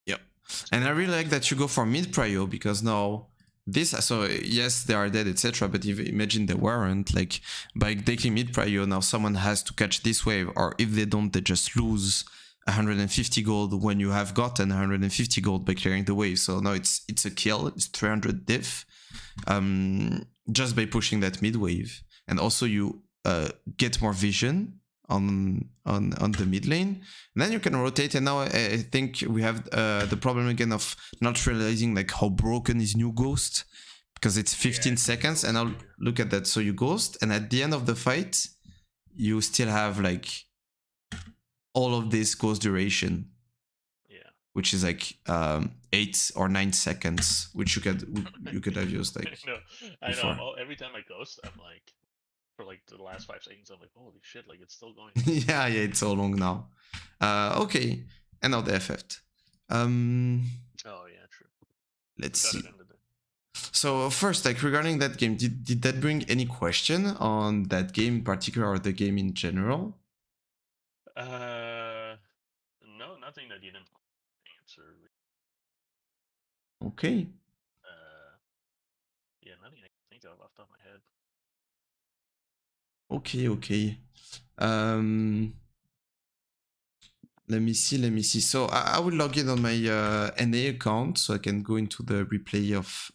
yep. Let's And go I really top like that you solo. go for mid prio because now this. So yes, they are dead, etc. But if imagine they weren't, like by taking mid prio, now someone has to catch this wave, or if they don't, they just lose 150 gold when you have gotten 150 gold by clearing the wave. So now it's a kill. It's 300 diff, just by pushing that mid wave, and also you get more vision on the mid lane. And then you can rotate. And now I think we have the problem again of not realizing like how broken is new Ghost, because it's 15 seconds. And now look at that. So you Ghost, and at the end of the fight, you still have like all of this Ghost duration. Yeah. Which is like 8 or 9 seconds, which you could have used like No, I before. know. Every time I ghost, I'm like, for like the last 5 seconds, I'm like, holy shit, like it's still going. Yeah, it's so long now. Okay, and now the FF. Oh yeah, true. Let's see. It ended it. So first, like regarding that game, did that bring any question on that game in particular or the game in general? No, nothing that you didn't answer. Okay. Yeah, nothing I can think of off the top of my head. Okay. Let me see. So I will log in on my NA account so I can go into the replay of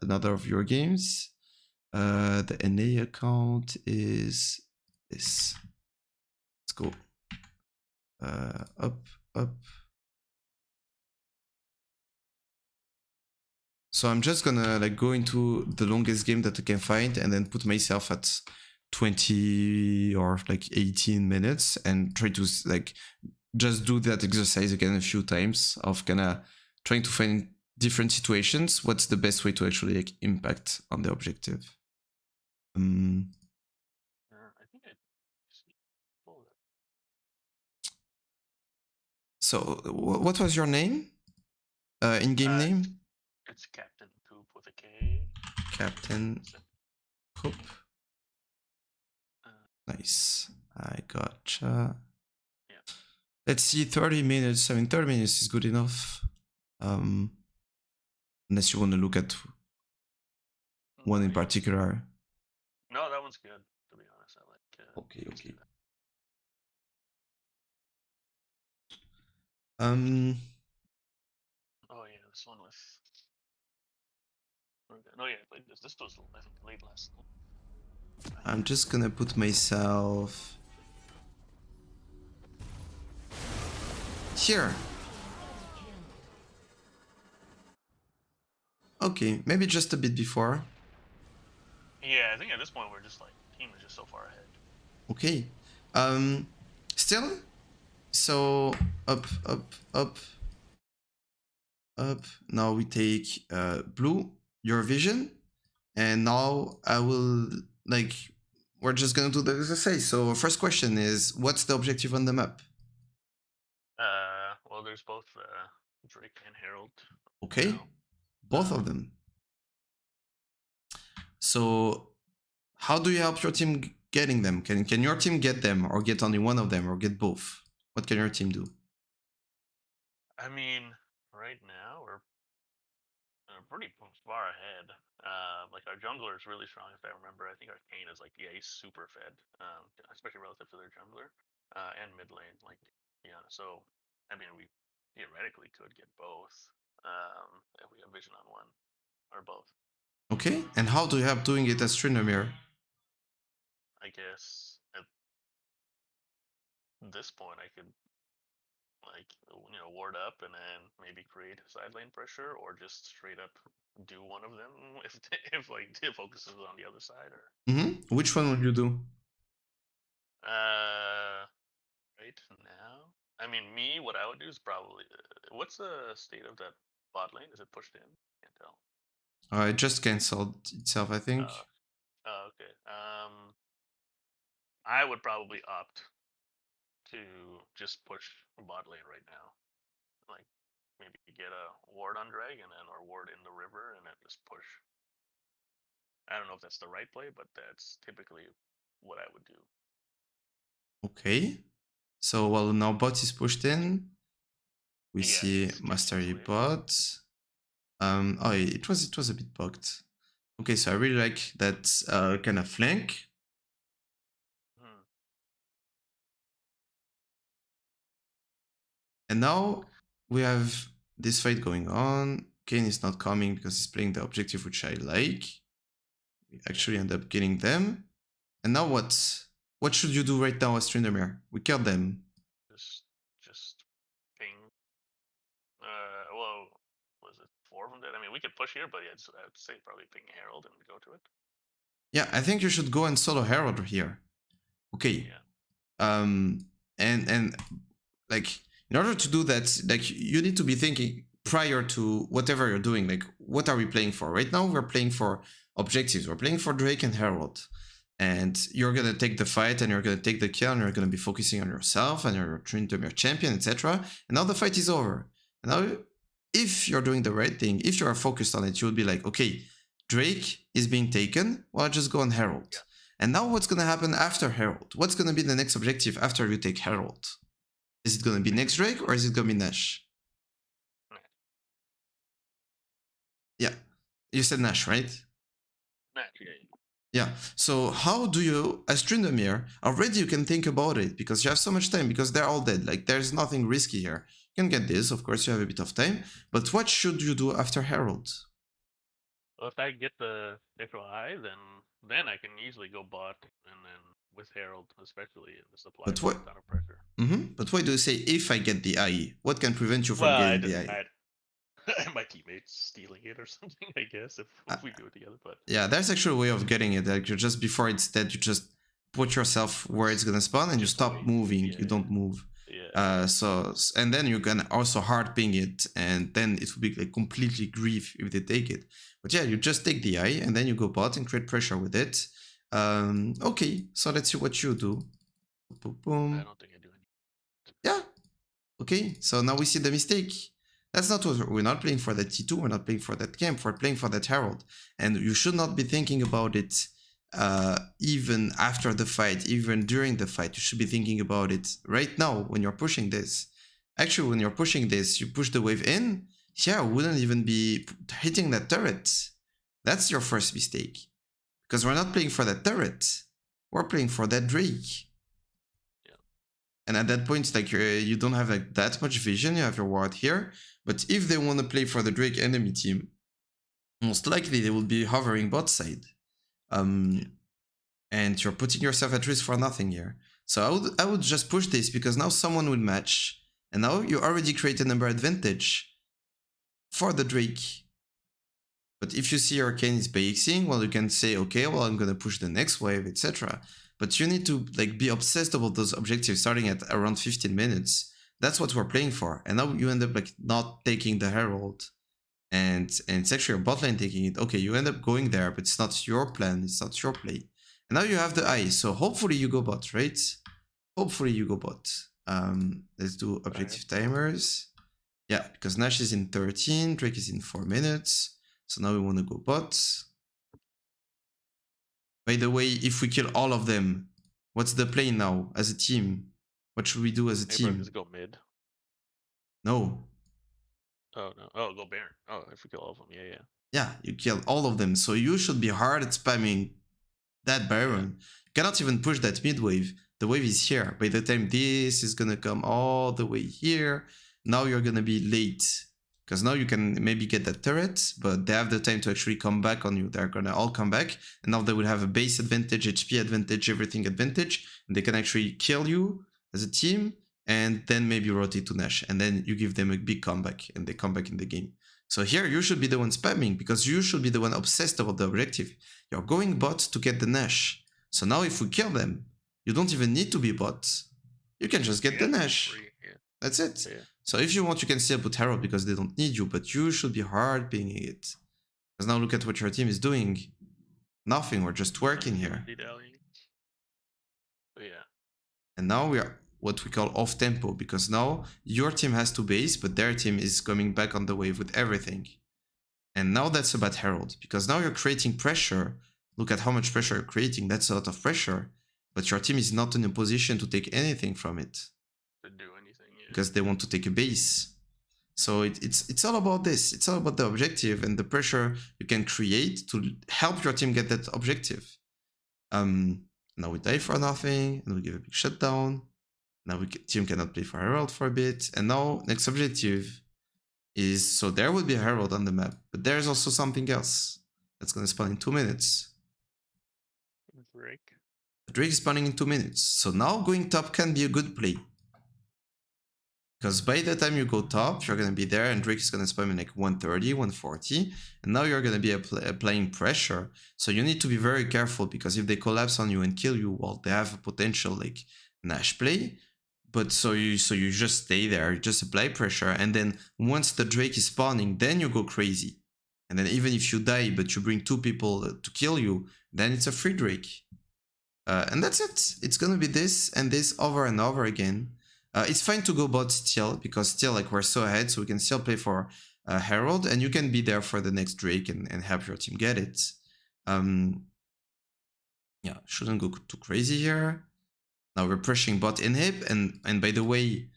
another of your games. The NA account is this. Let's go up. So I'm just gonna like go into the longest game that I can find and then put myself at 20 or like 18 minutes and try to like just do that exercise again a few times of kind of trying to find different situations. What's the best way to actually like impact on the objective? I think I. So what was your name? In-game name? It's Captain Koop with a K. Captain Koop. Nice. I gotcha. Yeah. Let's see, 30 minutes. I mean, 30 minutes is good enough. Unless you want to look at one in particular. No, that one's good, to be honest. I like Okay. Oh yeah, this one with. No, yeah, like this. This was I think late last night. I'm just gonna put myself here. Okay, maybe just a bit before. Yeah, I think at this point we're just like team is just so far ahead. Okay. Still. So up. Now we take blue, your vision, and now I will like we're just gonna do the exercise. So first question is, what's the objective on the map? Well, there's both Drake and Herald. Okay, both of them. So how do you help your team getting them? Can your team get them, or get only one of them, or get both? What can your team do? I mean, right now we're pretty far ahead. Like our jungler is really strong, if I remember. I think our Kane is like, yeah, he's super fed, especially relative to their jungler, and mid lane. Like, yeah. So, I mean, we theoretically could get both if we have vision on one or both. Okay, and how do you help doing it as TRYNDAMERE? I guess at this point I could like ward up and then maybe create side lane pressure or just straight up do one of them if like it focuses on the other side or Which one would you do? Right now, I mean, what I would do is probably what's the state of that bot lane? Is it pushed in? Can't tell. It just cancelled itself, I think. Okay. I would probably opt to just push bot lane right now. Like maybe get a ward on dragon or ward in the river and then just push. I don't know if that's the right play, but that's typically what I would do. Okay. So while now bot is pushed in, we see it's Mastery continuous wave. bot. Oh, it was a bit bugged. Okay, so I really like that kind of flank. And now we have this fight going on. Kane is not coming because he's playing the objective, which I like. We actually end up getting them. And now what? What should you do right now as Tryndamere? We killed them. Just ping. Well, was it 4 from that? I mean, we could push here, but yeah, I would say probably ping Herald and go to it. Yeah, I think you should go and solo Herald here. Okay. Yeah. And like in order to do that, like you need to be thinking prior to whatever you're doing. Like, what are we playing for? Right now, we're playing for objectives. We're playing for Drake and Herald. And you're gonna take the fight and you're gonna take the kill and you're gonna be focusing on yourself and you're trying to be your champion, etc. And now the fight is over. And now, if you're doing the right thing, if you are focused on it, you would be like, okay, Drake is being taken, well, I'll just go on Herald. Yeah. And now what's gonna happen after Herald? What's gonna be the next objective after you take Herald? Is it gonna be next Drake or is it gonna be Nash? Yeah, you said Nash, right? Nash, yeah. Yeah, so how do you, as Tryndamere, already you can think about it because you have so much time because they're all dead. Like, there's nothing risky here. You can get this, of course, you have a bit of time. But what should you do after Herald? Well, if I get the neutral eye, then I can easily go bot and then with Herald, especially in the supply But what? ton of pressure. But why do you say if I get the eye? What can prevent you from getting the eye? My teammates stealing it or something, I guess, if we do it together. But yeah, there's actually a way of getting it. Like, you just before it's dead, you just put yourself where it's gonna spawn and you stop moving. You don't move. Yeah. And then you can also hard ping it, and then it will be like completely grief if they take it. But yeah, you just take the eye and then you go bot and create pressure with it. Okay, so let's see what you do. Boom, boom. I don't think I do anything. Yeah. Okay, so now we see the mistake. That's not what we're not playing for that T2, we're not playing for that camp, we're playing for that Herald. And you should not be thinking about it even after the fight, even during the fight. You should be thinking about it right now when you're pushing this. Actually, when you're pushing this, you push the wave in, yeah, wouldn't even be hitting that turret. That's your first mistake. Because we're not playing for that turret, we're playing for that Drake. And at that point, like, you don't have like that much vision. You have your ward here, but if they want to play for the Drake enemy team, most likely they will be hovering bot side, and you're putting yourself at risk for nothing here. So I would just push this because now someone will match, and now you already create a number advantage for the Drake. But if you see your Kane is BXing, well, you can say, okay, well, I'm gonna push the next wave, etc. But you need to like be obsessed about those objectives starting at around 15 minutes. That's what we're playing for. And now you end up like not taking the Herald. And it's actually your bot lane taking it. Okay, you end up going there, but it's not your plan, it's not your play. And now you have the eye, so hopefully you go bot, right? Hopefully you go bot. Let's do objective timers. Yeah, because Nash is in 13, Drake is in 4 minutes. So now we want to go bot. By the way, if we kill all of them, what's the play now as a team? What should we do as a team? Just go mid. No. Oh, no. Oh, go Baron. Oh, if we kill all of them. Yeah. Yeah, you kill all of them. So you should be hard at spamming that Baron. Yeah. You cannot even push that mid wave. The wave is here. By the time this is going to come all the way here, now you're going to be late. Because now you can maybe get that turret, but they have the time to actually come back on you. They're gonna all come back, and now they will have a base advantage, HP advantage, everything advantage, and they can actually kill you as a team, and then maybe rotate to Nash, and then you give them a big comeback, and they come back in the game. So here you should be the one spamming, because you should be the one obsessed about the objective. You're going bot to get the Nash. So now if we kill them, you don't even need to be bot. You can just get the Nash. That's it. Yeah. So if you want, you can still put Herald because they don't need you, but you should be hard pinging it. Because now look at what your team is doing. Nothing, we're just working here. Yeah. And now we are what we call off tempo, because now your team has to base, but their team is coming back on the wave with everything. And now that's about Herald, because now you're creating pressure. Look at how much pressure you're creating. That's a lot of pressure, but your team is not in a position to take anything from it. To do anything, yeah. Because they want to take a base. So it's all about this. It's all about the objective and the pressure you can create to help your team get that objective. Now we die for nothing, and we give a big shutdown. Now team cannot play for Herald for a bit. And now next objective is, so there would be a Herald on the map, but there's also something else that's gonna spawn in 2 minutes. Drake. The Drake is spawning in 2 minutes. So now going top can be a good play. Because by the time you go top, you're gonna be there, and Drake is gonna spawn in like 130, 140, and now you're gonna be applying pressure. So you need to be very careful, because if they collapse on you and kill you, well, they have a potential like Nash play. But so you just stay there, you just apply pressure, and then once the Drake is spawning, then you go crazy. And then even if you die, but you bring 2 people to kill you, then it's a free Drake. And that's it. It's gonna be this and this over and over again. It's fine to go bot still, because still like we're so ahead, so we can still play for Herald, and you can be there for the next Drake and help your team get it. Yeah, shouldn't go too crazy here. Now we're pushing bot inhib, and by the way,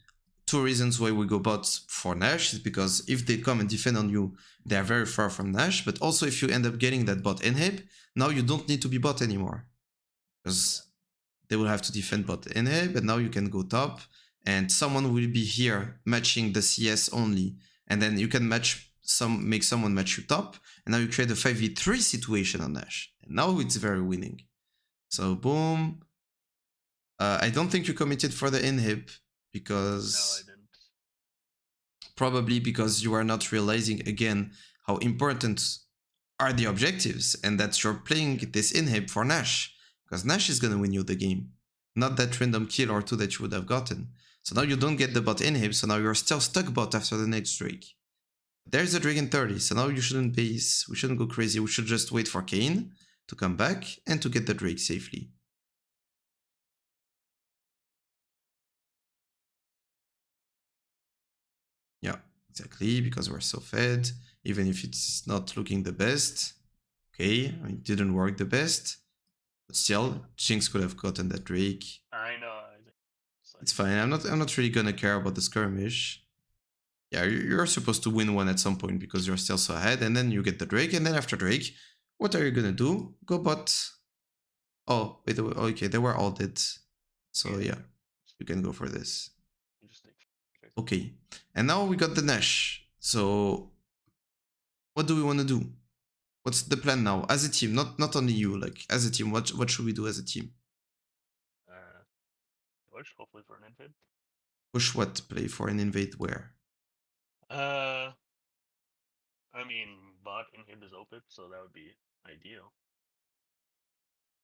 2 reasons why we go bot for Nash is because if they come and defend on you, they are very far from Nash, but also if you end up getting that bot inhib, now you don't need to be bot anymore, because they will have to defend bot inhib, and now you can go top, and someone will be here matching the CS only, and then you can make someone match you top, and now you create a 5v3 situation on Nash, and now it's very winning. So boom. I don't think you committed for the inhib, because... No, I didn't. Probably because you are not realizing again how important are the objectives, and that you're playing this inhib for Nash, because Nash is gonna win you the game, not that random kill or 2 that you would have gotten. So now you don't get the bot inhib, so now you're still stuck bot after the next Drake. There's a Drake in 30, so now you shouldn't base, we shouldn't go crazy, we should just wait for Kane to come back and to get the Drake safely. Yeah, exactly, because we're so fed, even if it's not looking the best. Okay, I mean, it didn't work the best, but still, Jinx could have gotten that Drake. I know. It's fine, I'm not really gonna care about the skirmish. Yeah, you're supposed to win one at some point, because you're still so ahead, and then you get the Drake, and then after Drake, what are you gonna do? Go bot. Oh, wait, okay, they were all dead. So yeah, you can go for this. Okay, and now we got the Nash. So what do we want to do? What's the plan now as a team? Not only you, like as a team. What should we do as a team? Push, hopefully for an invade. Push what? Play for an invade where? I mean, bot inhib is open, so that would be ideal.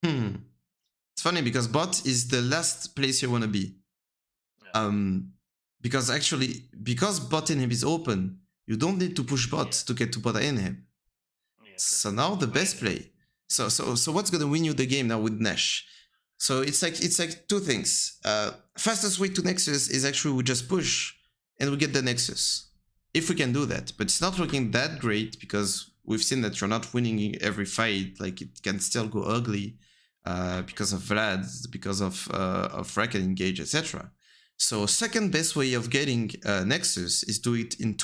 It's funny because bot is the last place you want to be. Yeah. Because actually, because bot inhib is open, you don't need to push bot to get to bot inhib. Yeah, so now the best play. So what's gonna win you the game now with Nash? So it's like 2 things. Fastest way to Nexus is actually we just push and we get the Nexus. If we can do that, but it's not looking that great because we've seen that you're not winning every fight. Like it can still go ugly because of Vlad, because of Racket engage, etc. So second best way of getting Nexus is do it in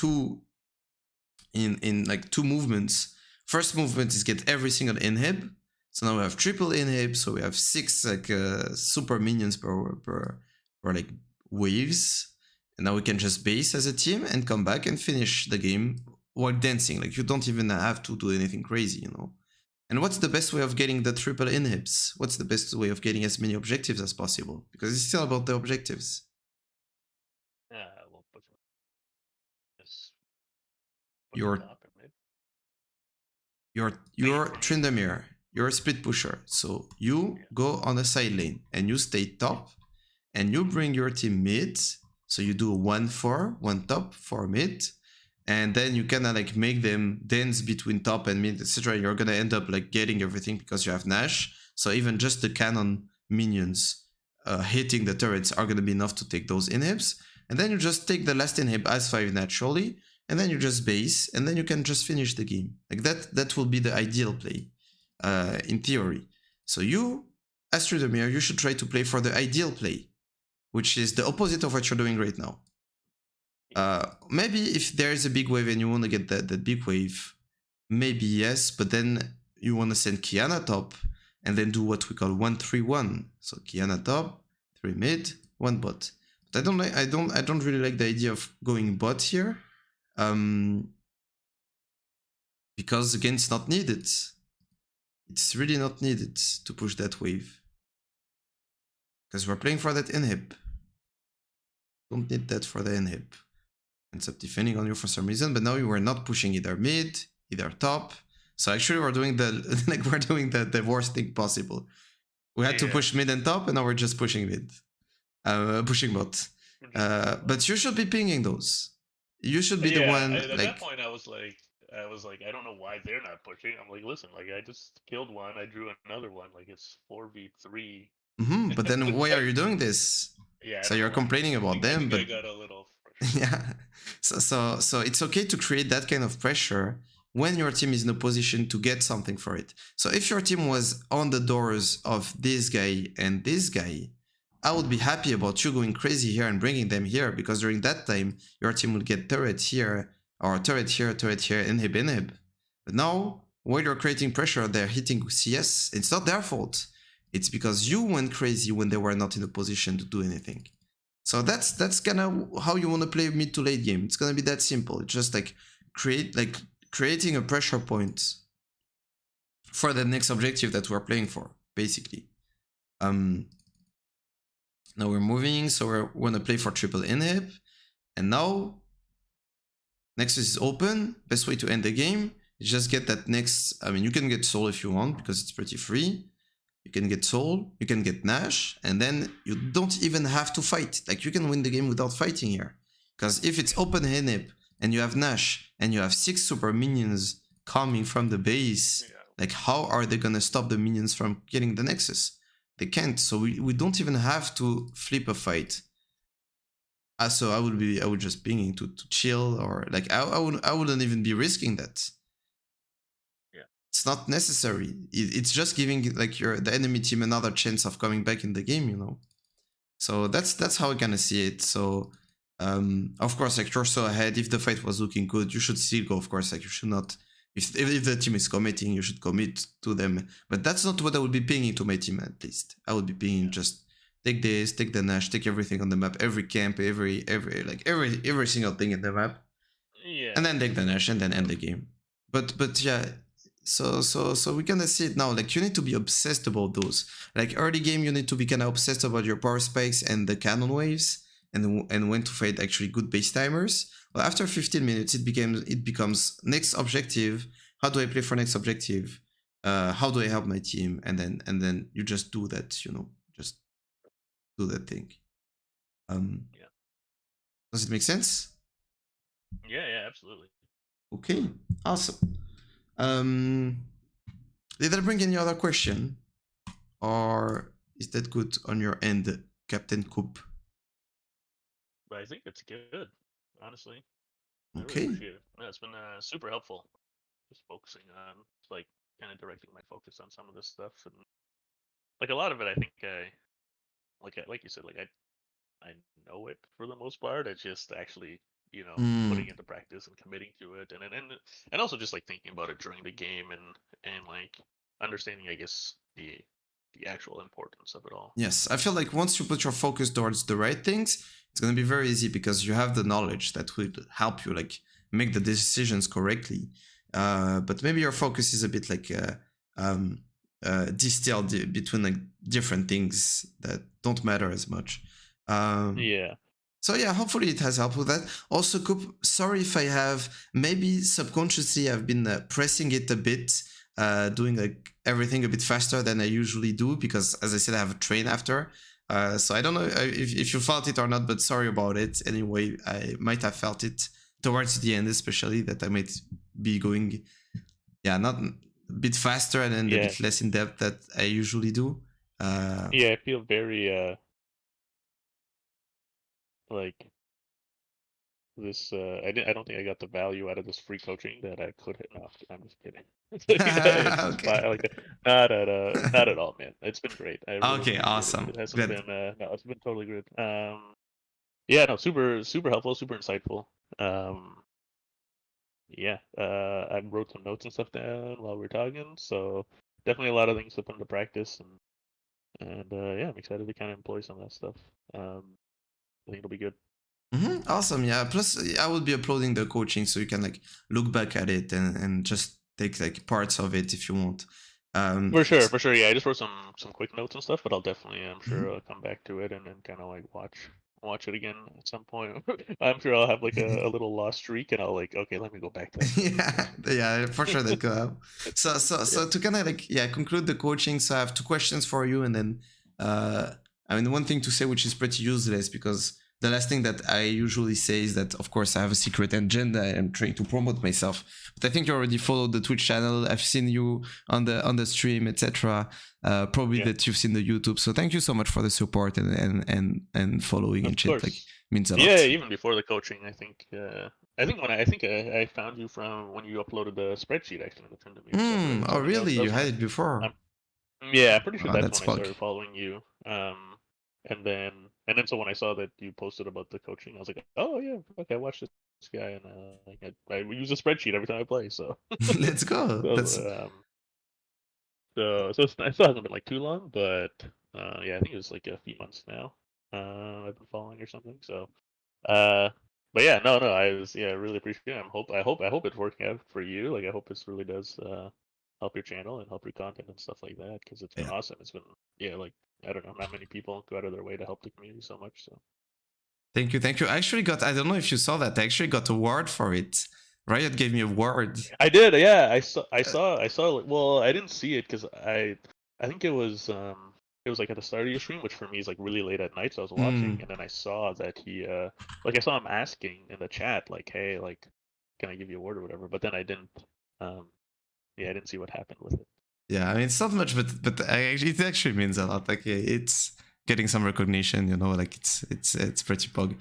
like 2 movements. First movement is get every single inhib. So now we have triple inhib, so we have 6 like super minions per like waves. And now we can just base as a team and come back and finish the game while dancing. Like you don't even have to do anything crazy, you know. And what's the best way of getting the triple inhibs? What's the best way of getting as many objectives as possible? Because it's still about the objectives. Yeah, we'll put this. You're TRYNDAMERE. You're a split pusher. So you go on a side lane and you stay top and you bring your team mid. So you do 1-4, 1 top, 4 mid. And then you kind of like make them dance between top and mid, etc. You're going to end up like getting everything because you have Nash. So even just the cannon minions hitting the turrets are going to be enough to take those inhibs. And then you just take the last inhib as 5 naturally, and then you just base, and then you can just finish the game. Like that will be the ideal play, in theory. So you, as TRYNDAMERE, you should try to play for the ideal play, which is the opposite of what you're doing right now. Maybe if there is a big wave and you want to get that big wave, maybe yes, but then you want to send Qiyana top and then do what we call 1-3-1. So Qiyana top, 3 mid, 1 bot. But I don't really like the idea of going bot here, because again it's not needed. It's really not needed to push that wave, because we're playing for that inhib. Don't need that for the inhib. Ends up defending on you for some reason, but now you are not pushing either mid, either top. So actually we're doing the worst thing possible. We had to push mid and top, and now we're just pushing mid. Pushing bot. But you should be pinging those. You should be the one. At that point, I was like, I don't know why they're not pushing. I'm like, listen, like I just killed one, I drew another one, like it's 4v3. But then why are you doing this? Yeah. So you're complaining about them, but I got a little. Yeah. So it's okay to create that kind of pressure when your team is in a position to get something for it. So if your team was on the doors of this guy and this guy, I would be happy about you going crazy here and bringing them here, because during that time, your team will get turret here, or turret here, inhib. But now, while you're creating pressure, they're hitting CS. It's not their fault. It's because you went crazy when they were not in a position to do anything. So that's kind of how you want to play mid to late game. It's going to be that simple. It's just like creating a pressure point for the next objective that we're playing for, basically. Now we're moving, so we're going to play for triple inhib. And now, Nexus is open. Best way to end the game is just get that next... I mean, you can get Soul if you want, because it's pretty free. You can get Soul, you can get Nash, and then you don't even have to fight. Like, you can win the game without fighting here. Because if it's open inhib, and you have Nash, and you have 6 super minions coming from the base, like, how are they going to stop the minions from getting the Nexus? They can't, so we don't even have to flip a fight. So I would just pinging to chill, or like I wouldn't even be risking that. Yeah, it's not necessary. It's just giving like the enemy team another chance of coming back in the game, you know. So that's how I kind of see it. So of course, like you're so ahead. If the fight was looking good, you should still go. Of course, like you should not. If the team is committing, you should commit to them. But that's not what I would be pinging to my team, at least. I would be pinging just take this, take the Nash, take everything on the map, every camp, every single thing in the map. Yeah. And then take the Nash and then end the game. But yeah, so we're gonna see it now. Like you need to be obsessed about those. Like early game, you need to be kind of obsessed about your power spikes and the cannon waves, and when to fight actually good base timers. Well, after 15 minutes, it becomes next objective. How do I play for next objective? How do I help my team? And then you just do that, you know, just do that thing. Yeah. Does it make sense? Yeah, absolutely. Okay, awesome. Did I bring any other question, or is that good on your end, Captain Koop? But I think it's good, honestly. Okay. I really appreciate it. Yeah, it's been super helpful. Just focusing on, like, kind of directing my focus on some of this stuff, and like a lot of it, I think like you said, like I know it for the most part. It's just actually, you know, putting it into practice and committing to it, and also just like thinking about it during the game, and like understanding, I guess, the actual importance of it all. Yes, I feel like once you put your focus towards the right things, it's going to be very easy because you have the knowledge that will help you like make the decisions correctly. But maybe your focus is a bit like distilled between like different things that don't matter as much. Yeah. So yeah, hopefully it has helped with that. Also, Koop, sorry if I have maybe subconsciously I've been pressing it a bit, doing like everything a bit faster than I usually do because, as I said, I have a train after. So I don't know if you felt it or not, but sorry about it. Anyway, I might have felt it towards the end, especially that I might be going, not a bit faster and then a bit less in depth that I usually do. Yeah, I feel very like this. I don't think I got the value out of this free coaching that I could have. No, I'm just kidding. It's Okay. fine. Like not at all, man. It's been great. I really Okay, appreciate it. awesome. It hasn't Good. been no, it's been totally good. Yeah, no, super helpful, super insightful. Um, yeah, I wrote some notes and stuff down while we were talking, so definitely a lot of things to put into practice, and yeah, I'm excited to kind of employ some of that stuff. I think it'll be good. Awesome. Yeah. Plus, I will be uploading the coaching so you can like look back at it and just take like parts of it if you want. For sure, for sure. Yeah, I just wrote some quick notes and stuff, but I'll definitely, I'm sure, Mhm. I'll come back to it and then kind of like watch it again at some point. I'm sure I'll have like a little lost streak, and I'll like, okay, let me go back to that stuff again. Yeah, yeah, for sure that go up. Yeah. So to kind of like conclude the coaching. So I have two questions for you, and then I mean one thing to say which is pretty useless because the last thing that I usually say is that of course I have a secret agenda. I'm trying to promote myself, but I think you already followed the Twitch channel. I've seen you on the stream, etc. Probably Yeah, that you've seen the YouTube. So thank you so much for the support and following of and shit. Like course. means a Yeah, lot. even before the coaching, I think I found you from when you uploaded the spreadsheet actually on the Tryndamere stuff, right? Oh really? That You was when had it before? I'm Yeah, I'm pretty sure Oh, that's that's when I bug. started following you. And then so when I saw that you posted about the coaching, I was like, oh yeah, okay, I watched this guy, and like I use a spreadsheet every time I play. So Let's go. That's so it still hasn't been like too long, but yeah, I think it was like a few months now. I've been following or something. So uh, but yeah, no, I really appreciate it. I hope it's working out for you. Like I hope this really does help your channel and help your content and stuff like that because it's been yeah. awesome. It's been yeah, like I don't know, not many people go out of their way to help the community so much. So Thank you, thank you. I actually got. I don't know if you saw that. I actually got a award for it. Riot gave me a award. I did, yeah. I saw. Like, well, I didn't see it because I think it was like at the start of your stream, which for me is like really late at night. So I was watching, and then I saw that he like I saw him asking in the chat like, hey, like, can I give you a award or whatever? But then I didn't. Um, yeah, I didn't see what happened with it. Yeah, I mean it's not much, but it actually means a lot. Like it's getting some recognition, you know. Like it's pretty bug.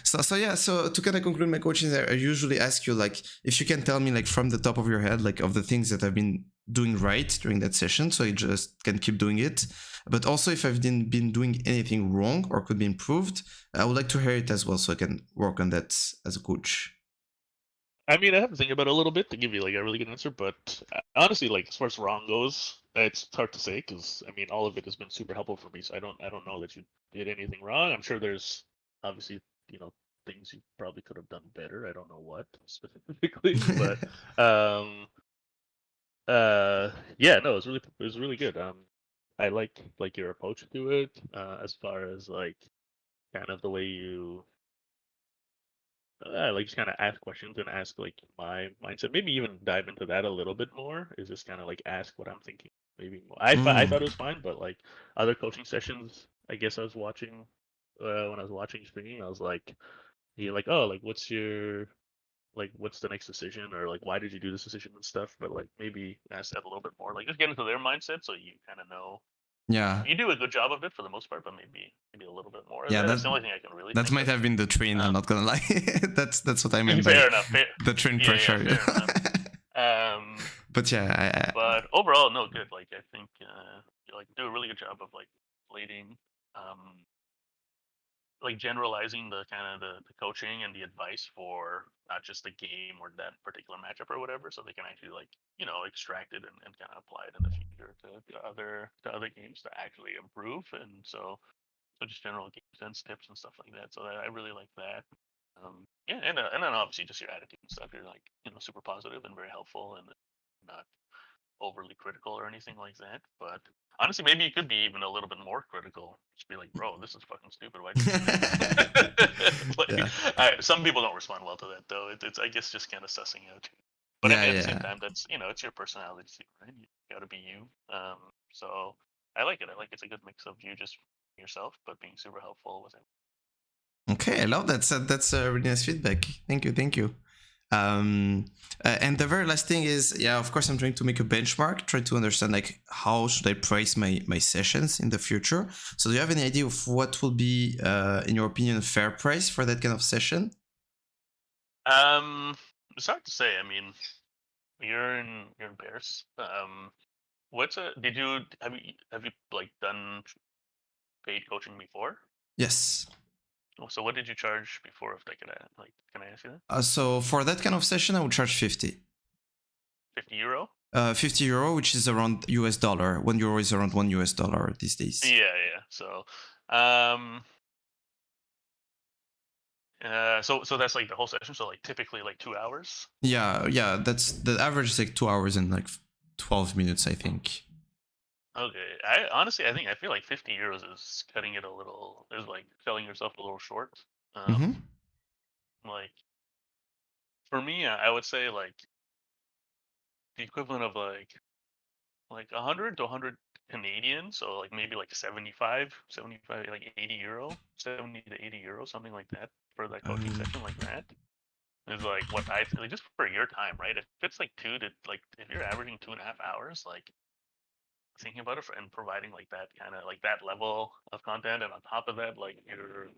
So yeah. So to kind of conclude my coaching, I usually ask you like if you can tell me like from the top of your head like of the things that I've been doing right during that session, so I just can keep doing it. But also if I've been doing anything wrong or could be improved, I would like to hear it as well, so I can work on that as a coach. I mean, I have to think about it a little bit to give you like a really good answer, but honestly, like as far as wrong goes, it's hard to say because I mean, all of it has been super helpful for me. So I don't know that you did anything wrong. I'm sure there's obviously things you probably could have done better. I don't know what specifically, but um yeah, no, it was really good. I like your approach to it as far as like kind of the way you like just kind of ask questions and ask like my mindset. Maybe even dive into that a little bit more. Is just kind of like ask what I'm thinking. Maybe more. I thought it was fine, but like other coaching sessions, I guess I was watching when I was watching streaming, I was like, he like, oh, like what's the next decision or like why did you do this decision and stuff. But like maybe ask that a little bit more. Like just get into their mindset so you kind of know. Yeah, You do a good job of it for the most part, but maybe a little bit more. yeah. That's the only thing I can really That think might of. have been the train. I'm not gonna lie. That's what I meant by Fair enough. the train Yeah, pressure. fair enough. Um, But yeah, but overall, no, good. Like I think you like do a really good job of like leading, um, like generalizing the kind of the coaching and the advice for not just the game or that particular matchup or whatever, so they can actually like extract it and kind of apply it in the future to other games to actually improve. And so just general game sense tips and stuff like that. So I really like that. Yeah, and then obviously just your attitude and stuff. You're like super positive and very helpful and not overly critical or anything like that. But honestly, maybe you could be even a little bit more critical. Just be like, bro, this is fucking stupid. Why did you do that? yeah, Some people don't respond well to that though. It's I guess just kind of sussing out. But I yeah, mean, at the same yeah. time, that's it's your personality too, right? You got to be you. So I like it. I like it's a good mix of you just yourself, but being super helpful with it. Okay, I love that. That's a really nice feedback. Thank you, thank you. And the very last thing is, yeah, of course, I'm trying to make a benchmark, try to understand like how should I price my sessions in the future. So do you have any idea of what will be, in your opinion, a fair price for that kind of session? It's hard to say. I mean, you're in Paris. Did you have you like done paid coaching before? Yes. Oh, so what did you charge before? If I could can I ask you that? So for that kind of session, I would charge 50. 50 euro? 50 euro, which is around US dollar. 1 euro is around $1 these days. Yeah. So, so that's like the whole session. So like typically like 2 hours. Yeah. That's the average is like 2 hours and like 12 minutes, I think. Okay. I feel like 50 euros is cutting it a little. Is like selling yourself a little short. Like for me, I would say like the equivalent of like 100 to 100 Canadian, so like maybe like 75, like 80 euro, 70 to 80 euro, something like that for that coaching session like that is like what I like just for your time, right? If it's like if you're averaging 2.5 hours, like thinking about it and providing like that kind of like that level of content, and on top of that, like you're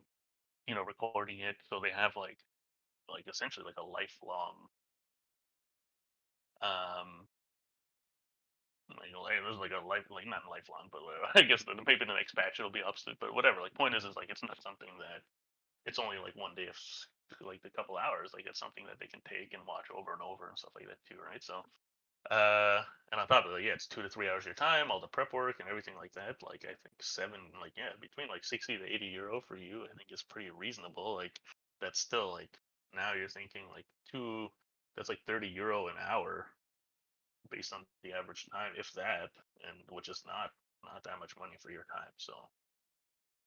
recording it, so they have like essentially like a lifelong um hey, this is like a like not lifelong, but I guess maybe the next batch it'll be upstate. But whatever. Like, point is like it's not something that it's only like one day of like a couple hours. Like it's something that they can take and watch over and over and stuff like that too, right? So, and on top of it, yeah, it's 2 to 3 hours of your time, all the prep work and everything like that. Like I think between like 60 to 80 euro for you, I think is pretty reasonable. Like that's still like now you're thinking like that's like 30 euro an hour based on the average time, if that, and which is not that much money for your time. So,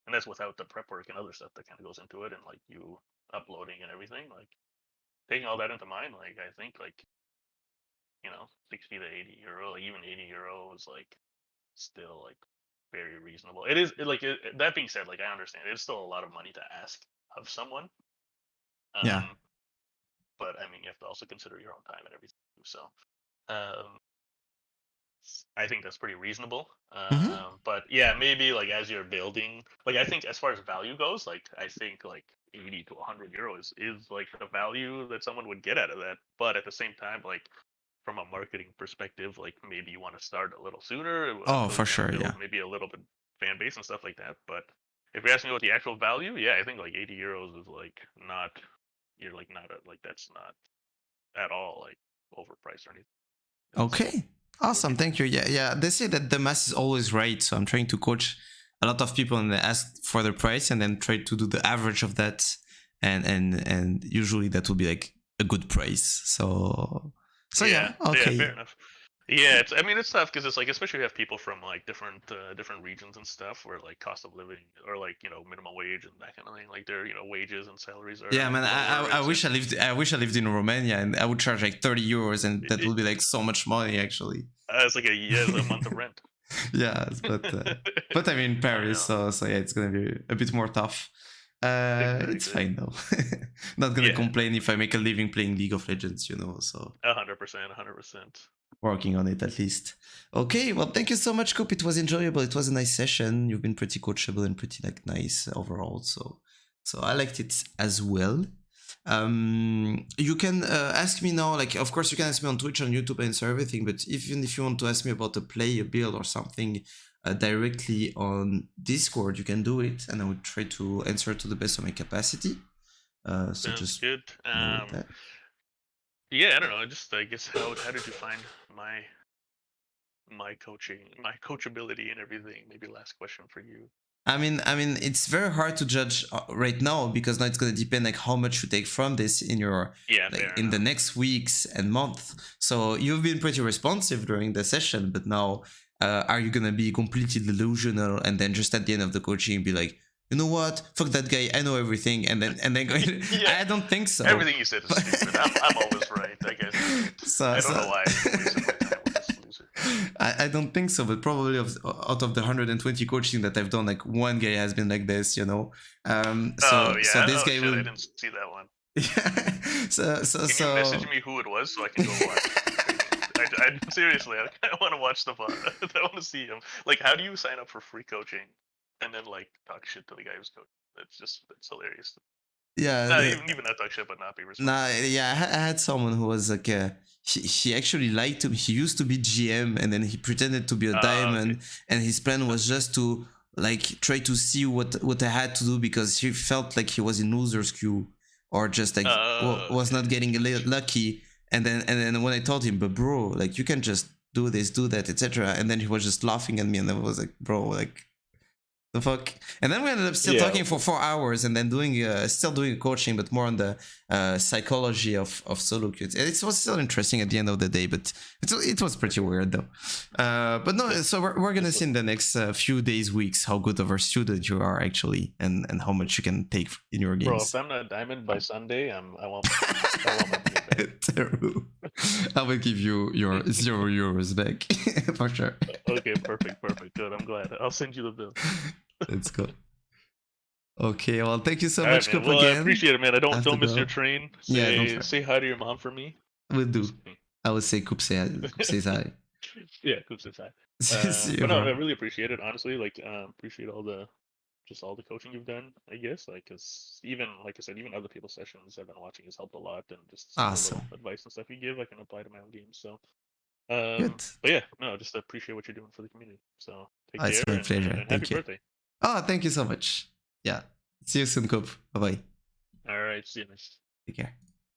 and that's without the prep work and other stuff that kind of goes into it, and like you uploading and everything. Like taking all that into mind, like I think like 60 to 80 euro, like even 80 euro is like still like very reasonable. It is that being said, like I understand it's still a lot of money to ask of someone. Yeah. But I mean, you have to also consider your own time and everything. So, I think that's pretty reasonable. But yeah, maybe like as you're building, like I think as far as value goes, like I think like 80 to 100 euros is like the value that someone would get out of that. But at the same time, like from a marketing perspective, like maybe you want to start a little sooner Oh, until for you kind sure, of build yeah. maybe a little bit fan base and stuff like that. But if you're asking me what the actual value, yeah, I think like 80 euros is like not you're like not a, like that's not at all like overpriced or anything. Okay. Awesome. Thank you. Yeah. They say that the mass is always right. So I'm trying to coach a lot of people and they ask for the price and then try to do the average of that. And usually that will be like a good price. So yeah. Okay. Yeah, fair enough. Yeah, it's tough because it's like especially if you have people from like different regions and stuff where like cost of living or like minimum wage and that kind of thing, like their wages and salaries are Yeah, man. lower. I wish I lived in Romania and I would charge like 30 euros and that would be like so much money actually. It's like a month of rent. Yeah, but I'm in Paris, so yeah, it's gonna be a bit more tough. It's fine though. Not gonna complain if I make a living playing League of Legends, so 100%. Working on it at least. Okay, well, thank you so much, Koop. It was enjoyable. It was a nice session. You've been pretty coachable and pretty like nice overall. So I liked it as well. You can ask me now, like, of course you can ask me on Twitch, on YouTube, and answer everything, but even if you want to ask me about a play, a build, or something directly on Discord, you can do it, and I would try to answer to the best of my capacity. So Sounds just good. that. Yeah, I don't know. Just I guess how did you find my coaching, my coachability and everything? Maybe last question for you. I mean, it's very hard to judge right now because now it's gonna depend like how much you take from this in your in the next weeks and month. So you've been pretty responsive during the session, but now are you gonna be completely delusional and then just at the end of the coaching be like, you know what, fuck that guy, I know everything, and then go? Yeah. I don't think so. Everything you said is stupid. I'm always right, I guess. I don't know why. I don't think so, but probably out of the 120 coaching that I've done, like one guy has been like this, So this guy I didn't see that one. Can you message me who it was so I can go watch? I seriously, I want to watch the VOD. I want to see him. Like, how do you sign up for free coaching and then like talk shit to the guy who's coaching? That's hilarious. Yeah, Even not talk shit, but not be respectful. nah, yeah, I had someone who was like, he actually lied to me. He used to be GM and then he pretended to be a diamond, Okay. and his plan was just to like try to see what I had to do because he felt like he was in loser's queue or just like was not getting a little lucky. And then when I told him, but bro, like you can just do this, do that, etc. And then he was just laughing at me, and I was like, bro, like the fuck. And then we ended up still talking for 4 hours, and then doing still doing coaching, but more on the psychology of solo queues. It was still interesting at the end of the day, but it was pretty weird though. But no, so we're gonna see in the next few days, weeks, how good of a student you are actually, and how much you can take in your games. Bro, if I'm not diamond by Sunday, I want my money back. Terrible. I will give you your €0 back for sure. Okay, perfect. Good. I'm glad. I'll send you the bill. Let's go. Okay, well, thank you so All much, right, man. Koop, Well, again. I appreciate it, man. I have Don't to miss go. your train. Yeah, Say hi to your mom for me. Will do. I will say Koop says hi. Yeah, Koop says hi. See you, But no, bro. I really appreciate it. Honestly, like, appreciate all the coaching you've done. I guess, like, cause even like I said, even other people's sessions I've been watching has helped a lot, and just some of the Awesome. little advice and stuff you give, I can apply to my own games. So, Good. but yeah, no, just appreciate what you're doing for the community. So take It's care my pleasure. and happy Thank you. birthday. Oh, thank you so much. Yeah. See you soon, Koop. Bye bye. All right, see you next. Take care.